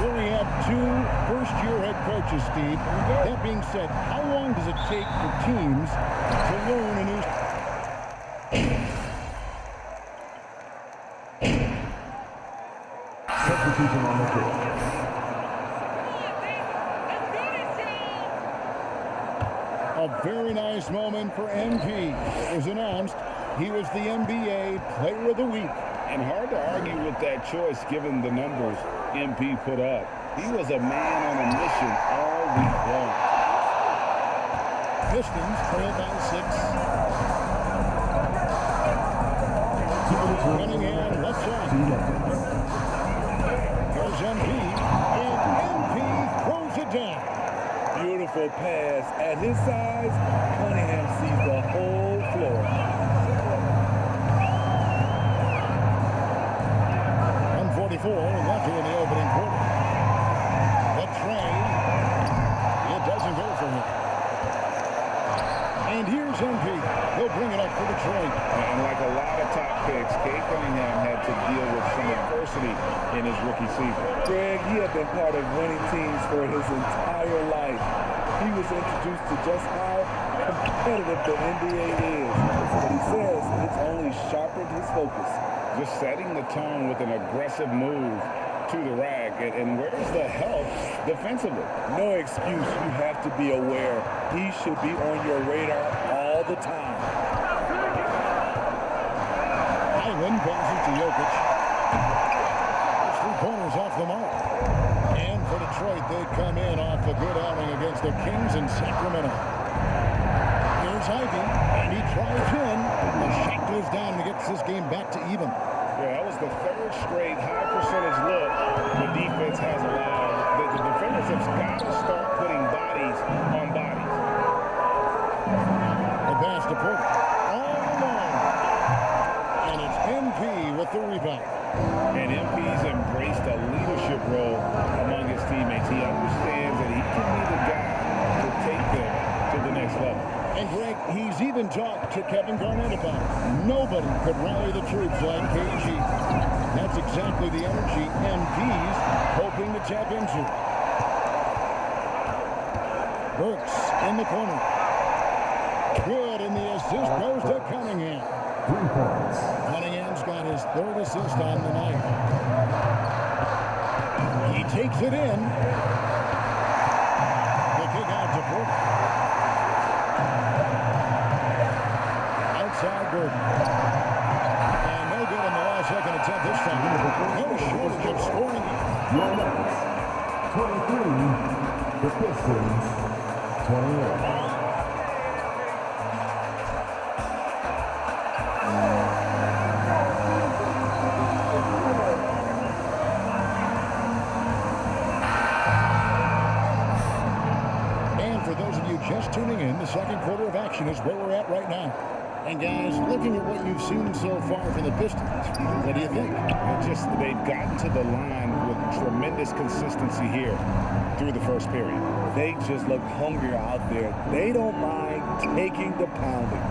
Well, we have two first-year head coaches, Steve. That being said, how long does it take for teams to learn a new... Substitution on the field. A very nice moment for MP. It was announced he was the NBA Player of the Week. And hard to argue with that choice given the numbers MP put up. He was a man on a mission all week long. Pistons trailed by 6. Cunningham left side. Here's MP, and MP throws it down. Beautiful pass. At his size, Cunningham sees the whole floor. 144 left here in the opening quarter. The tray, it doesn't go for him. And here's MP. He'll bring it up for the tray. And like a lot of top picks, Cade Cunningham had to deal with some adversity in his rookie season. Greg, he had been part of winning teams for his entire life. He was introduced to just how competitive the NBA is. But he says it's only sharpened his focus. Just setting the tone with an aggressive move to the rack. And where's the help defensively? No excuse. You have to be aware. He should be on your radar all the time. Island passes to Jokic. 3-pointers off the mark. And for Detroit, they come in off a good outing against the Kings in Sacramento. Here's Ivy, and he tries in. The shot goes down and gets this game back to even. Yeah, that was the third straight high percentage look the defense has allowed. The defenders have got to start putting bodies on bodies. The pass to Porter. All alone. And it's MP with the rebound. And MP's embraced a leadership role among his teammates. He understands that he can be the guy to take them to the next level. And Greg, he's even talked to Kevin Garnett about it. Nobody could rally the troops like KG. That's exactly the energy MP's hoping to tap into. Burks in the corner. Good, and the assist goes to Cunningham. 3 points. Cunningham's got his 3rd assist on the night. He takes it in. The kick out to Porter. Outside Gordon. And no good in the last second attempt this time. No shortage of scoring. Your numbers. 23. The Pistons. 28. Just tuning in, the second quarter of action is where we're at right now. And guys, looking at what you've seen so far from the Pistons, what do you think? They've gotten to the line with tremendous consistency here through the first period. They just look hungrier out there. They don't mind taking the pounding.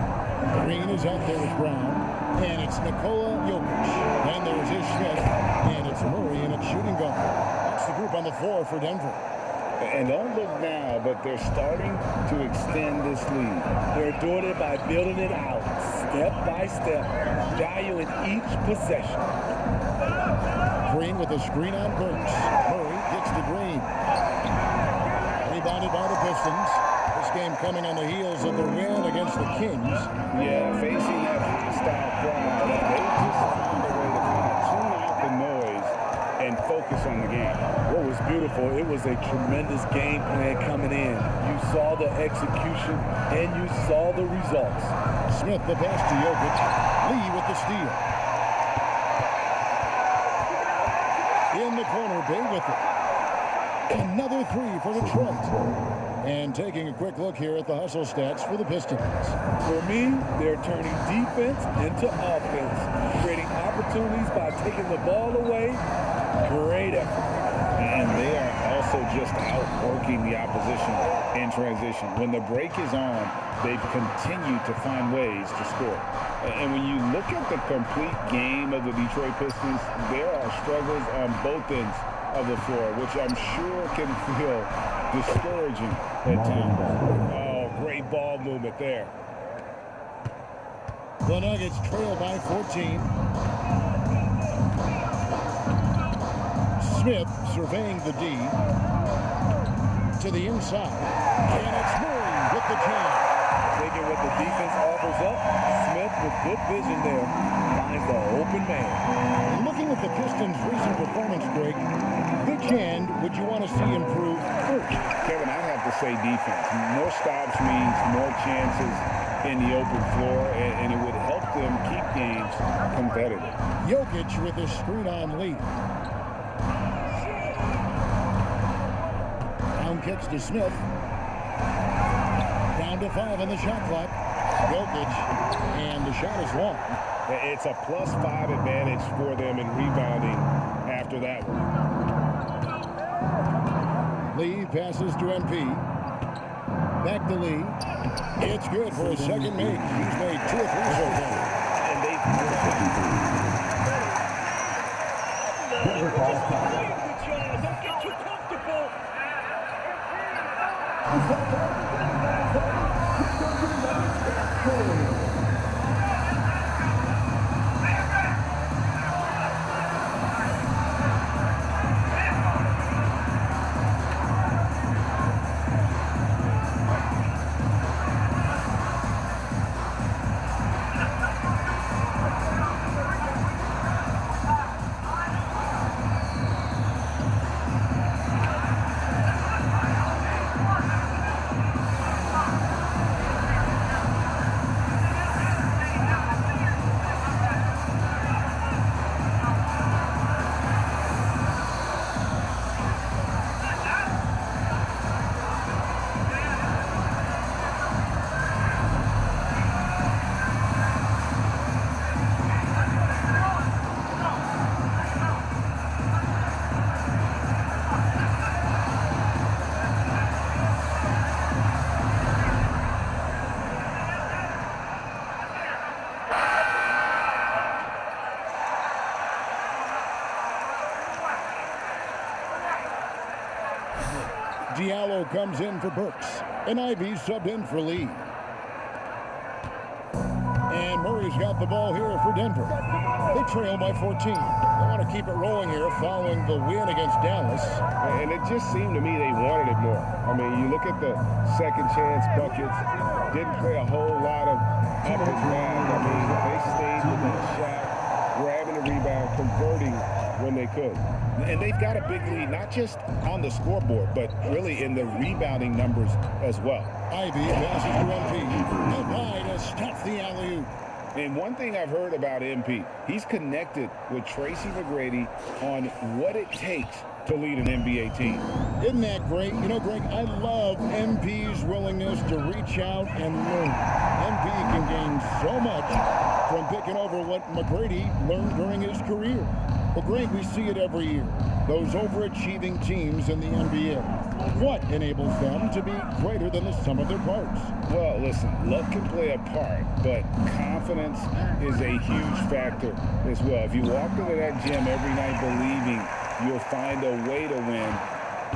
Green is out there with Brown, and it's Nikola Jokic. And there's Smith, and it's Murray in at shooting guard. That's the group on the floor for Denver. And don't look now, but they're starting to extend this lead. They're doing it by building it out, step by step, valuing each possession. Green with a screen on Burks. Murray gets to Green. Rebounded by the Pistons. This game coming on the heels of the win against the Kings. Yeah, facing that hostile crowd, they just found a way to kind of tune out the noise and focus on the game. What was beautiful, it was a tremendous game plan coming in. You saw the execution and you saw the results. Smith the pass to Jokic. Lee with the steal. In the corner, Bay with it. Another 3 for Detroit. And taking a quick look here at the hustle stats for the Pistons. For me, they're turning defense into offense, creating opportunities by taking the ball away. Great effort. And they are also just outworking the opposition in transition. When the break is on, they've continued to find ways to score. And when you look at the complete game of the Detroit Pistons, there are struggles on both ends of the floor, which I'm sure can feel discouraging at times. Oh, great ball movement there. The Nuggets trail by 14. Smith surveying the D. To the inside. And it's Murray with the jam. Taking what the defense offers up, Smith with good vision there finds the open man. Looking at the Pistons' recent performance, Greg, which end would you want to see improve first? Kevin, I'd have to say defense. More stops means more chances in the open floor, and it would help them keep games competitive. Jokic with a screen-on lead. Down kicks to Smith. Down to 5 on the shot clock. Jokic, and the shot is long. It's a +5 advantage for them in rebounding after that one. Lee passes to MP. Back to Lee. It's good for a second make. He's made 2 or 3 so far. And they don't get too comfortable. Diallo comes in for Burks. And Ivy subbed in for Lee. And Murray's got the ball here for Denver. They trail by 14. They want to keep it rolling here following the win against Dallas. And it just seemed to me they wanted it more. I mean, you look at the second chance buckets, didn't play a whole lot of up and down. I mean, they stayed with that shot, grabbing the rebound, converting when they could. And they've got a big lead, not just on the scoreboard, but really in the rebounding numbers as well. Ivy passes to MP. Divide has stopped the alley-oop. And one thing I've heard about MP, he's connected with Tracy McGrady on what it takes to lead an NBA team. Isn't that great? You know, Greg, I love MP's willingness to reach out and learn. MP can gain so much from picking over what McGrady learned during his career. Well, Greg, we see it every year. Those overachieving teams in the NBA. What enables them to be greater than the sum of their parts? Well, listen, luck can play a part, but confidence is a huge factor as well. If you walk into that gym every night believing you'll find a way to win,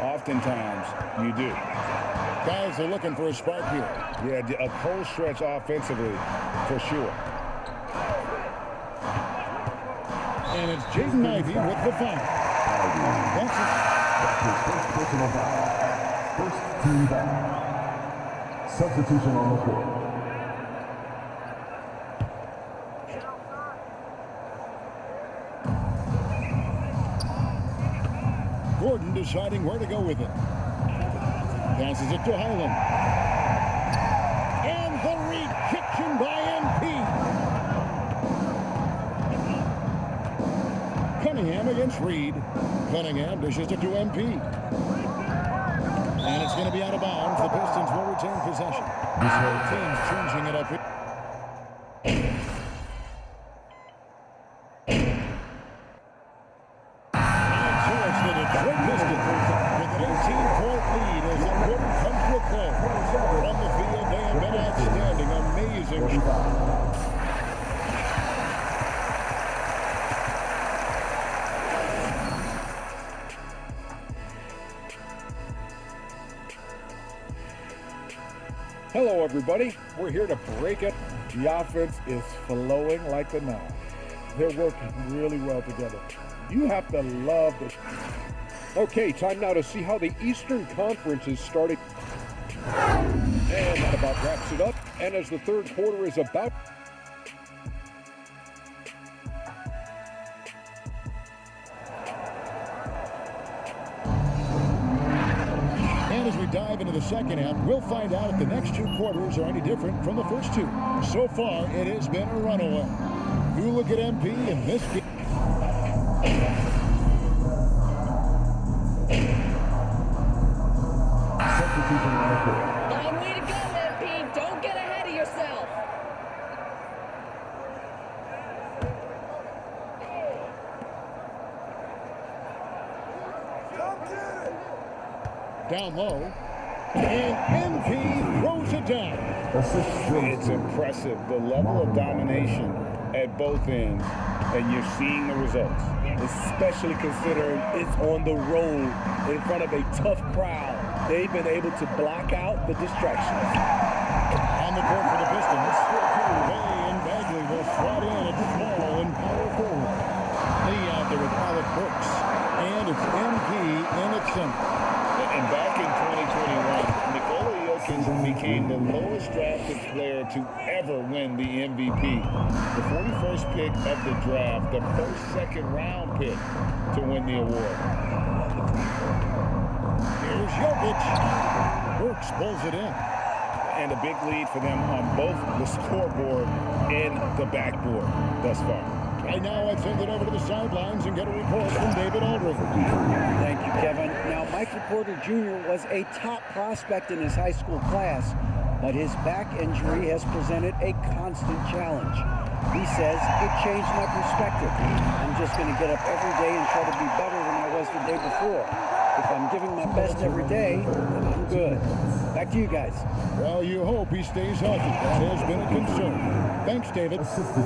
oftentimes you do. Guys are looking for a spark here. Yeah, a cold stretch offensively for sure. And it's Jaden Ivey with the foul. That's his first personal foul. First team foul. Substitution on the court. Gordon deciding where to go with it. Passes it to Highland. And the rejection by MP. Cunningham against Reed. Cunningham dishes it to MP. And it's going to be out of bounds. The Pistons will retain possession. This whole team's changing it up here. And so it's the Detroit Pistons with an 18-point lead as the quarter comes to a close. From the field, they have been outstanding. Amazing shot. Hello, everybody. We're here to break it. The offense is flowing like the Nile. They're working really well together. You have to love this. Okay, time now to see how the Eastern Conference is starting. And that about wraps it up. And as the third quarter is about... And as we dive into the second half, we'll find out if the next two quarters are any different from the first two. So far, it has been a runaway. You look at MP in this game. Long way to go, MP. Don't get ahead of yourself. Down low, and MP throws it down. It's impressive, the level of domination at both ends, and you're seeing the results. Especially considering it's on the road in front of a tough crowd. They've been able to block out the distractions. On the court for the Pistons, Bay and Bagley will slot in at small and power forward. Lee out there with Alec Burks, and it's MP in at center. And back in 2021, Nikola Jokic became the lowest drafted player to ever win the MVP. The 41st pick of the draft, the first second-round pick to win the award. Here's Jokic. Burks pulls it in. And a big lead for them on both the scoreboard and the backboard thus far. Right now, I'd send it over to the sidelines and get a report from David Aldridge. Thank you, Kevin. Now, Michael Porter Jr. was a top prospect in his high school class, but his back injury has presented a constant challenge. He says, it changed my perspective. I'm just going to get up every day and try to be better than I was the day before. If I'm giving my best every day, then I'm good. Back to you guys. Well, you hope he stays healthy. That has been a concern. Thanks, David.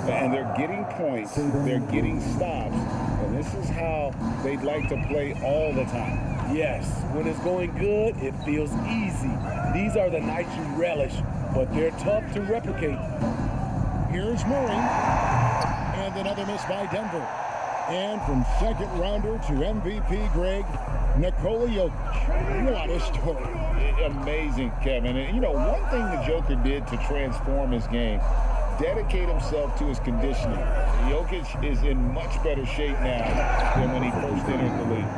And they're getting points, they're getting stops, and this is how they'd like to play all the time. Yes, when it's going good, it feels easy. These are the nights you relish, but they're tough to replicate. Here's Murray, and another miss by Denver. And from second rounder to MVP, Greg, Nikola Jokic. What a story. Amazing, Kevin. And you know, one thing the Joker did to transform his game, dedicate himself to his conditioning. Jokic is in much better shape now than when he first entered the league.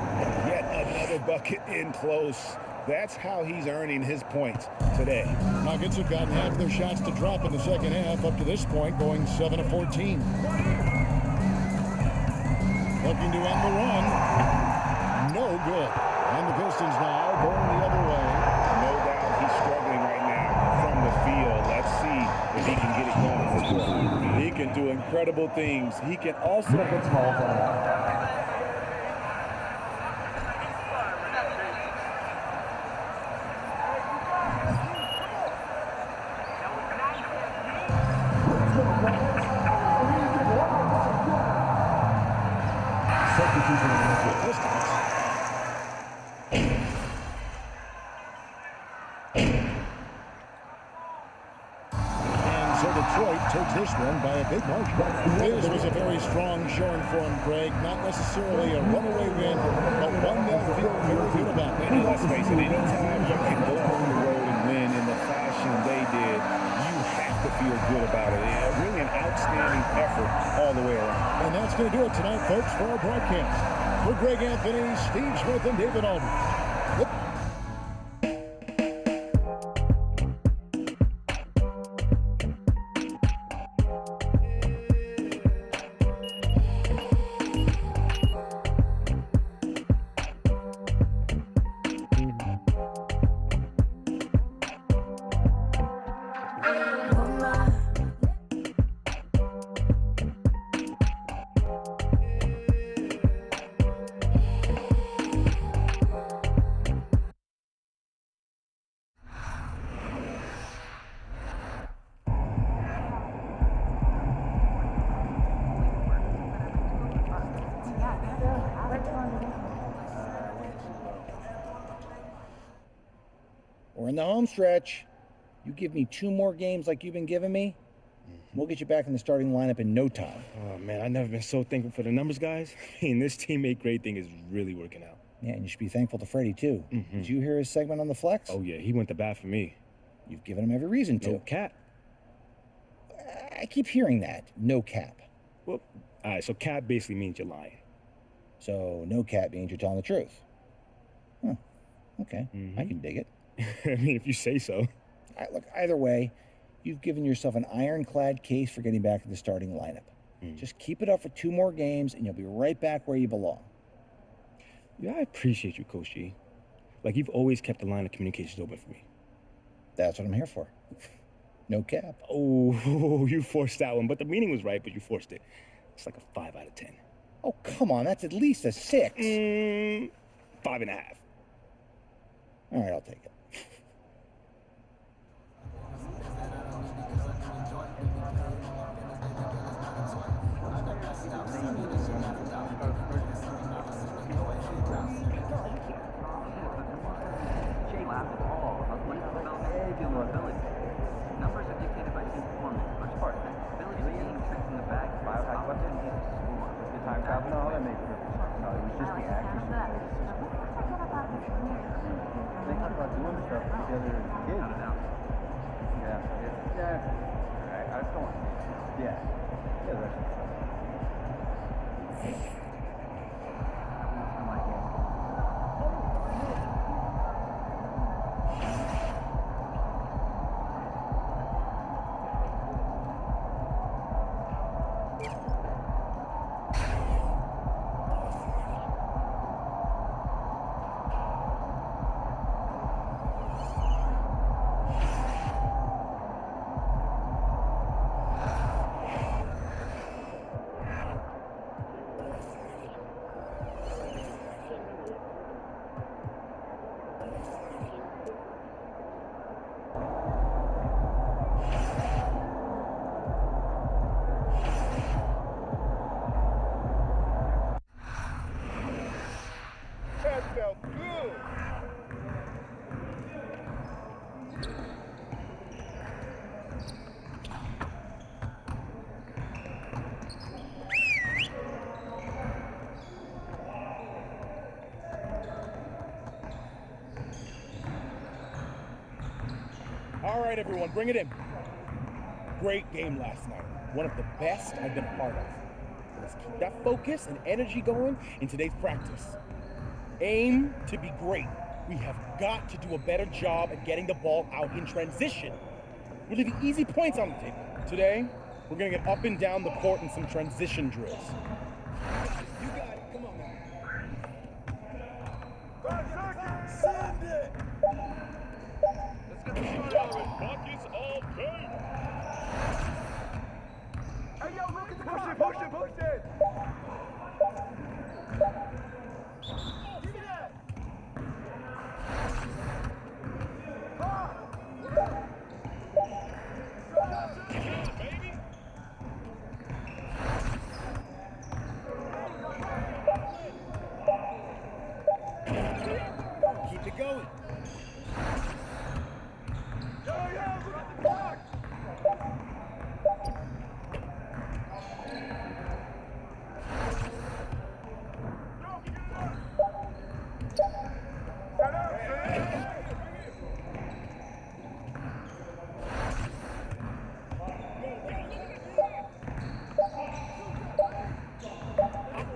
Yet another bucket in close. That's how he's earning his points today. Nuggets have gotten half their shots to drop in the second half, up to this point going 7 of 14. Looking to end the run. No good. And the Pistons now going the other way. No doubt he's struggling right now from the field. Let's see if he can get it going. He can do incredible things. He can also... Takes this one by a big margin. This was a very strong showing for him, Greg. Not necessarily a runaway win, but one they'll feel very good about. And let's face it, anytime you can go on the road and win in the fashion they did, you have to feel good about it. Really an outstanding effort all the way around. And that's going to do it tonight, folks, for our broadcast. For Greg Anthony, Steve Smith, and David Aldridge. We're in the home stretch. You give me 2 more games like you've been giving me, we'll get you back in the starting lineup in no time. Oh, man, I've never been so thankful for the numbers, guys. I mean, this teammate grade thing is really working out. Yeah, and you should be thankful to Freddie, too. Did you hear his segment on the flex? Oh, yeah, he went to bat for me. You've given him every reason to. No cap. I keep hearing that. No cap. Well, all right, so cap basically means you're lying. So no cap means you're telling the truth. Huh. Okay, I can dig it. I mean, if you say so. All right, look, either way, you've given yourself an ironclad case for getting back to the starting lineup. Just keep it up for 2 more games, and you'll be right back where you belong. Yeah, I appreciate you, Coach G. Like, you've always kept the line of communications open for me. That's what I'm here for. No cap. Oh, you forced that one, but the meaning was right, but you forced it. It's like a 5 out of 10. Oh, come on, that's at least a 6. 5.5. All right, I'll take it. Numbers are dictated by team performance, in large part. Ability to aim tricks in the bag, biohack weapon, and score. The time travel, no, that makes perfect sense. No, it was just the accuracy of the system. They talk about doing stuff together as kids. I was going. Yeah, that's just That felt good. All right, everyone, bring it in. Great game last night. One of the best I've been a part of. Let's keep that focus and energy going in today's practice. Aim to be great. We have got to do a better job at getting the ball out in transition. We're leaving easy points on the table. Today, we're going to get up and down the court in some transition drills. You got it. Come on, man. 5 seconds. Send it. Let's get the start of it. Buckets all day. Hey, yo, look at the push it, push it, push it. Give me that. Baby. Keep it going. Yo, look at the clock.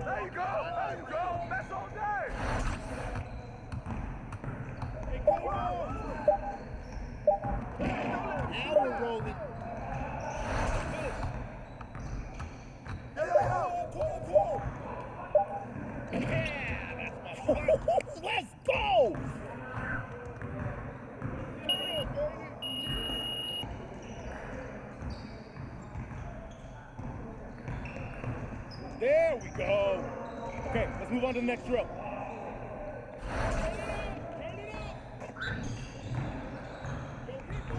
There you go. That's all day. Hey, come on. Now we're rolling. Let's go! There we go. Okay, let's move on to the next drill.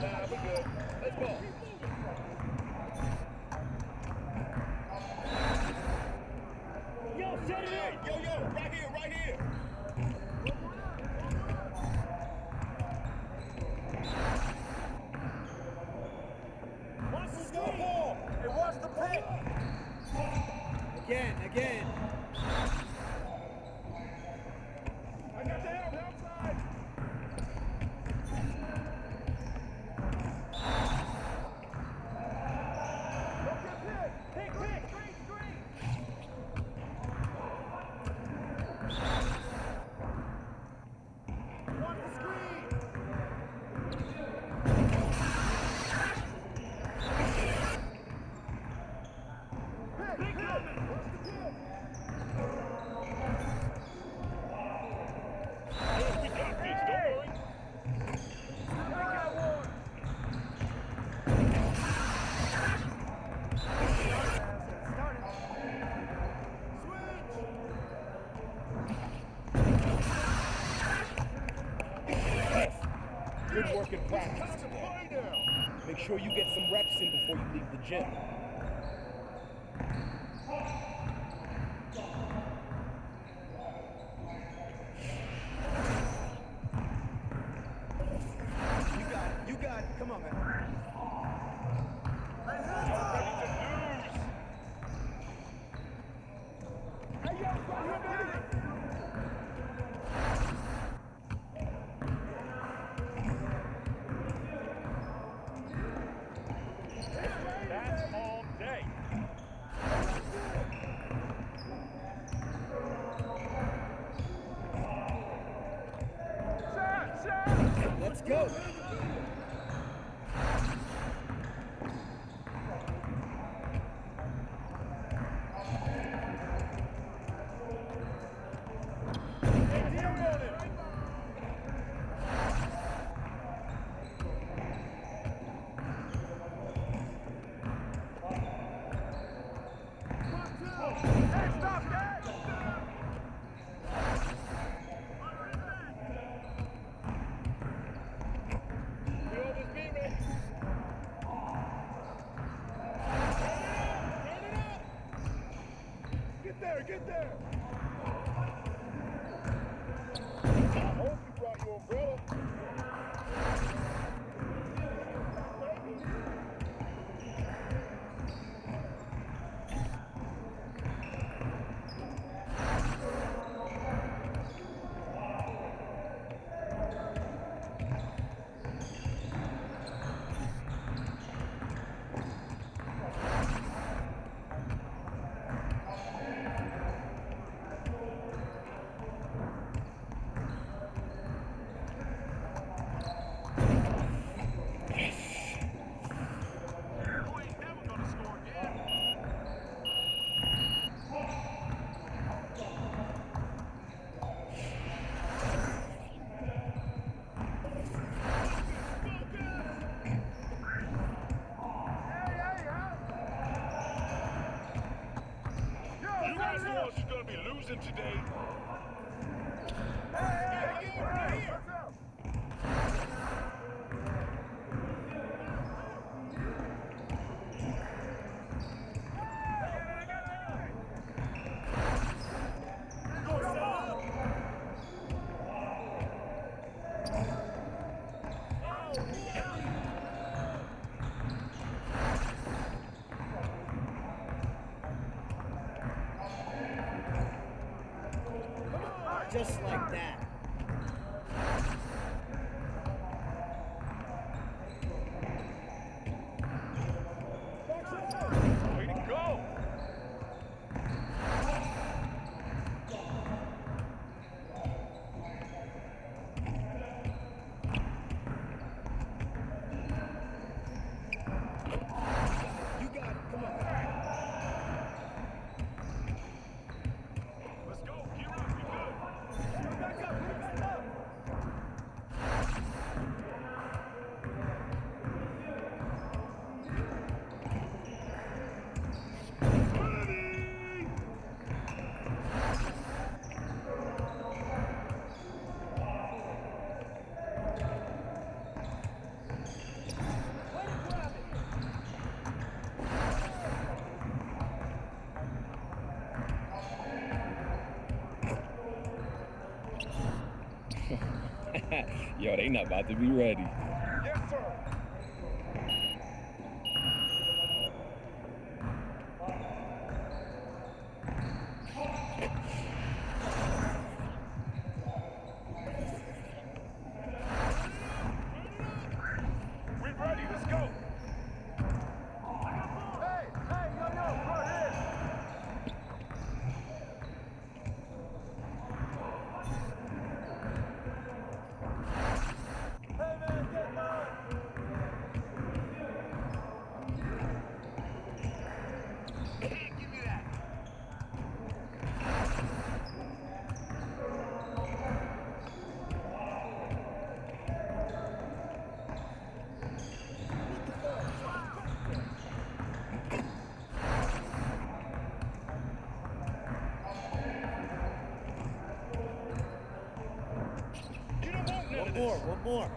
Nah, we're good. Let's go. Yo, set it up! Yo, right here, right here. Watch the score ball! Hey, watch the pick. Again. work in practice today. Make sure you get some reps in before you leave the gym. You got it. Come on, man. That's all day. Let's go. Get there! I hope you brought your umbrella. You guys know she's gonna be losing today. Hey, what's up? Just like that. Way to go! You got it. Come on. Let's go. Gear up. Be good. Back up. Back up. Yo, they not about to be ready. Yes, sir. We ready. Let's go. Hey, yo, right here. Hey, man, get mine. Hey, give me that. One more.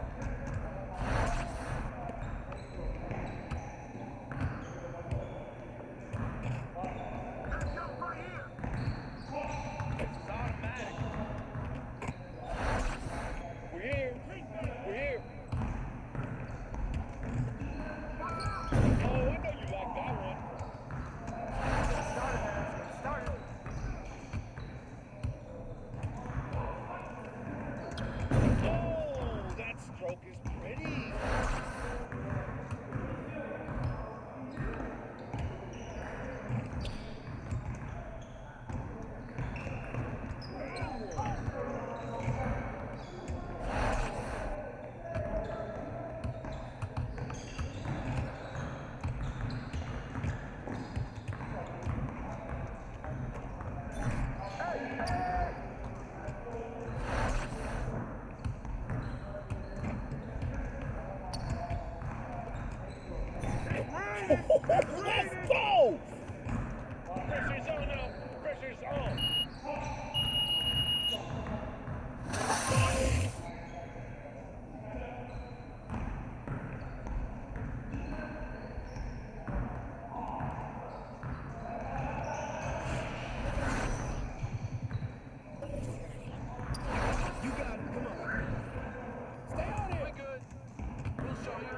Let's go! Pressure's on now. Pressure's on. You got it. Come on. Stay on it. We're good. We'll show you.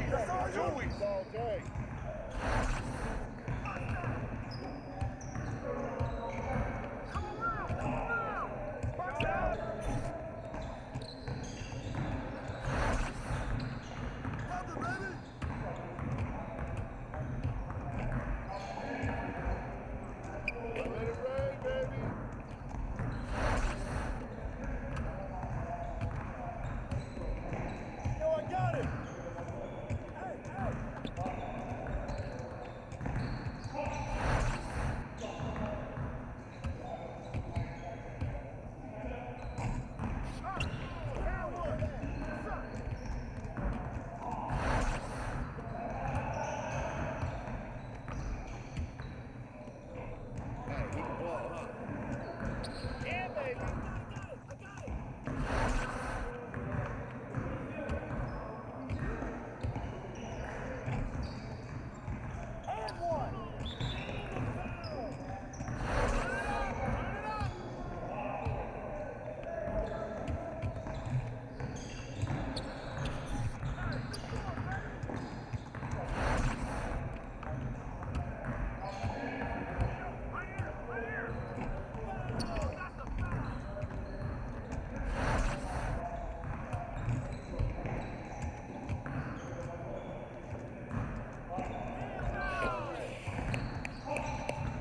That's all Joey. It's all day.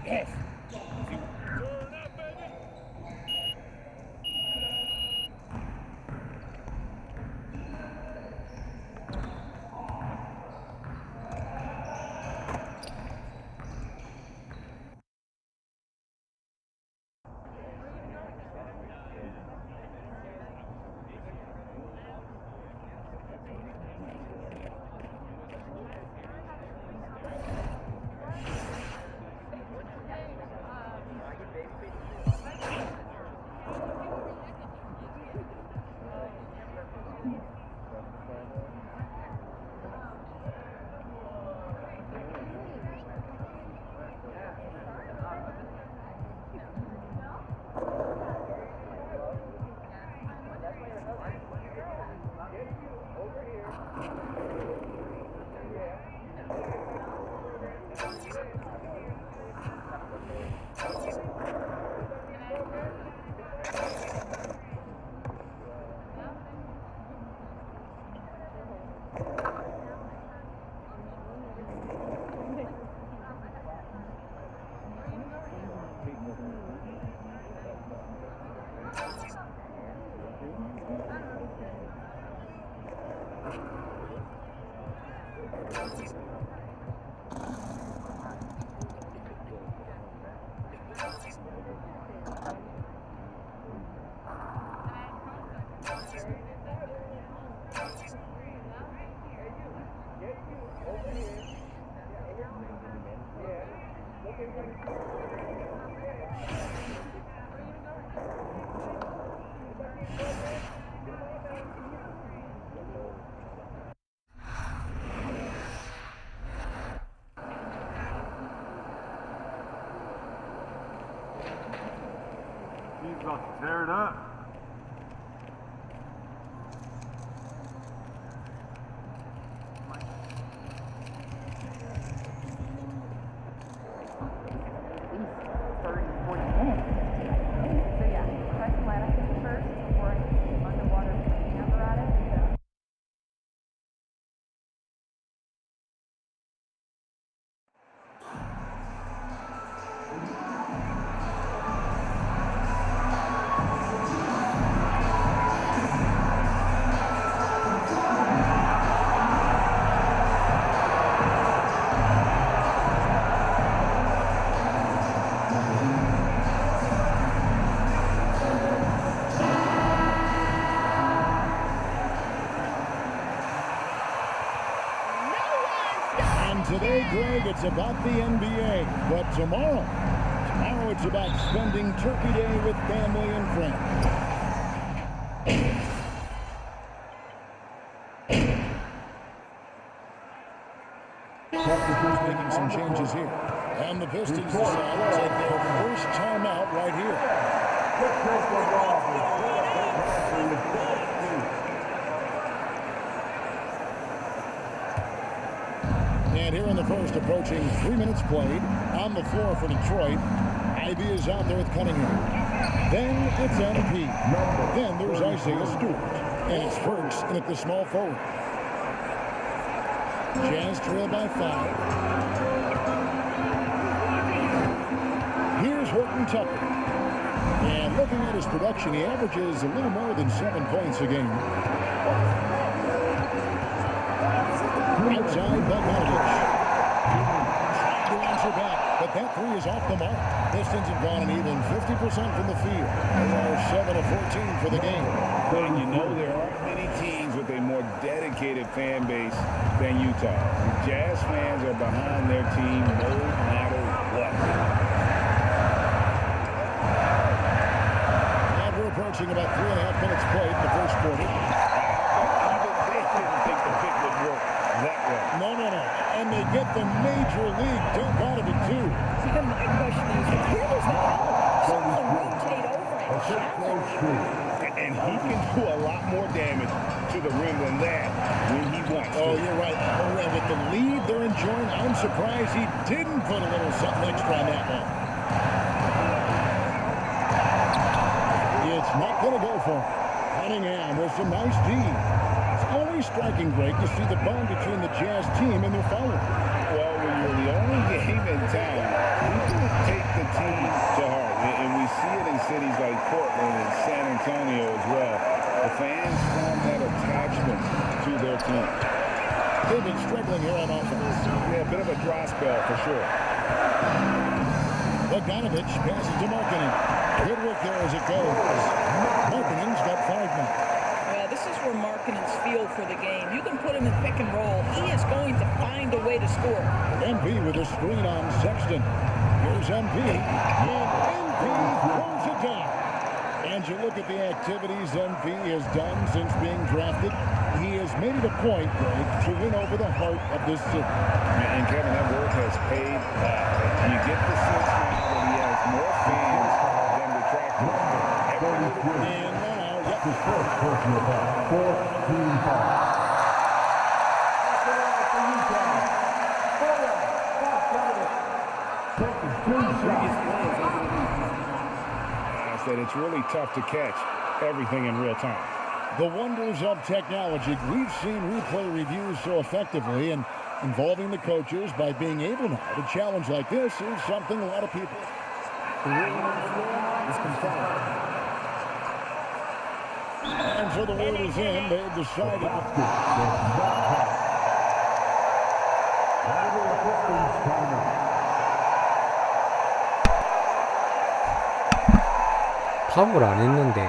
Yes. Turn up, baby. He's about to tear it up. Greg, it's about the NBA. But tomorrow it's about spending Turkey Day with family and friends. Making some changes here. And the Pistons decide to take their first timeout right here. And here in the first, approaching 3 minutes played, on the floor for Detroit, Ivy is out there with Cunningham. Then it's MP. Then there's Isaiah Stewart. And it's Burks in at the small forward. Jazz trail by 5. Here's Horton Tucker. And looking at his production, he averages a little more than 7 points a game. Outside, Bogdanovich. Trying to answer back, but that three is off the mark. Pistons have gone an even 50% from the field. They are 7 of 14 for the game. And you know there aren't many teams with a more dedicated fan base than Utah. The Jazz fans are behind their team no matter what. And we're approaching about 3.5 minutes played in the first quarter. They didn't think the pick would work that way. No. And they get the major league dunk out of it, too. My question is, where was the help? Someone rotate over and challenge. And he can do a lot more damage to the rim than that when he wants to. Oh, you're right. With the lead they're enjoying, I'm surprised he didn't put a little something extra on that one. It's not going to go for him. Cunningham with some nice D. It's always striking, Greg, to see the bond between the Jazz team and their followers. Well, when you're the only game in town, people take the team to heart. And we see it in cities like Portland and San Antonio as well. The fans form that attachment to their team. They've been struggling here on offense. Yeah, a bit of a dry spell for sure. Bogdanovich passes to Markkanen. Good work there as it goes. Markkanen's got 5 now. Yeah, this is where Markkanen's feel for the game. You can put him in pick and roll. He is going to find a way to score. MP with a screen on Sexton. Here's MP. And MP throws it down. And you look at the activities MP has done since being drafted. He has made it a point, Greg, to win over the heart of this city. And Kevin, that work has paid off. You get the sense now that he has more fans than detractors. And now, yep. His first personal foul. 14 fouls. That it's really tough to catch everything in real time. The wonders of technology. We've seen replay reviews so effectively, and involving the coaches by being able now to challenge like this is something a lot of people is confirmed. And so the word is in. They've decided 파울 안 했는데.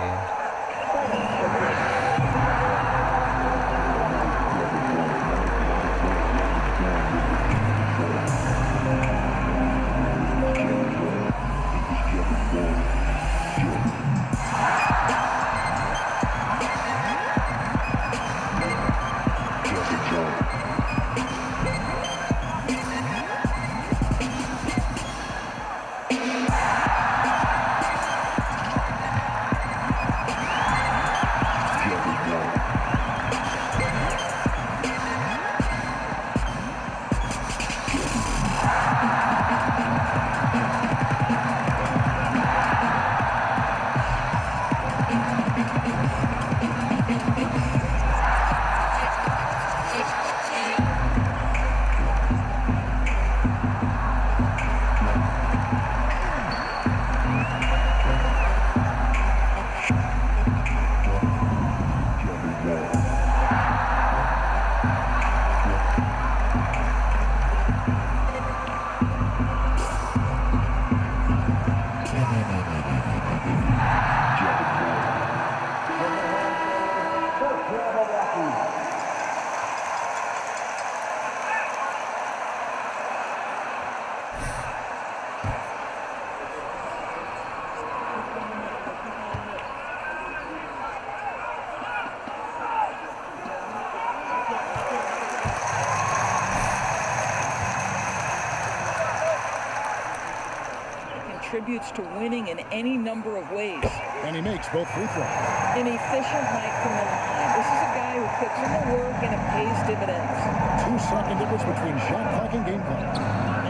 contributes to winning in any number of ways. And he makes both free throws. An efficient night from the line. This is a guy who puts in the work and it pays dividends. 2-second difference between shot clock and game clock.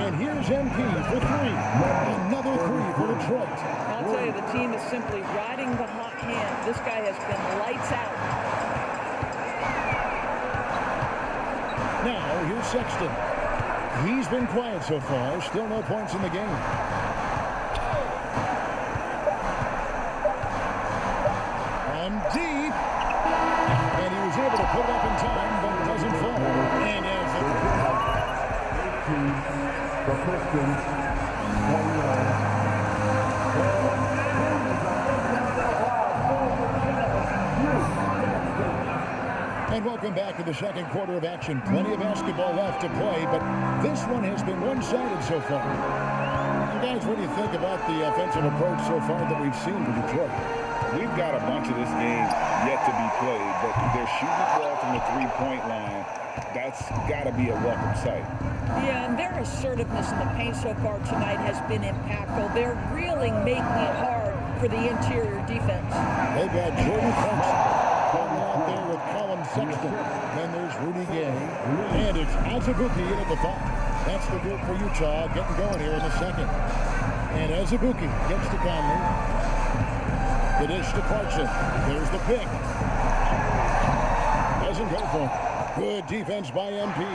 And here's MP for three. Another three for Detroit. I'll tell you, the team is simply riding the hot hand. This guy has been lights out. Now, here's Sexton. He's been quiet so far. Still no points in the game. On deep. And he was able to put it up in time, but it doesn't fall. And as the Pistons, 21. And welcome back to the second quarter of action. Plenty of basketball left to play, but this one has been one-sided so far. And guys, what do you think about the offensive approach so far that we've seen from Detroit? We've got a bunch of this game yet to be played, but they're shooting the ball from the three-point line. That's got to be a welcome sight. Yeah, and their assertiveness in the paint so far tonight has been impactful. They're really making it hard for the interior defense. They've got Jordan Clarkson going out there with Colin Sexton. Then there's Rudy Gay. And it's Azubuike in at the 5. That's the group for Utah getting going here in the second. And Azubuike gets to Conley. The dish to Clarkson. There's the pick. Doesn't go for it. Good defense by MP.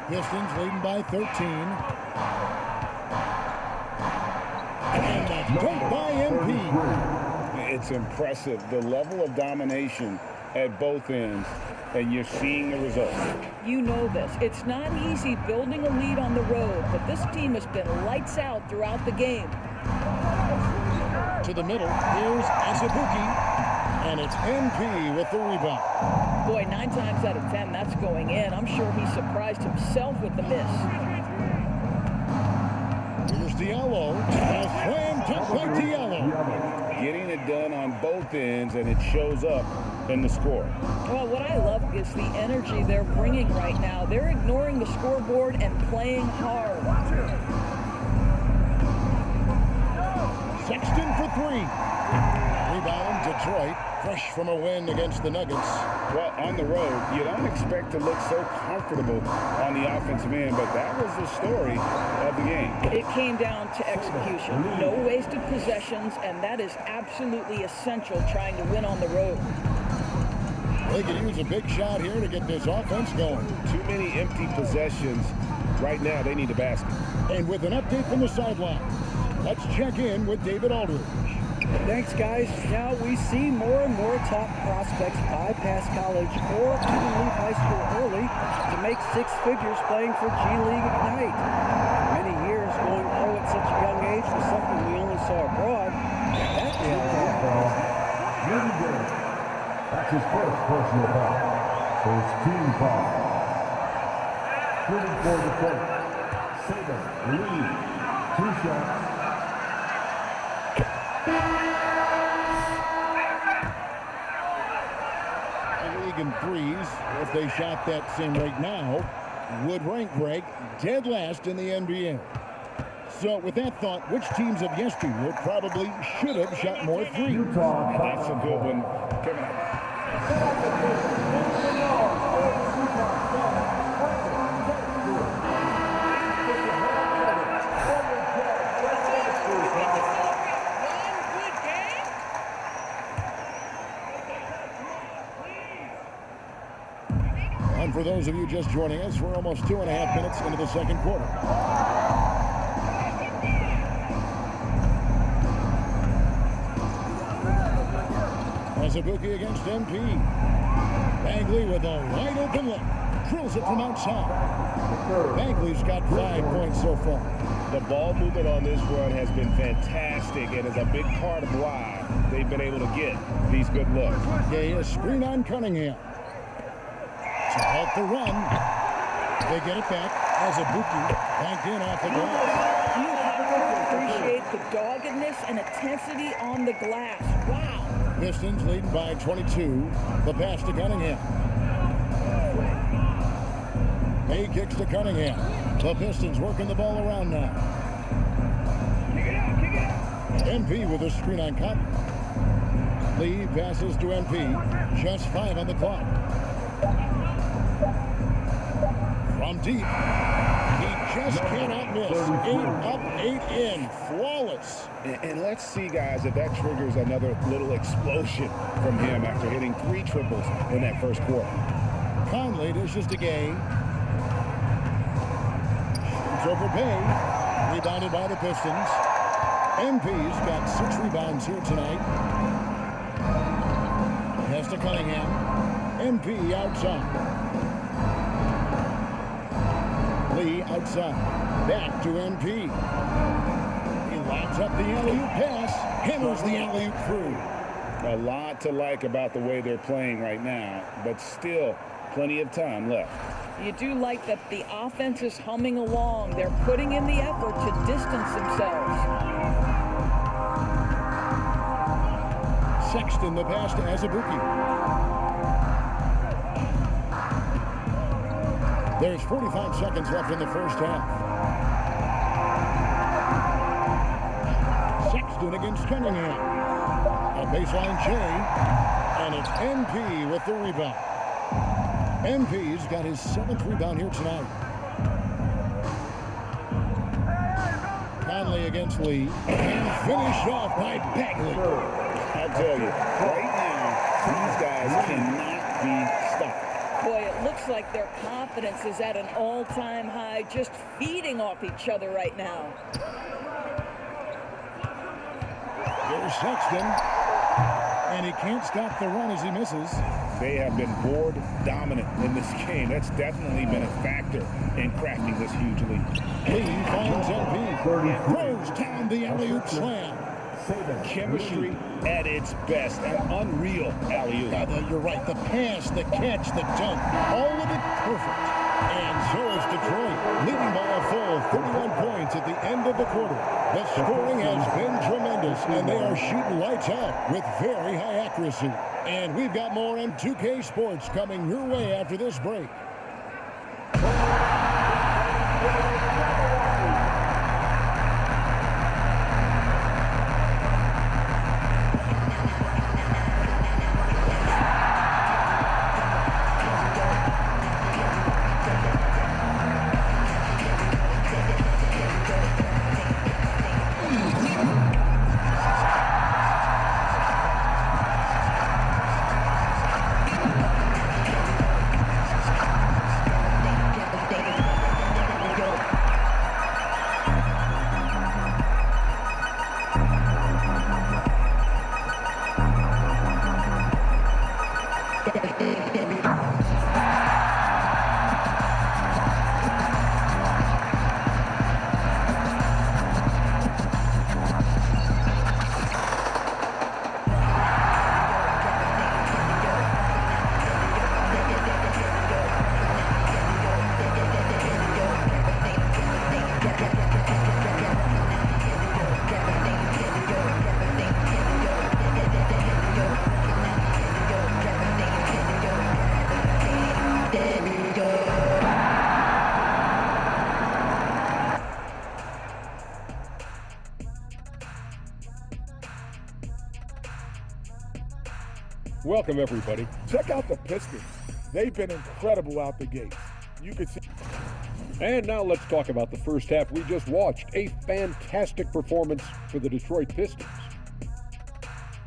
Pistons leading by 13. And that's great by MP. It's impressive, the level of domination at both ends, and you're seeing the results. You know this. It's not easy building a lead on the road, but this team has been lights out throughout the game. To the middle, here's Azubuike, and it's MP with the rebound. Boy, 9 times out of 10, that's going in. I'm sure he surprised himself with the miss. Here's Diallo. A slam dunk by Diallo. Getting it done on both ends, and it shows up in the score. Well, what I love is the energy they're bringing right now. They're ignoring the scoreboard and playing hard. Sexton for 3. Rebound, Detroit, fresh from a win against the Nuggets. Well, on the road, you don't expect to look so comfortable on the offensive end, but that was the story of the game. It came down to execution. No wasted possessions, and that is absolutely essential trying to win on the road. They could use a big shot here to get this offense going. Too many empty possessions. Right now, they need a basket. And with an update from the sideline, let's check in with David Aldridge. Thanks, guys. Now we see more and more top prospects bypass college or even leave high school early to make 6 figures playing for G League Ignite. Many years going pro at such a young age was something we only saw abroad. That's That's his first personal foul. First team foul. Shooting for the point. Saban lead. 2 shots. The league in threes, if they shot that same rate now, would rank Greg dead last in the NBA. So with that thought, which teams of yesteryear probably should have shot more threes? That's a good one. Kevin. And for those of you just joining us, we're almost 2.5 minutes into the second quarter. Azubuike against MP. Bagley with a wide open look. Drills it from outside. Bagley's got 5 points so far. The ball movement on this run has been fantastic and is a big part of why they've been able to get these good looks. Okay, a screen on Cunningham. To halt the run. They get it back. Azubuike banked in off the glass. You have to appreciate the doggedness and intensity on the glass. Wow. Pistons leading by 22. The pass to Cunningham. He kicks to Cunningham. The Pistons working the ball around now. Kick it out, kick it out. MP with a screen on Conley. Lee passes to MP. Just 5 on the clock. From deep. He just cannot miss. 8 up, 8 in. Flawless. And let's see, guys, if that triggers another little explosion from him after hitting 3 triples in that first quarter. Conley dishes to Gay. Shoots over Bay. Rebounded by the Pistons. MP's got 6 rebounds here tonight. Pass to Cunningham. MP outside. Lee outside. Back to MP. He lines up the alley-oop pass. Hammers the alley-oop through. A lot to like about the way they're playing right now, but still plenty of time left. You do like that the offense is humming along. They're putting in the effort to distance themselves. Sexton the pass to Azubuike. There's 45 seconds left in the first half. Sexton against Cunningham. A baseline J, and it's MP with the rebound. MP's got his 7th rebound here tonight. Conley against Lee, and finished off by Bagley. I'll tell you, right now, these guys cannot be stopped. Boy, it looks like their confidence is at an all-time high, just feeding off each other right now. Here's Sexton, and he can't stop the run as he misses. They have been board dominant in this game. That's definitely been a factor in crafting this huge lead. Lee finds MP, throws down the alley-oop slam. Chemistry at its best. An unreal alley-oop. You're right. The pass, the catch, the dunk, all of it perfect. And so is Detroit, leading by a full 31 points at the end of the quarter. The scoring has been tremendous, and they are shooting lights out with very high accuracy. And we've got more M2K Sports coming your way after this break. Welcome, everybody. Check out the Pistons. They've been incredible out the gates. You could see. And now let's talk about the first half we just watched. A fantastic performance for the Detroit Pistons.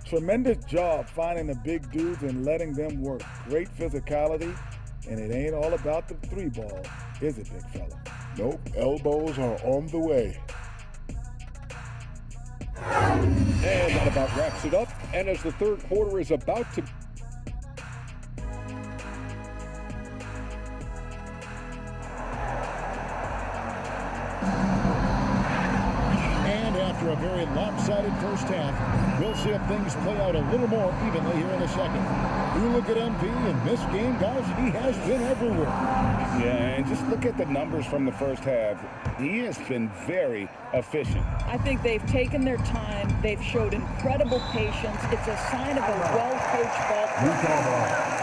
Tremendous job finding the big dudes and letting them work. Great physicality, and it ain't all about the 3 ball, is it, big fella? Nope, elbows are on the way. And that about wraps it up. And as the third quarter is about to... And after a very lopsided first half, we'll see if things play out a little more evenly here in a second. You look at MP in this game, guys, he has been everywhere. Yeah, and just look at the numbers from the first half. He has been very efficient. I think they've taken their time. They've showed incredible patience. It's a sign of a well-coached ball club.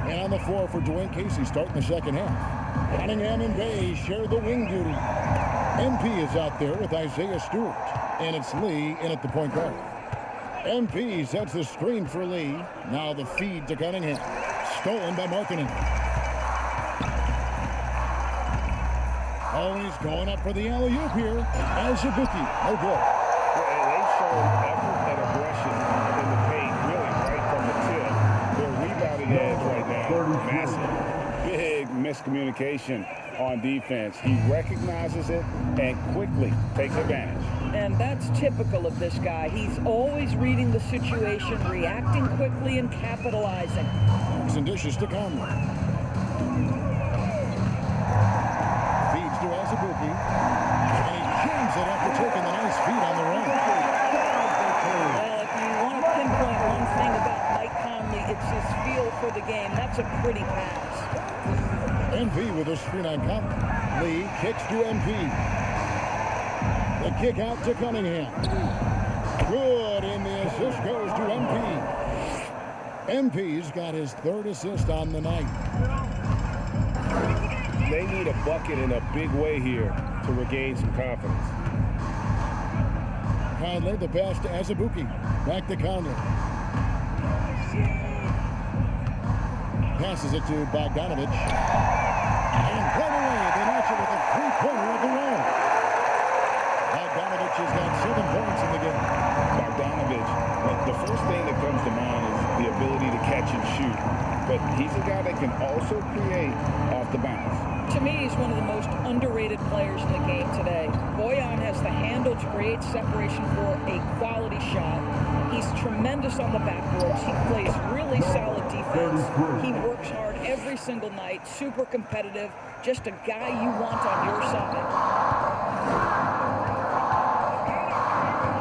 And on on the floor for Dwayne Casey starting the second half. Cunningham and Bay share the wing duty. MP is out there with Isaiah Stewart. And it's Lee in at the point guard. MP sets the screen for Lee. Now the feed to Cunningham. Stolen by Markkinen. Oh, he's going up for the alley-oop here. Azubuike, no good. They've shown effort and aggression in the paint, really right from the tip. Their rebounding edge right now, massive. Big miscommunication on defense. He recognizes it and quickly takes advantage. And that's typical of this guy. He's always reading the situation, reacting quickly, and capitalizing. And dishes to Conley. Feeds to Azubuike. And he jams it after taking the nice feed on the run. Well, if you want to pinpoint one thing about Mike Conley, it's his feel for the game. That's a pretty pass. MP with a screen on Conley. Lee kicks to MP. The kick out to Cunningham. Good, and the assist goes to MP. MP's got his third assist on the night. They need a bucket in a big way here to regain some confidence. Conley, the pass to Azubuike. Back to Conley. Passes it to Bogdanovich. And right away, they match it with a three-pointer of their own. Bogdanovich has got 7 points in the game. Bogdanovich, the first thing that comes to mind is the ability to catch and shoot. But he's a guy that can also create off the bounce. To me, he's one of the most underrated players in the game today. Bojan has the handle to create separation for a quality shot. He's tremendous on the backboards. He plays really solid defense. He works hard every single night, super competitive, just a guy you want on your side.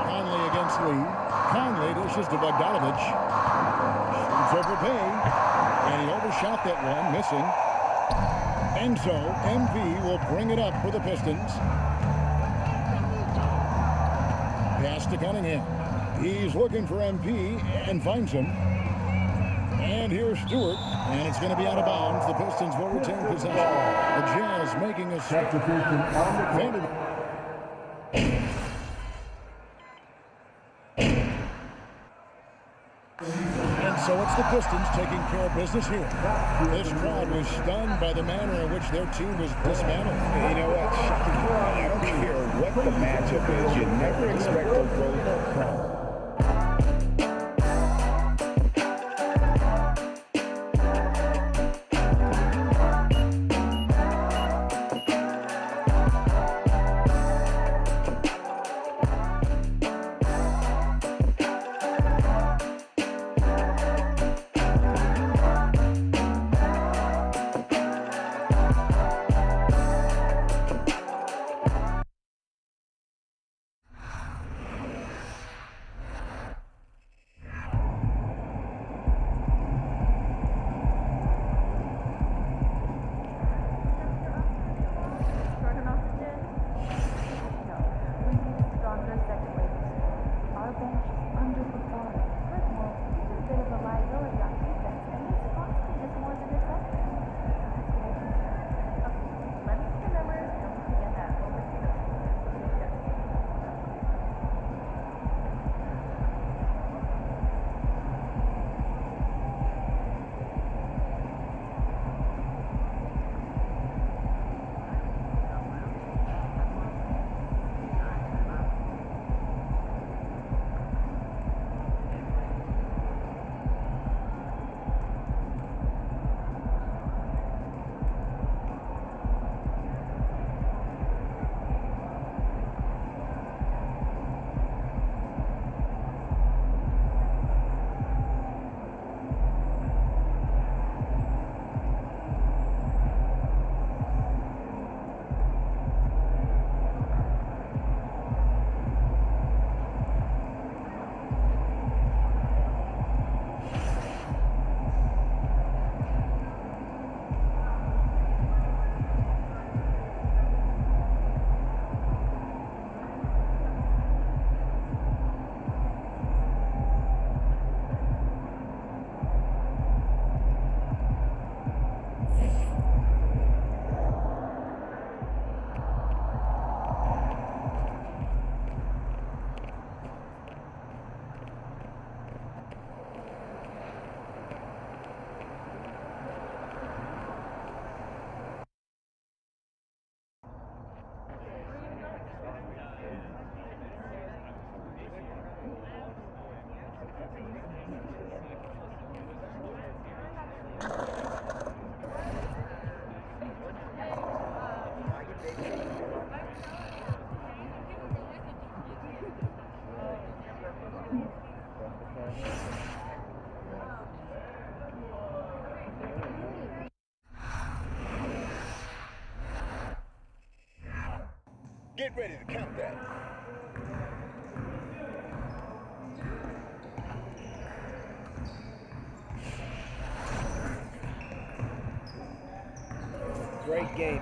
Conley against Lee. Conley dishes to Bogdanovich. Shoots over Bay. And he overshot that one, missing. And so, MP will bring it up for the Pistons. Pass to Cunningham. He's looking for MP and finds him. And here's Stewart. And it's going to be out of bounds. The Pistons will retain possession. The Jazz making a substitution on the court. So it's the Pistons taking care of business here. This crowd was stunned by the manner in which their team was dismantled. You know what? I don't care what the matchup is. You never expect a road. Get ready to count that. Great game.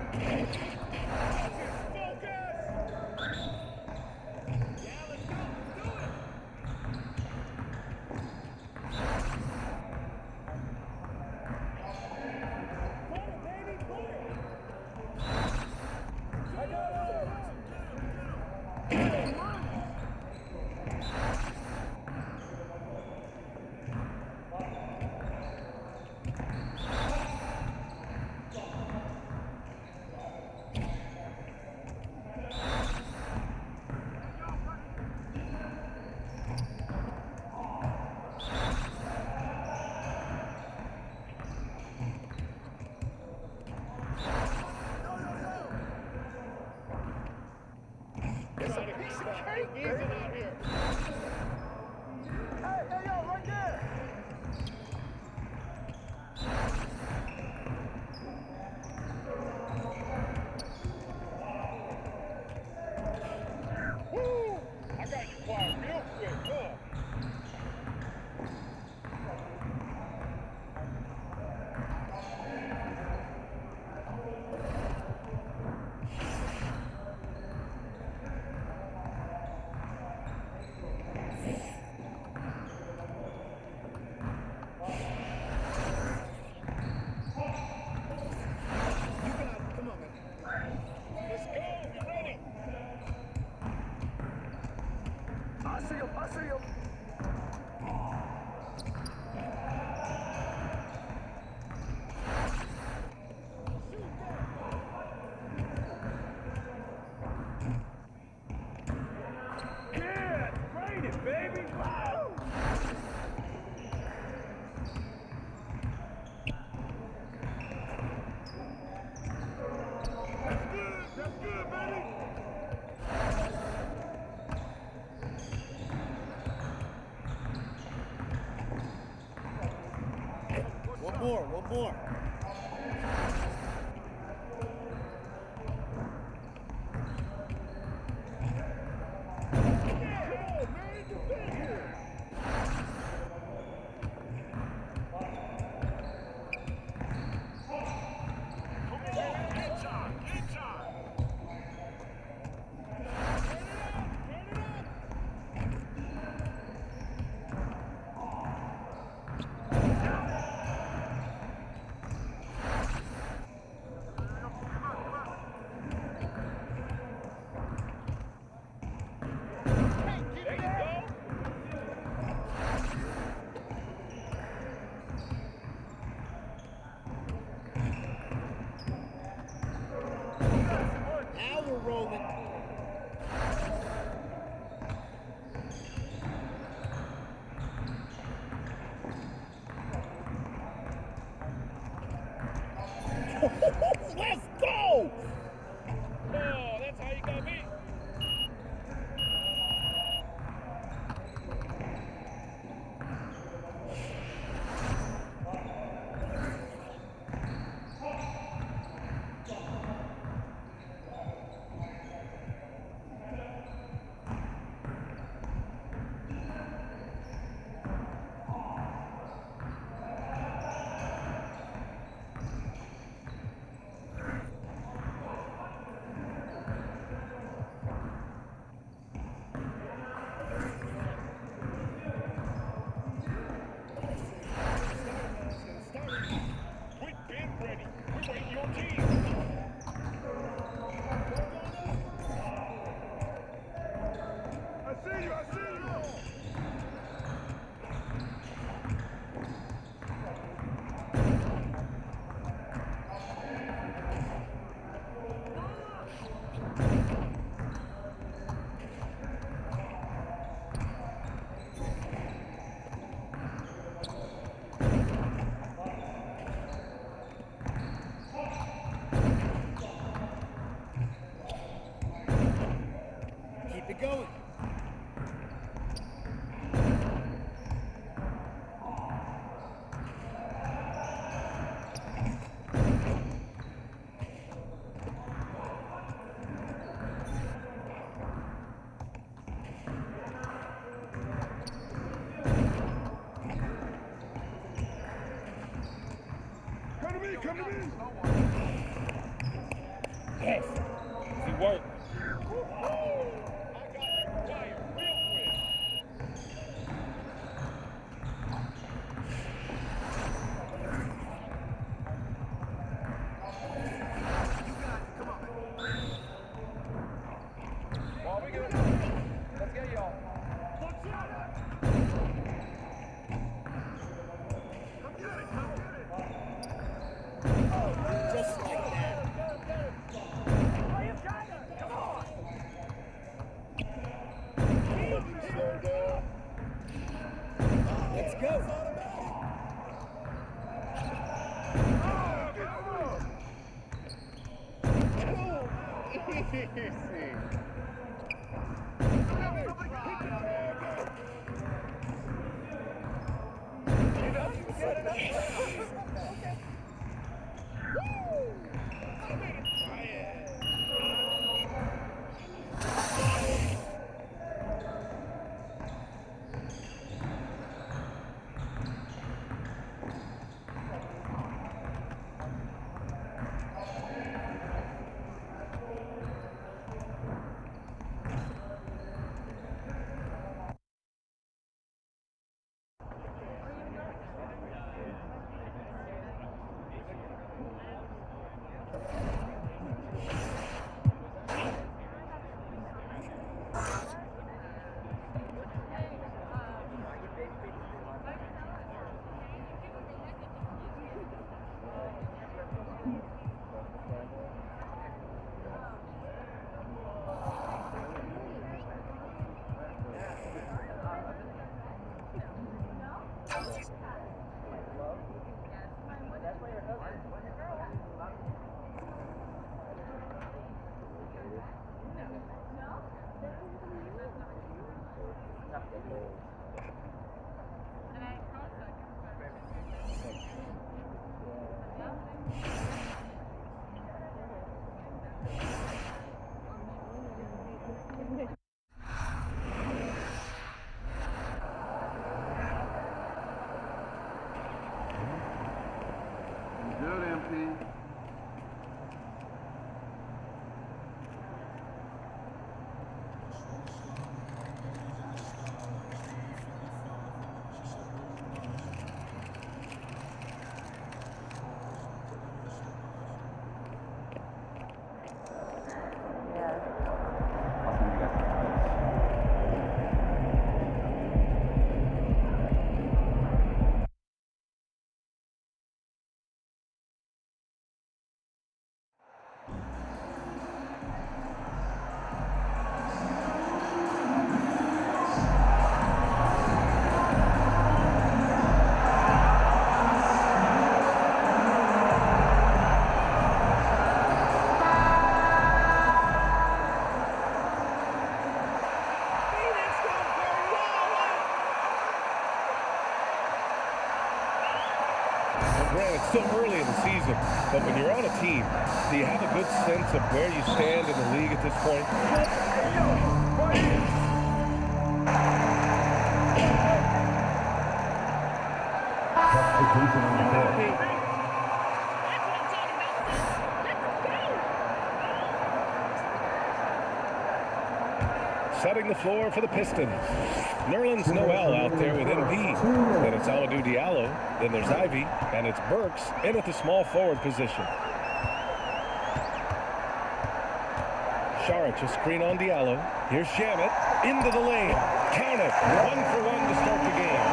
One more. Now we're rolling. Let's go! Oh, that's how you got me. Yes. He worked. Just like that. Let's go. Good, MP. Granted, it's still early in the season, but when you're on a team, do you have a good sense of where you stand in the league at this point? Substitution on the court. Setting the floor for the Pistons. Nerlens Noel out there with MP. Then it's Amadou Diallo. Then there's Ivy. And it's Burks in at the small forward position. Saric, a screen on Diallo. Here's Shamet into the lane. Count it. 1-for-1 to start the game.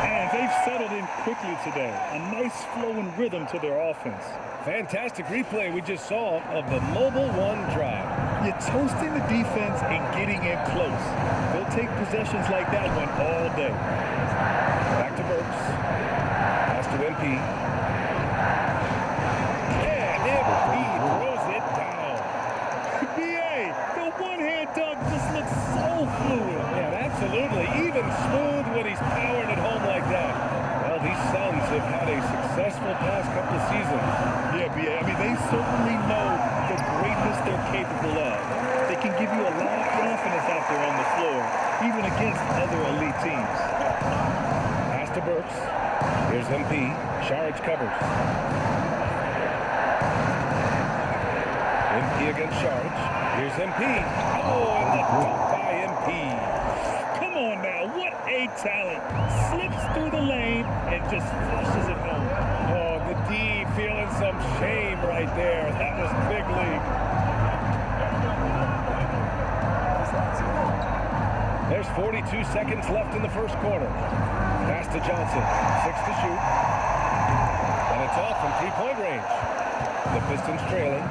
And they've settled in quickly today. A nice flow and rhythm to their offense. Fantastic replay we just saw of the mobile one drive. You're toasting the defense and getting in close. They'll take possessions like that one all day. Back to Burks. Pass to MP. And MP throws it down. BA, the one-hand dunk just looks so fluid. Yeah, absolutely. Even smooth when he's powering it home like that. Well, these Suns have had a successful past couple of seasons. Yeah, BA. I mean, they certainly know the greatness they're capable of. They can give you a lot of confidence out there on the floor, even against other elite teams. Pass to Burks. Here's MP. Saric covers. MP against Sharge. Here's MP. Oh, and the dunk by MP. Come on now, what a talent. Slips through the lane and just flushes it home. Oh, the D feeling some shame right there. That was big league. There's 42 seconds left in the first quarter. Pass to Johnson. 6 to shoot. And it's off from three-point range. The Pistons trailing.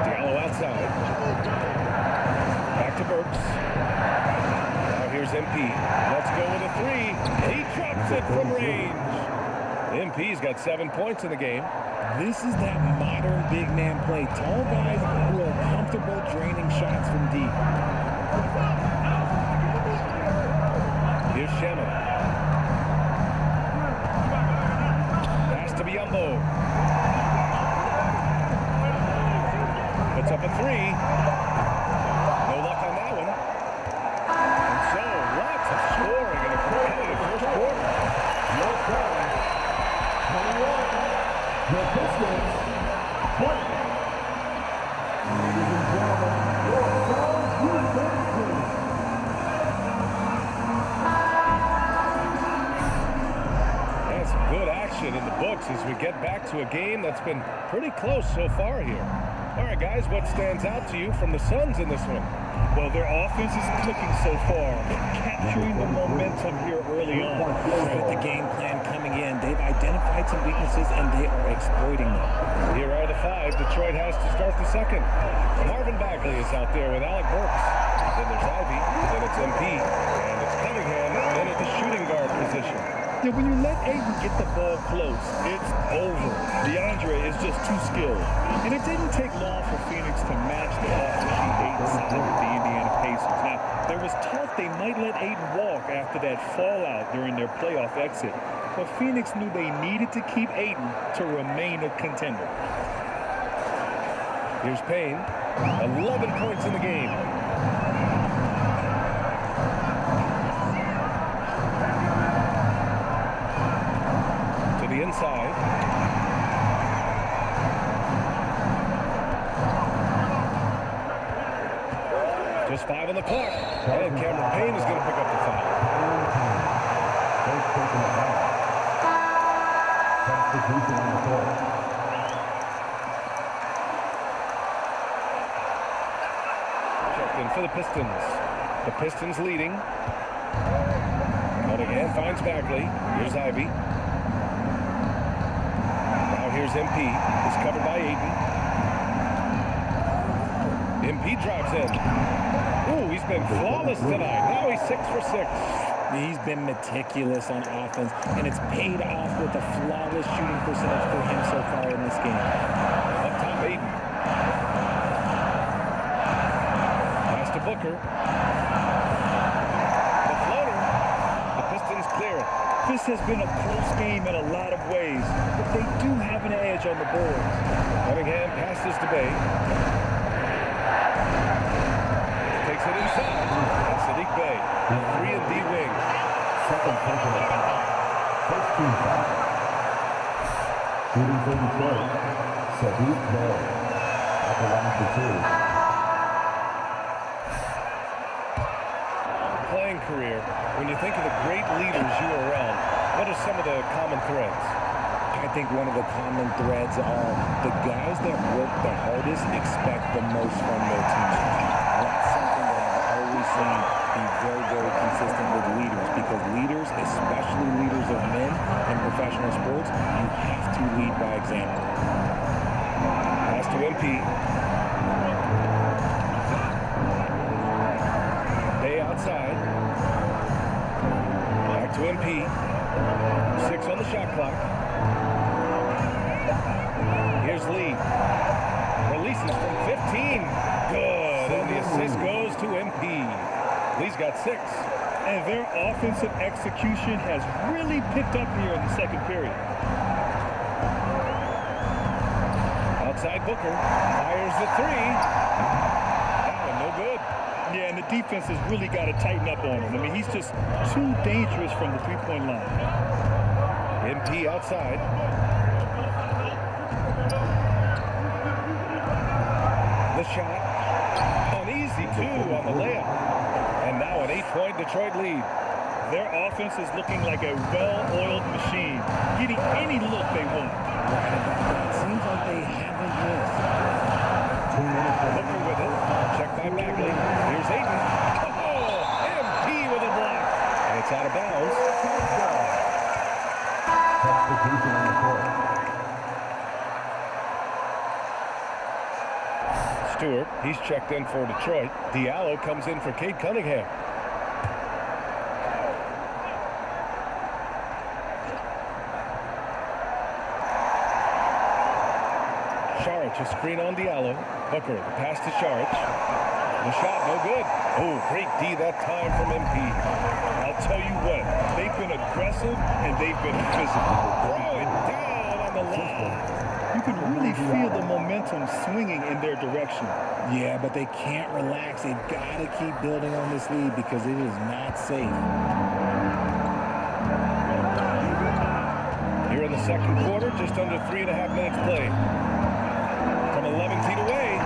Diallo outside. Back to Burks. Now here's MP. Let's go with a three. He drops it from range. MP's got 7 points in the game. This is that modern big man play. Tall guys who are comfortable draining shots from deep. Here's Shemin. Pass to Biyombo. Puts up a three. No luck on that one. And so, lots of scoring in a competitive first quarter. No problem. 21. The Pistons 20. Ladies and gentlemen, your South U-32. That's good action in the books as we get back to a game that's been pretty close so far here. All right, guys, what stands out to you from the Suns in this one? Well, their offense is clicking so far, capturing the momentum here early on. With the game plan coming in, they've identified some weaknesses and they are exploiting them. Here are the five Detroit has to start the second. Marvin Bagley is out there with Alec Burks. Then there's Ivy, then it's MP, and it's Cunningham, then at the shooting guard position. Yeah, when you let Ayton get the ball close, it's over. DeAndre is just too skilled. And it didn't take long for Phoenix to match the offensive Ayton side with the Indiana Pacers. Now, there was talk they might let Ayton walk after that fallout during their playoff exit. But Phoenix knew they needed to keep Ayton to remain a contender. Here's Payne, 11 points in the game. The inside. Just 5 on the clock. And Cameron Payne is going to pick up the foul. Substitution on the court. Checked in for the Pistons. The Pistons leading. Cunningham finds Bagley. Here's Ivy. Here's MP. It's covered by Ayton. MP drives in. Ooh, he's been flawless tonight. Now he's 6 for 6. He's been meticulous on offense, and it's paid off with a flawless shooting percentage for him so far in this game. Up top, Ayton. Pass to Booker. The floater. The Pistons clear it. This has been a close game in a lot of ways, but they do have an edge on the board. Cunningham passes to Bay. Takes it inside. That's Sadiq Bey. 3 and D wing. Second personal foul. First team foul. Shooting for Detroit. Sadiq Bey. At the line for 2. Playing career, when you think of the great leaders you were around, what are some of the common threads? I think one of the common threads are the guys that work the hardest expect the most from their teams. That's something that I've always seen be very, very consistent with leaders, because leaders, especially leaders of men in professional sports, you have to lead by example. Pass to MP. Bay outside. Back to MP. 6 on the shot clock. Here's Lee. Releases from 15. Good. And the assist goes to MP. Lee's got 6. And their offensive execution has really picked up here in the second period. Outside Booker. Fires the 3. That one no good. Yeah, and the defense has really got to tighten up on him. I mean, he's just too dangerous from the three-point line. MP outside. shot. Uneasy, too, on the layup. And now an 8-point Detroit lead. Their offense is looking like a well-oiled machine, getting any look they want. Right about that. Seems like they haven't missed. Booker with it. Check by Bagley. Here's Ayton. Oh, MP with a block. And it's out of bounds. Substitution on the court. Stewart, he's checked in for Detroit. Diallo comes in for Cade Cunningham. Saric, a screen on Diallo. Booker, the pass to Saric. The shot, no good. Oh, great D that time from MP. I'll tell you what, they've been aggressive and they've been physical. Throw it down on the line. You can really feel the momentum swinging in their direction. Yeah, but they can't relax. They've got to keep building on this lead because it is not safe. Here in the second quarter, just under 3.5 minutes played. From 11 feet away,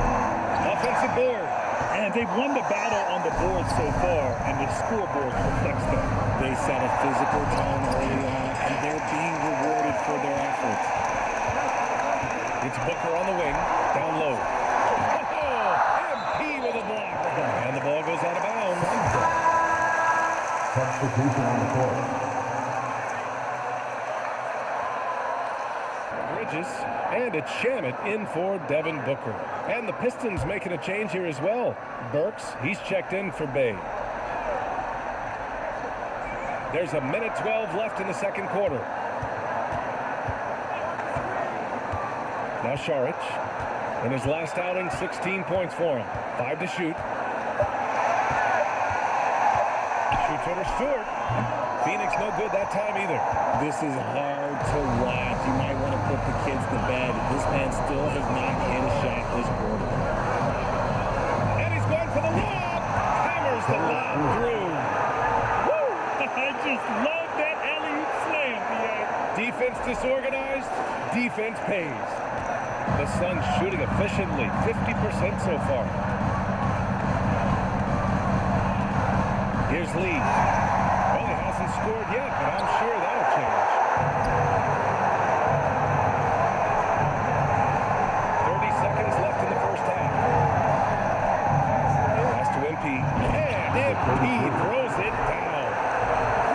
offensive board. And they've won the battle on the board so far, and the scoreboard reflects that. They set a physical tone early on, and they're being rewarded for their efforts. It's Booker on the wing, down low. Oh, MP with a block. And the ball goes out of bounds. Substitution on the court. Bridges, and it's Shamet in for Devin Booker. And the Pistons making a change here as well. Burks, he's checked in for Bay. There's 1:12 left in the second quarter. Now Saric, in his last outing, 16 points for him. 5 to shoot. Shoots over Stewart. Phoenix no good that time either. This is hard to watch. You might want to put the kids to bed. This man still has not hit a shot this quarter. And he's going for the lob. Hammers the lob through. Woo! I just love that alley-oop slam, Pierre. Defense disorganized. Defense pays. The Suns shooting efficiently, 50% so far. Here's Lee. Well, he hasn't scored yet, but I'm sure that'll change. 30 seconds left in the first half. Pass to MP. And MP throws it down.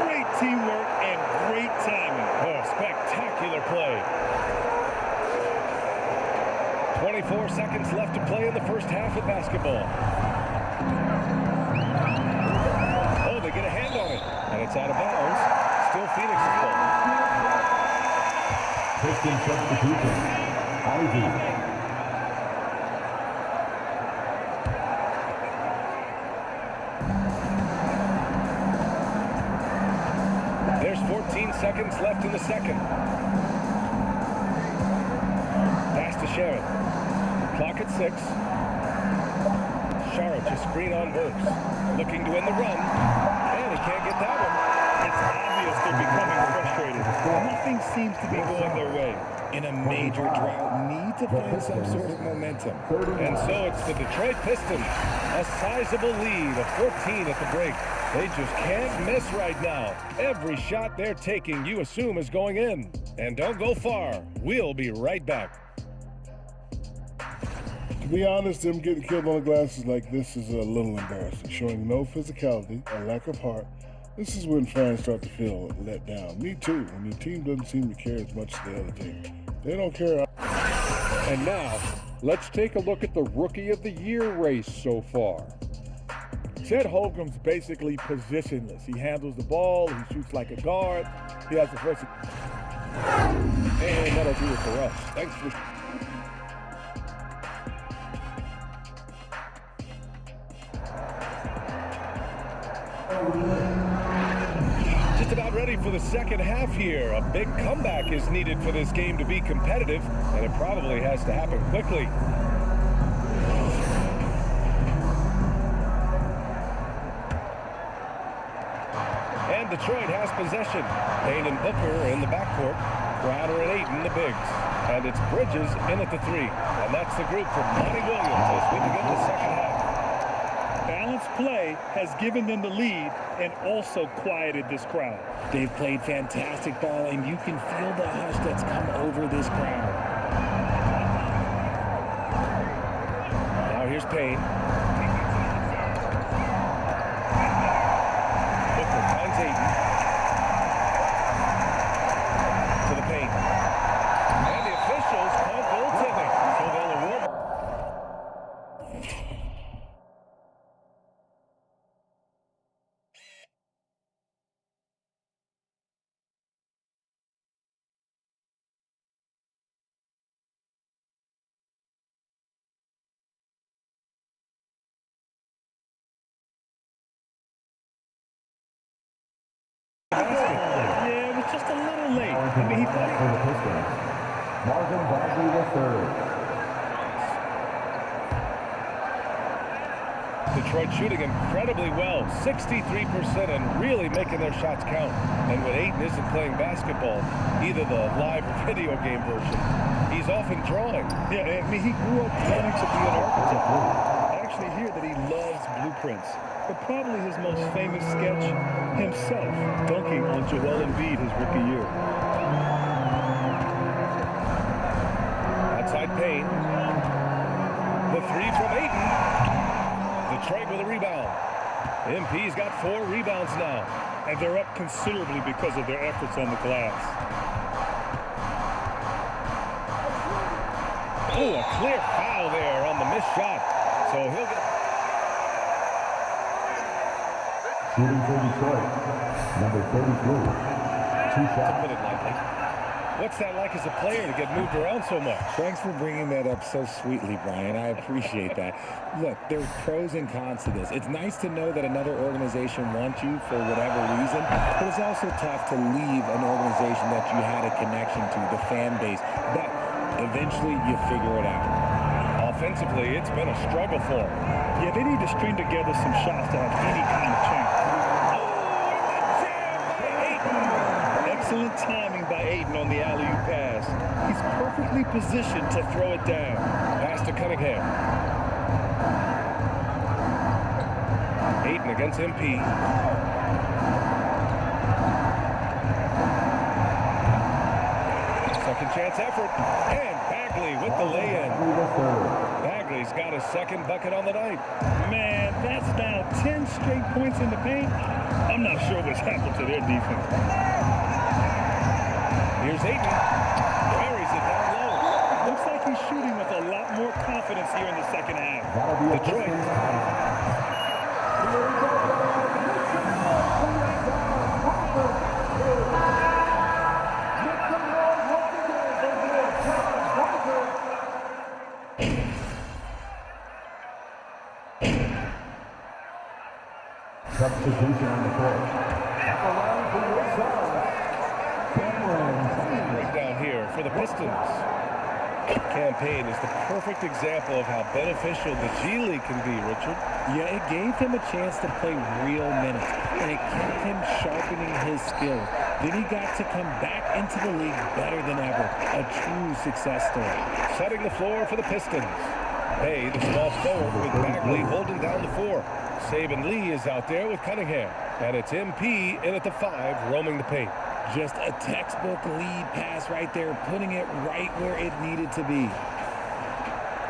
Great teamwork and great timing. Oh, spectacular play. 24 seconds left to play in the first half of basketball. Oh, they get a hand on it. And it's out of bounds. Still Phoenix's ball. Piston substitution. Ivy. There's 14 seconds left in the second. Pass to Sharon. Clock at 6. Saric, a screen on Burks. Looking to win the run. And he can't get that one. It's obvious they're becoming frustrated. Nothing seems to be going their way. In a major drought, need to find some sort of momentum. And so it's the Detroit Pistons. A sizable lead of 14 at the break. They just can't miss right now. Every shot they're taking, you assume, is going in. And don't go far. We'll be right back. To be honest, them getting killed on the glass is like this is a little embarrassing. Showing no physicality, a lack of heart. This is when fans start to feel let down. Me too, when your team doesn't seem to care as much as the other team. They don't care. And now, let's take a look at the Rookie of the Year race so far. Chet Holmgren's basically positionless. He handles the ball, he shoots like a guard, he has the first. And that'll do it for us. Thanks for... Just about ready for the second half here. A big comeback is needed for this game to be competitive, and it probably has to happen quickly. And Detroit has possession. Payne and Booker in the backcourt. Crowder and Ayton, the bigs. And it's Bridges in at the 3. And that's the group for Monty Williams as we begin the second half. Balanced play has given them the lead and also quieted this crowd. They've played fantastic ball, and you can feel the hush that's come over this crowd. Now here's Payne. Booker finds Ayton. To the paint. And the officials call goaltending. So they'll award. Yeah, it was just a little late. I mean, he thought For the Pistons, Marvin Bagley III. Detroit shooting incredibly well, 63%, and really making their shots count. And when Ayton isn't playing basketball, either the live or video game version, he's often drawing. Yeah, I mean, he grew up wanting to be an architect. I actually hear that he loves blueprints. But probably his most famous sketch, himself dunking on Joel Embiid his rookie year. Outside Payne. The 3 from Ayton. Detroit with a rebound. MP's got 4 rebounds now. And they're up considerably because of their efforts on the glass. Oh, a clear foul there on the missed shot. So he'll get... Shooting for Detroit, number 33. 2 shots. Put it lightly. What's that like as a player to get moved around so much? Thanks for bringing that up so sweetly, Brian. I appreciate that. Look, there's pros and cons to this. It's nice to know that another organization wants you for whatever reason, but it's also tough to leave an organization that you had a connection to, the fan base. But eventually you figure it out. Offensively, it's been a struggle for him. Yeah, they need to string together some shots to have any kind of chance. Excellent timing by Ayton on the alley-oop pass. He's perfectly positioned to throw it down. Pass to Cunningham. Ayton against MP. Second chance effort. And Bagley with the lay-in. Bagley's got his second bucket on the night. Man, that's now 10 straight points in the paint. I'm not sure what's happened to their defense. Here's Ayton. Carries it down low. Looks like he's shooting with a lot more confidence here in the second half. Detroit. Substitution on the court. Breakdown here for the Pistons. Campaign is the perfect example of how beneficial the G League can be, Richard. Yeah, it gave him a chance to play real minutes, and it kept him sharpening his skill. Then he got to come back into the league better than ever. A true success story. Setting the floor for the Pistons. Hey, the small forward with Bagley holding down the 4. Saban Lee is out there with Cunningham. And it's MP in at the 5, roaming the paint. Just a textbook lead pass right there, putting it right where it needed to be.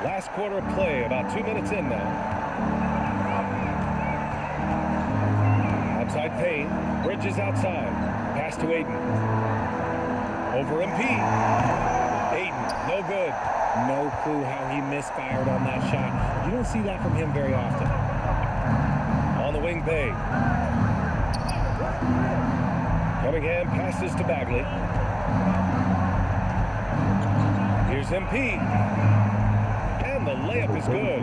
Last quarter of play, about 2 minutes in now. Outside Payne, Bridges outside. Pass to Ayton. Over MP. Ayton, no good. No clue how he misfired on that shot. You don't see that from him very often. On the wing, Bay. Cunningham passes to Bagley. Here's MP. And the layup is good.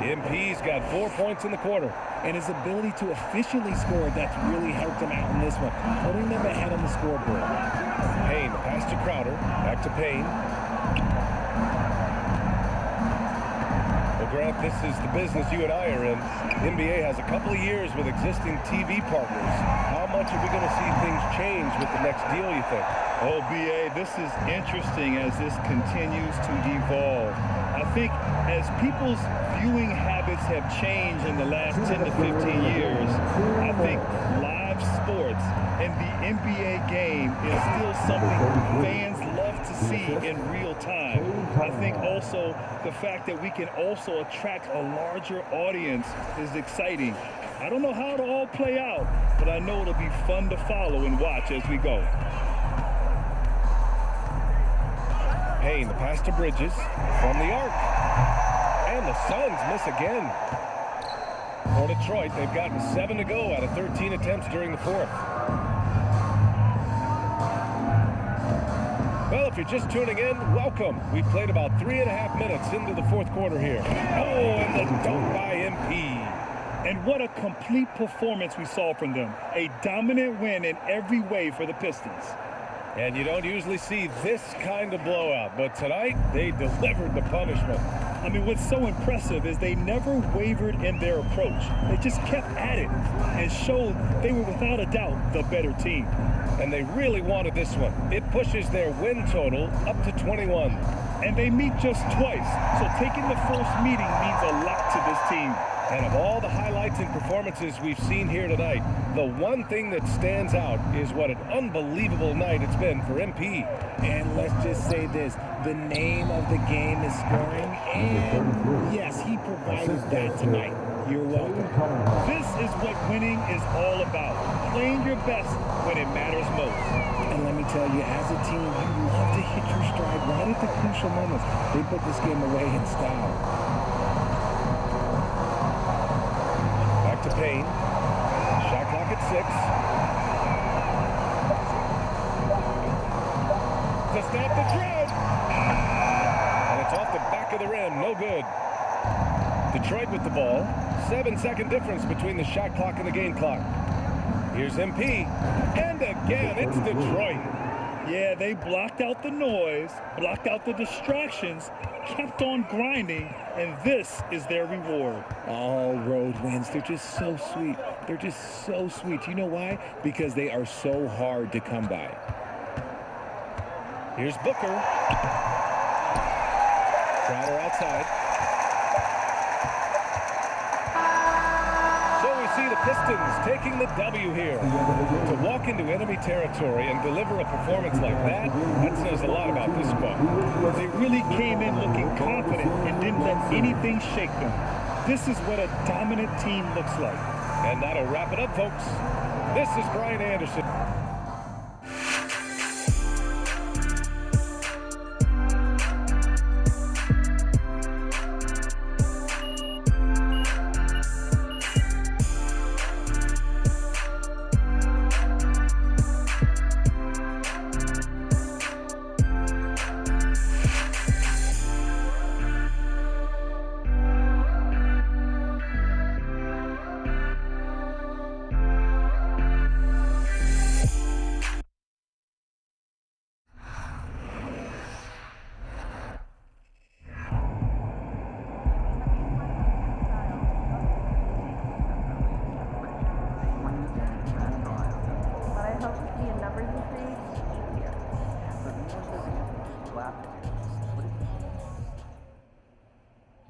MP's got 4 points in the quarter. And his ability to efficiently score, that's really helped him out in this one, putting them ahead on the scoreboard. Payne, pass to Crowder. Back to Payne. Grant, this is the business you and I are in. The NBA has a couple of years with existing TV partners. How much are we going to see things change with the next deal, you think? Oh, BA, this is interesting as this continues to evolve. I think as people's viewing habits have changed in the last 10 to 15 years, I think live sports and the NBA game is still something fans love to see in real time. I think also the fact that we can also attract a larger audience is exciting. I don't know how it'll all play out, but I know it'll be fun to follow and watch as we go. Payne, the pass to Bridges from the arc. And the Suns miss again. For Detroit, they've gotten 7 to go out of 13 attempts during the fourth. Well, if you're just tuning in, welcome. We've played about 3.5 minutes into the fourth quarter here. Oh, and the dunk by MP. And what a complete performance we saw from them. A dominant win in every way for the Pistons. And you don't usually see this kind of blowout, but tonight they delivered the punishment. I mean, what's so impressive is they never wavered in their approach. They just kept at it and showed they were without a doubt the better team. And they really wanted this one. It pushes their win total up to 21. And they meet just twice, so taking the first meeting means a lot to this team. And of all the highlights and performances we've seen here tonight, the one thing that stands out is what an unbelievable night it's been for MP. And let's just say this, the name of the game is scoring, and yes, he provided that tonight. You're welcome. This is what winning is all about, playing your best when it matters most. And let me tell you, as a team, you love to hit your stride right at the crucial moments. They put this game away in style. Back to Payne. Shot clock at 6. To stop the drought. And it's off the back of the rim. No good. Detroit with the ball. 7-second difference between the shot clock and the game clock. Here's MP. And again, it's Detroit. Yeah, they blocked out the noise, blocked out the distractions, kept on grinding, and this is their reward. All road wins, they're just so sweet. They're just so sweet. You know why? Because they are so hard to come by. Here's Booker. Crowder outside. See the Pistons taking the W here. To walk into enemy territory and deliver a performance like that says a lot about this squad. They really came in looking confident and didn't let anything shake them. This is what a dominant team looks like. And that'll wrap it up, folks. This is Brian Anderson.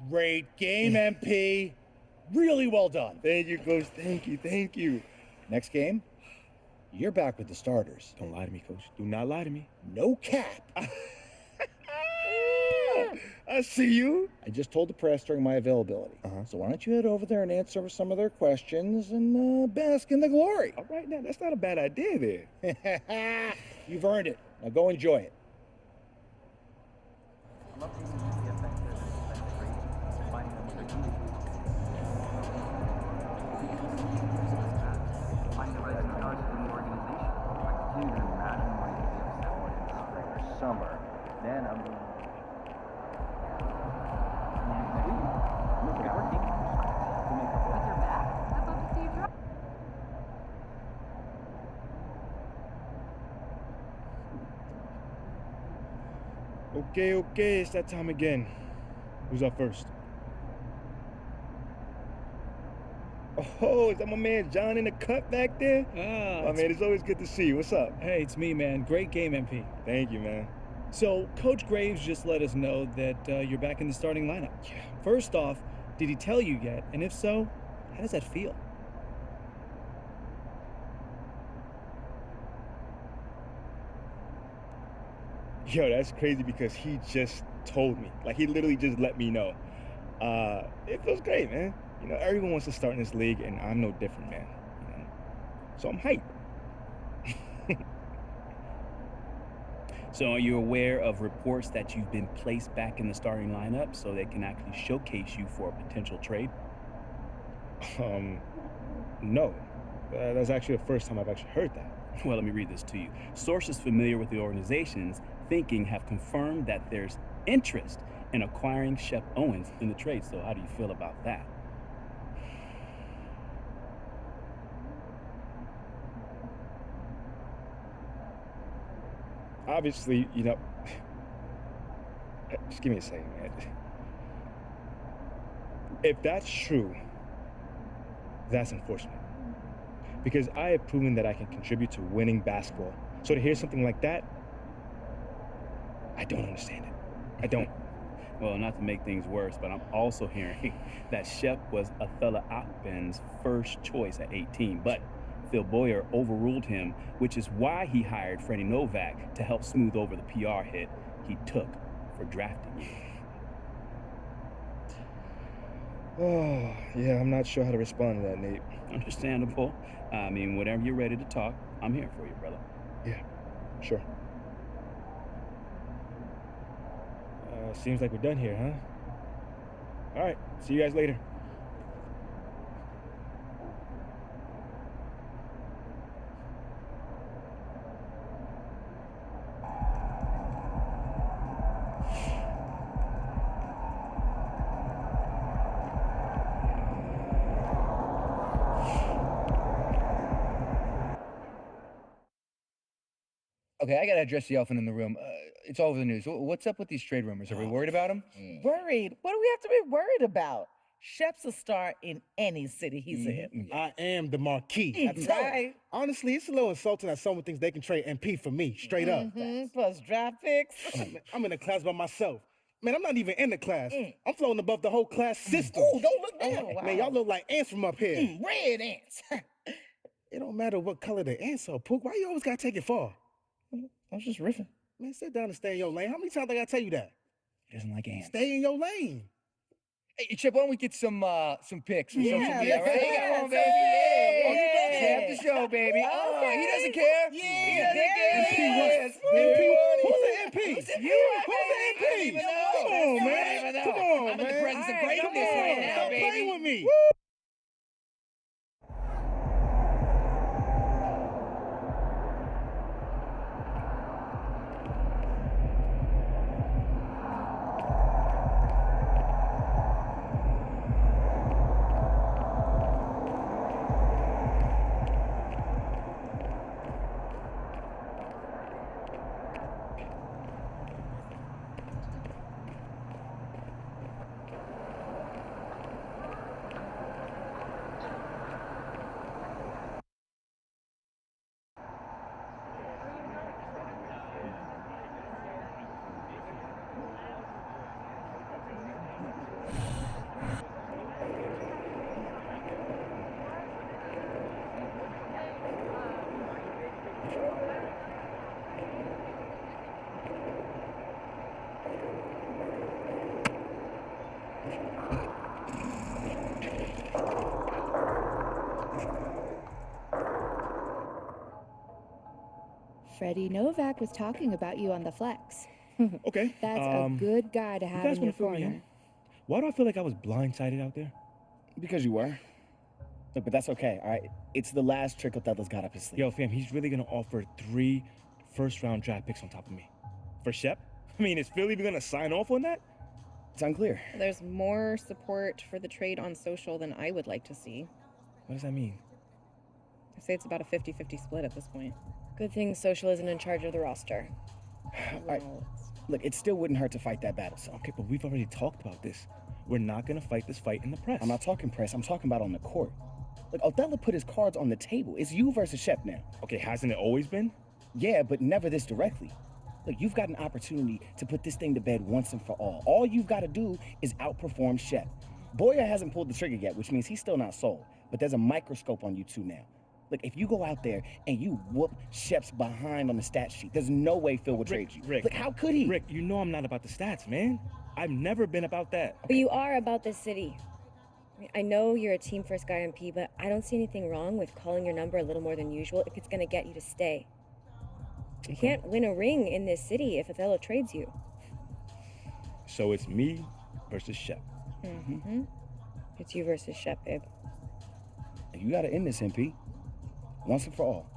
Great game, MP. Really well done. Thank you, Coach. Thank you. Thank you. Next game, you're back with the starters. Don't lie to me, Coach. Do not lie to me. No cap. I see you. I just told the press during my availability. So why don't you head over there and answer some of their questions and bask in the glory. All right, now, that's not a bad idea there. You've earned it. Now go enjoy it. Summer. Then I'm going Okay, it's that time again. Who's up first? Oh, is that my man John in the cut back there? My man, it's always good to see you. What's up? Hey, it's me, man. Great game, MP. Thank you, man. So, Coach Graves just let us know that you're back in the starting lineup. Yeah. First off, did he tell you yet? And if so, how does that feel? Yo, that's crazy because he just told me. Like, he literally just let me know. It feels great, man. You know, everyone wants to start in this league, and I'm no different, man. You know? So I'm hyped. So are you aware of reports that you've been placed back in the starting lineup so they can actually showcase you for a potential trade? No. That's actually the first time I've actually heard that. Well, let me read this to you. Sources familiar with the organization's thinking have confirmed that there's interest in acquiring Shep Owens in the trade. So how do you feel about that? Obviously, you know, just give me a second, man. If that's true, that's unfortunate. Because I have proven that I can contribute to winning basketball. So to hear something like that, I don't understand it. I don't. Well, not to make things worse, but I'm also hearing that Shep was Athela Akben's first choice at 18, but Phil Boyer overruled him, which is why he hired Freddie Novak to help smooth over the PR hit he took for drafting you. Oh, yeah, I'm not sure how to respond to that, Nate. Understandable. I mean, whenever you're ready to talk, I'm here for you, brother. Yeah, sure. Seems like we're done here, huh? All right, see you guys later. Okay, I gotta address the elephant in the room. It's all over the news. What's up with these trade rumors? Are we worried about them? Worried? What do we have to be worried about? Shep's a star in any city he's in. I am the marquee. That's right. Honestly, it's a little insulting that someone thinks they can trade MP for me, straight up. Plus draft picks. I'm in a class by myself. Man, I'm not even in the class. I'm floating above the whole class system. Ooh, don't look down. Man, y'all look like ants from up here. Red ants. It don't matter what color the ants are, Pook. Why you always gotta take it far? I was just riffing. Man, sit down and stay in your lane. How many times I gotta tell you that? He doesn't like ants. Stay in your lane. Hey, Chip, why don't we get some picks from social media, let's right? do that. Come on, baby. Tap the show, baby. He doesn't care. He doesn't care. MP, who's the MP? Who's the MP? Come on, man. Come on, man. I'm in the presence of greatness right now, Stop baby. playing with me. Freddie Novak was talking about you on the flex. Okay. That's a good guy to have in your corner. Why do I feel like I was blindsided out there? Because you were. Look, but that's okay, all right? It's the last trick Othello's got up his sleeve. Yo, fam, he's really gonna offer 3 first-round draft picks on top of me. For Shep? I mean, is Philly even gonna sign off on that? It's unclear. There's more support for the trade on social than I would like to see. What does that mean? I say it's about a 50-50 split at this point. Good thing social isn't in charge of the roster. All right. Look, it still wouldn't hurt to fight that battle, so. Okay, but we've already talked about this. We're not gonna fight this fight in the press. I'm not talking press. I'm talking about on the court. Look, Othello put his cards on the table. It's you versus Shep now. Okay, hasn't it always been? Yeah, but never this directly. Look, you've got an opportunity to put this thing to bed once and for all. All you've got to do is outperform Shep. Boyer hasn't pulled the trigger yet, which means he's still not sold. But there's a microscope on you two now. Look, if you go out there and you whoop Shep's behind on the stat sheet, there's no way Phil will trade you. Rick, Look, how could he? Rick, you know I'm not about the stats, man. I've never been about that. But you are about this city. I know you're a team-first guy on P, but I don't see anything wrong with calling your number a little more than usual if it's going to get you to stay. You can't win a ring in this city if Othello trades you. So it's me versus Shep. Mm-hmm. It's you versus Shep, babe. You got to end this, MP. Once and for all.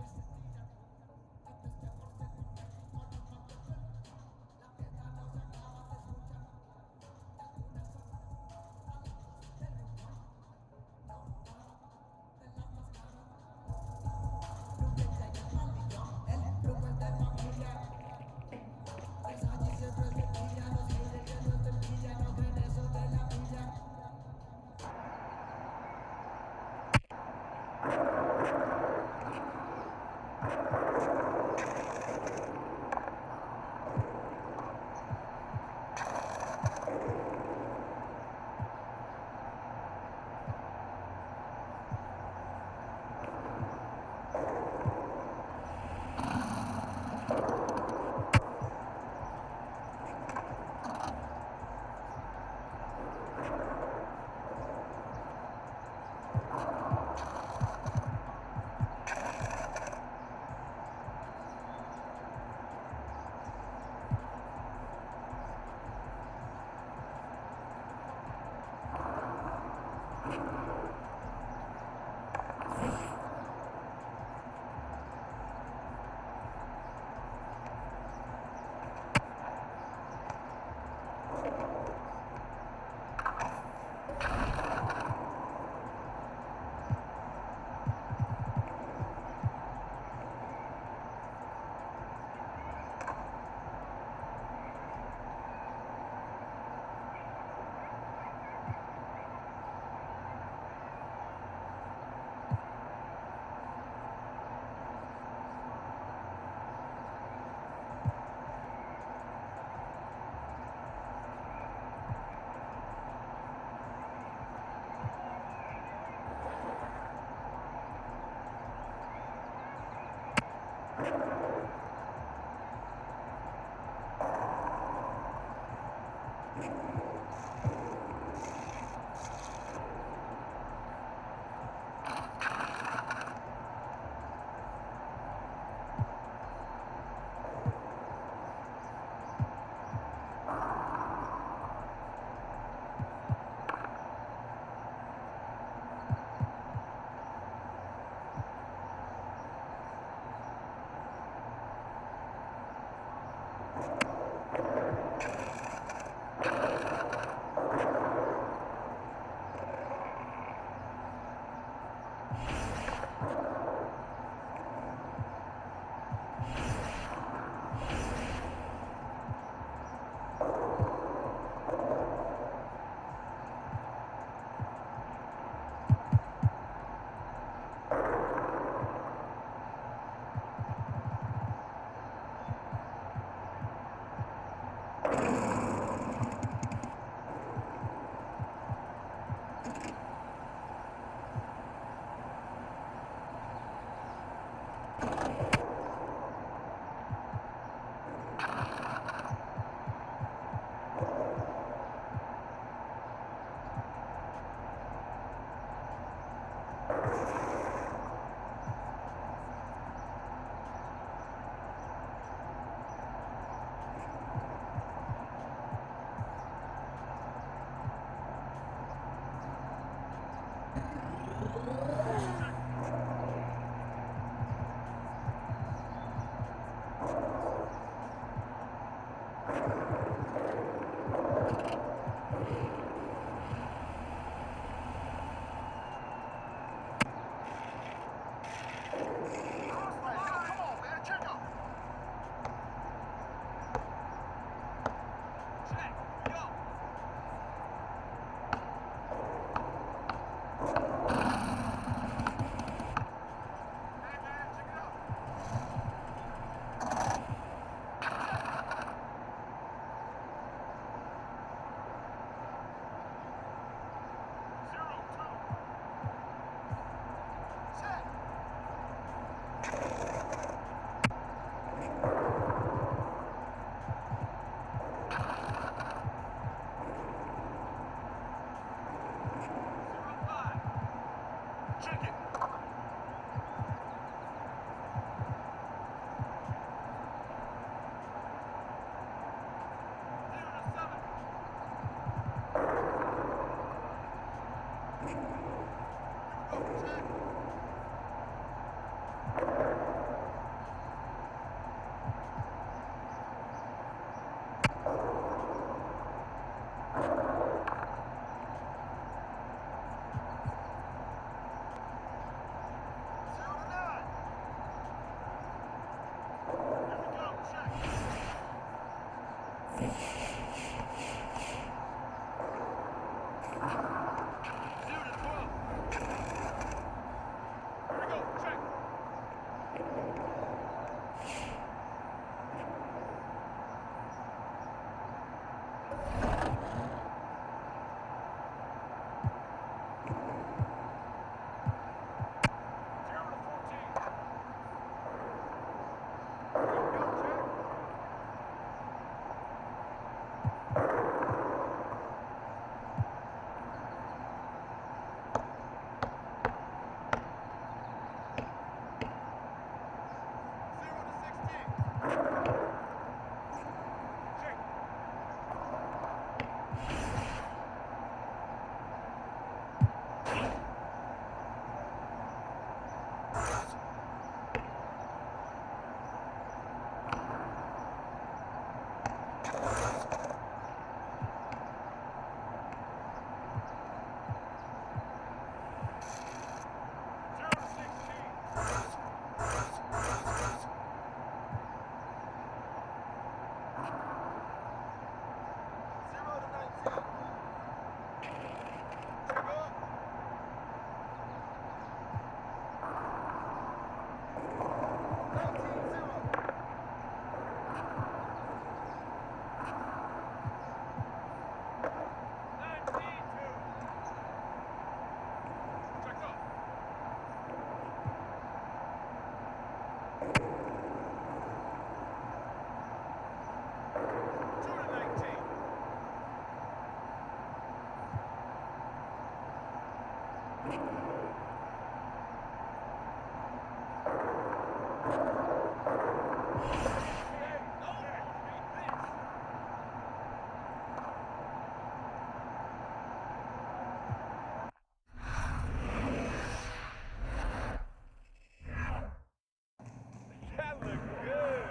That looked good.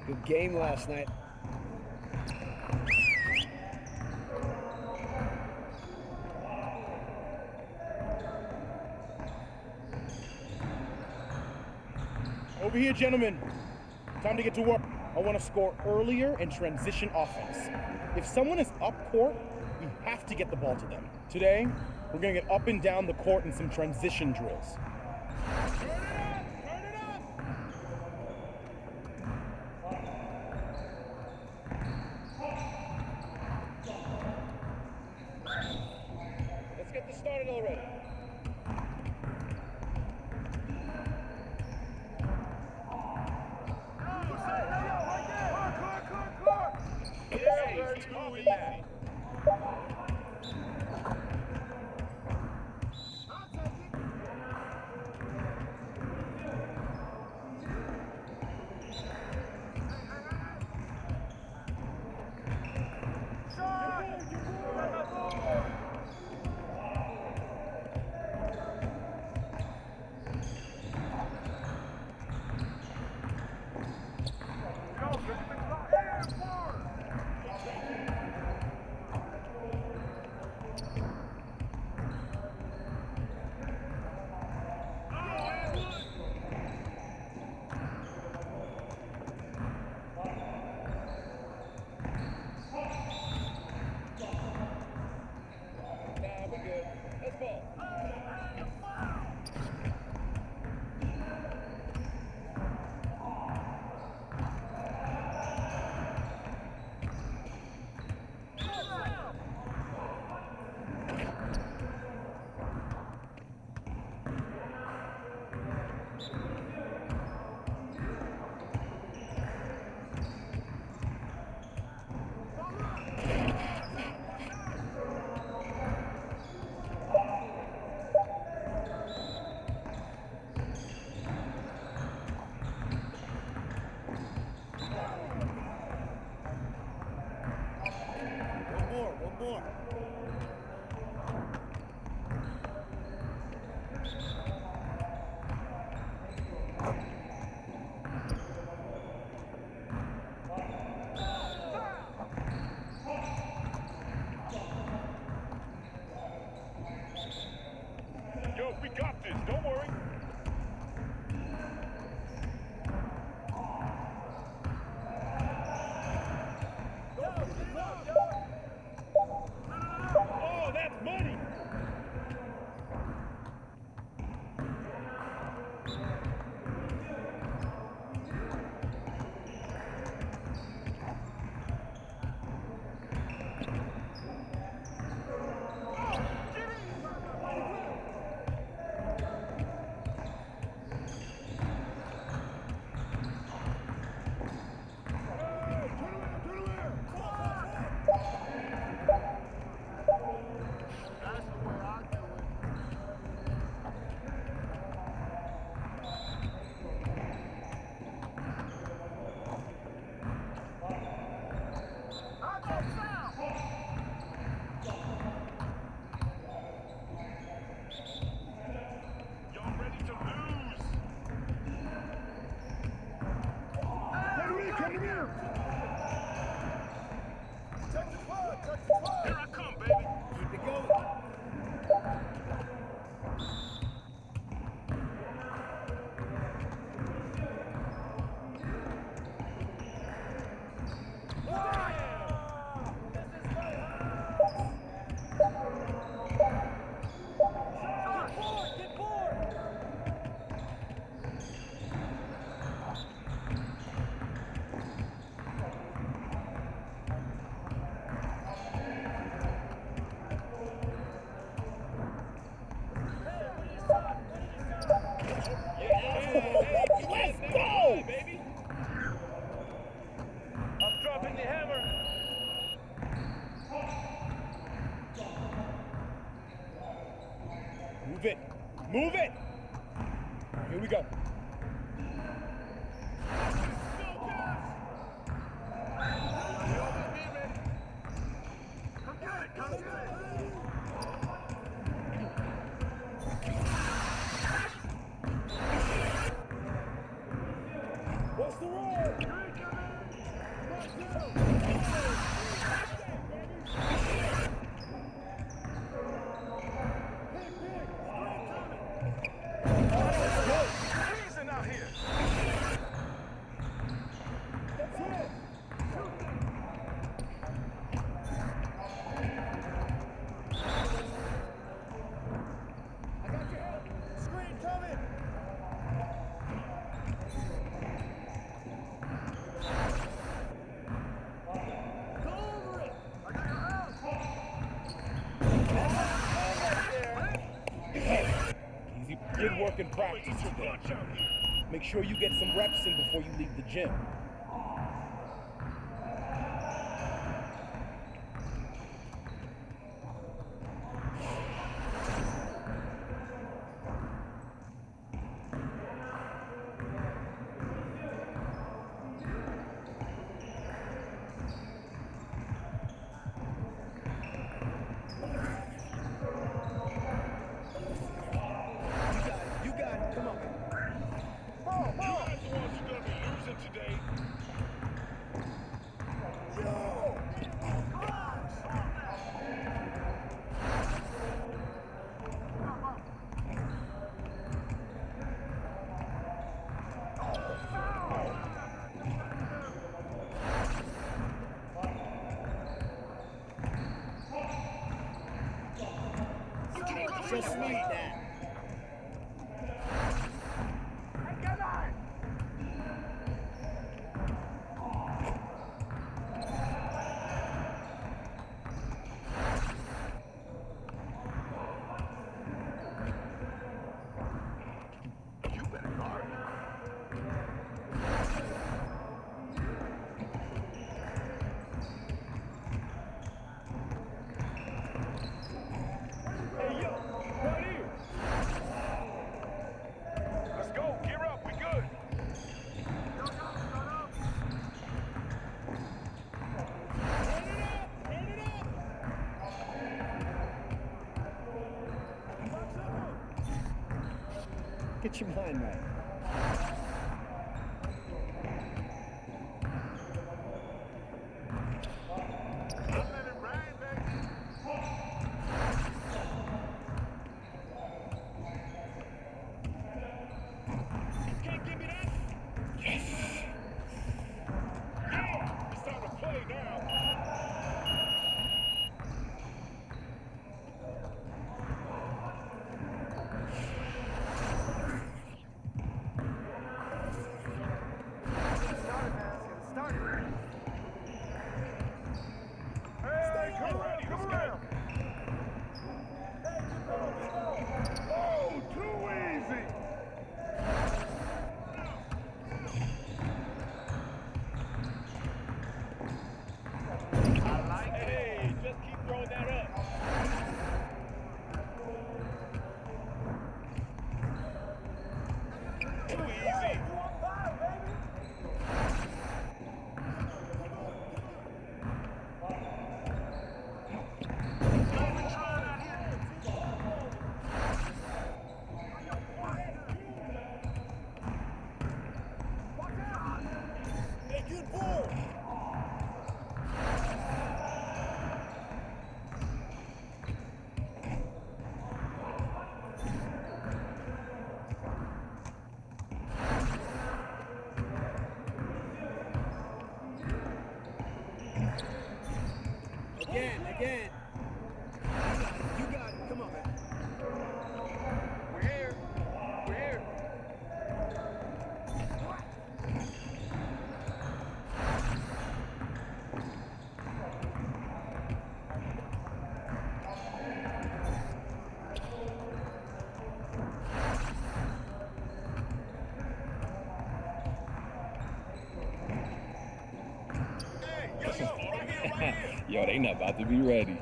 Good game last night. Over here, gentlemen. Time to get to work. I want to score earlier and transition offense. If someone is up court, we have to get the ball to them. Today, we're going to get up and down the court in some transition drills. Let's get this started already. Too easy. One more. Yo, we got this. Don't worry. Oh, that's money. Here I come, baby. Keep it going. go. What's the roll? Freezing out here. That's it. I got your help. Screen coming. Go over it. I got your help. Easy. Good work in practice today. Make sure you get some reps in before you leave the gym. You got it. Come on. You guys the ones who gonna be losing today. Just like that. You better guard. Hey, yo, right here. Let's go. Gear up. We good. Turn it up. Get your mind right. I'm letting rain, baby. You can't give me that. Yes. Yeah. It's time to play now. Hey, come ready. Let's go. Oh, too easy. I like it. Hey, just keep throwing that up. Too easy. Hey, good ball. Again. You got it. Come on, man. We're here. We're here. Yo, they not about to be ready.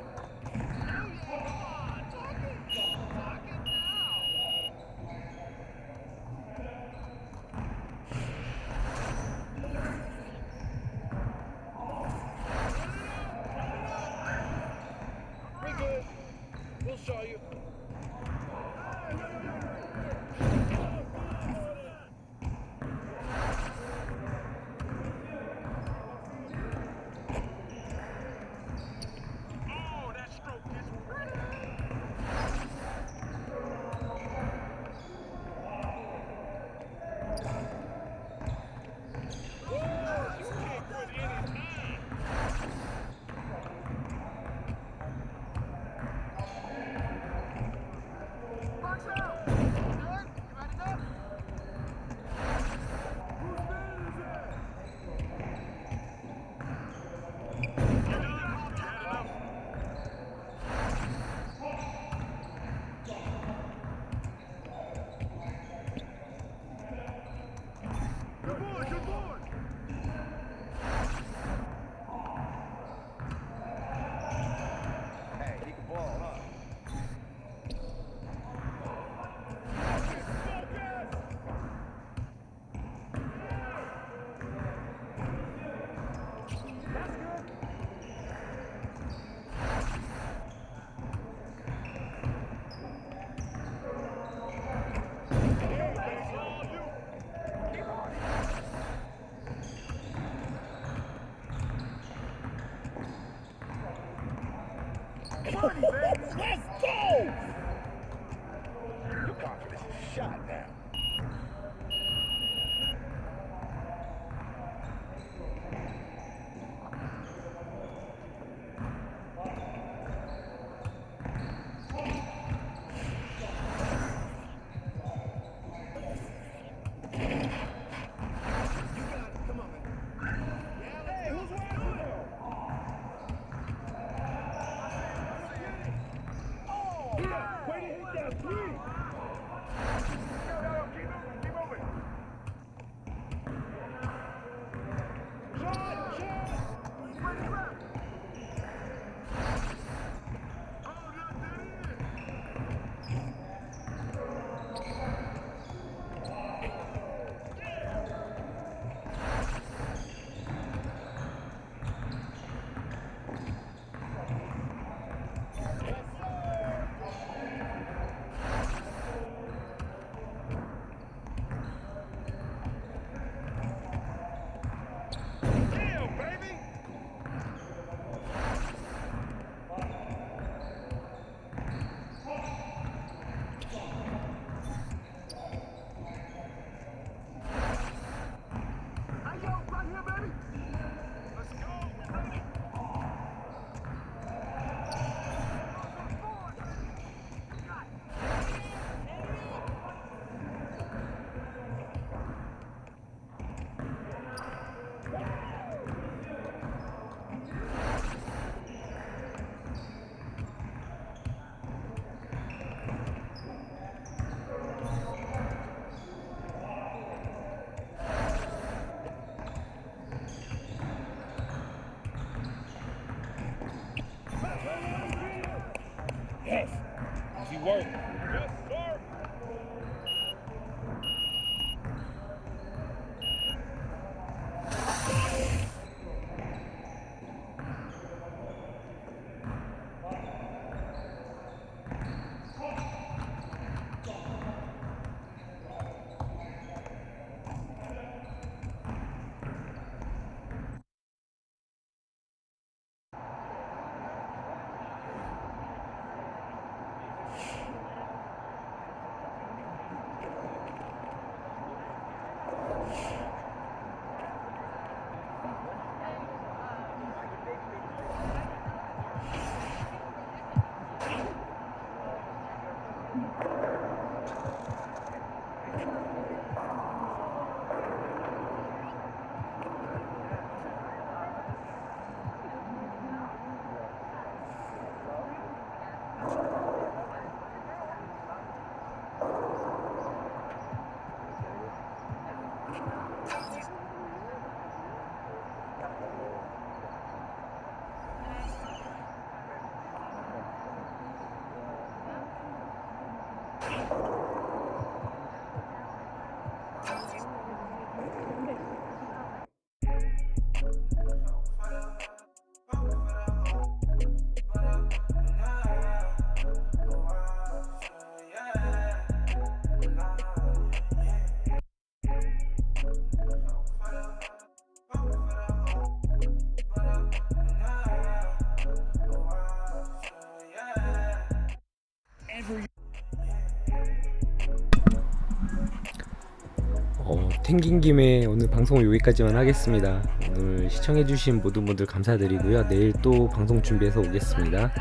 튕긴 김에 오늘 방송은 여기까지만 하겠습니다. 오늘 시청해주신 모든 분들 감사드리고요. 내일 또 방송 준비해서 오겠습니다.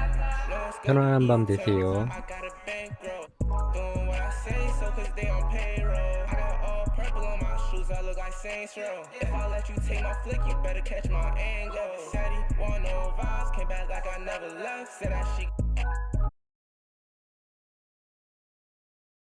편안한 밤 되세요. Saints Row. If I let you take my flick, you better catch my angle. Said he want no vibes, came back like I never left. Said that she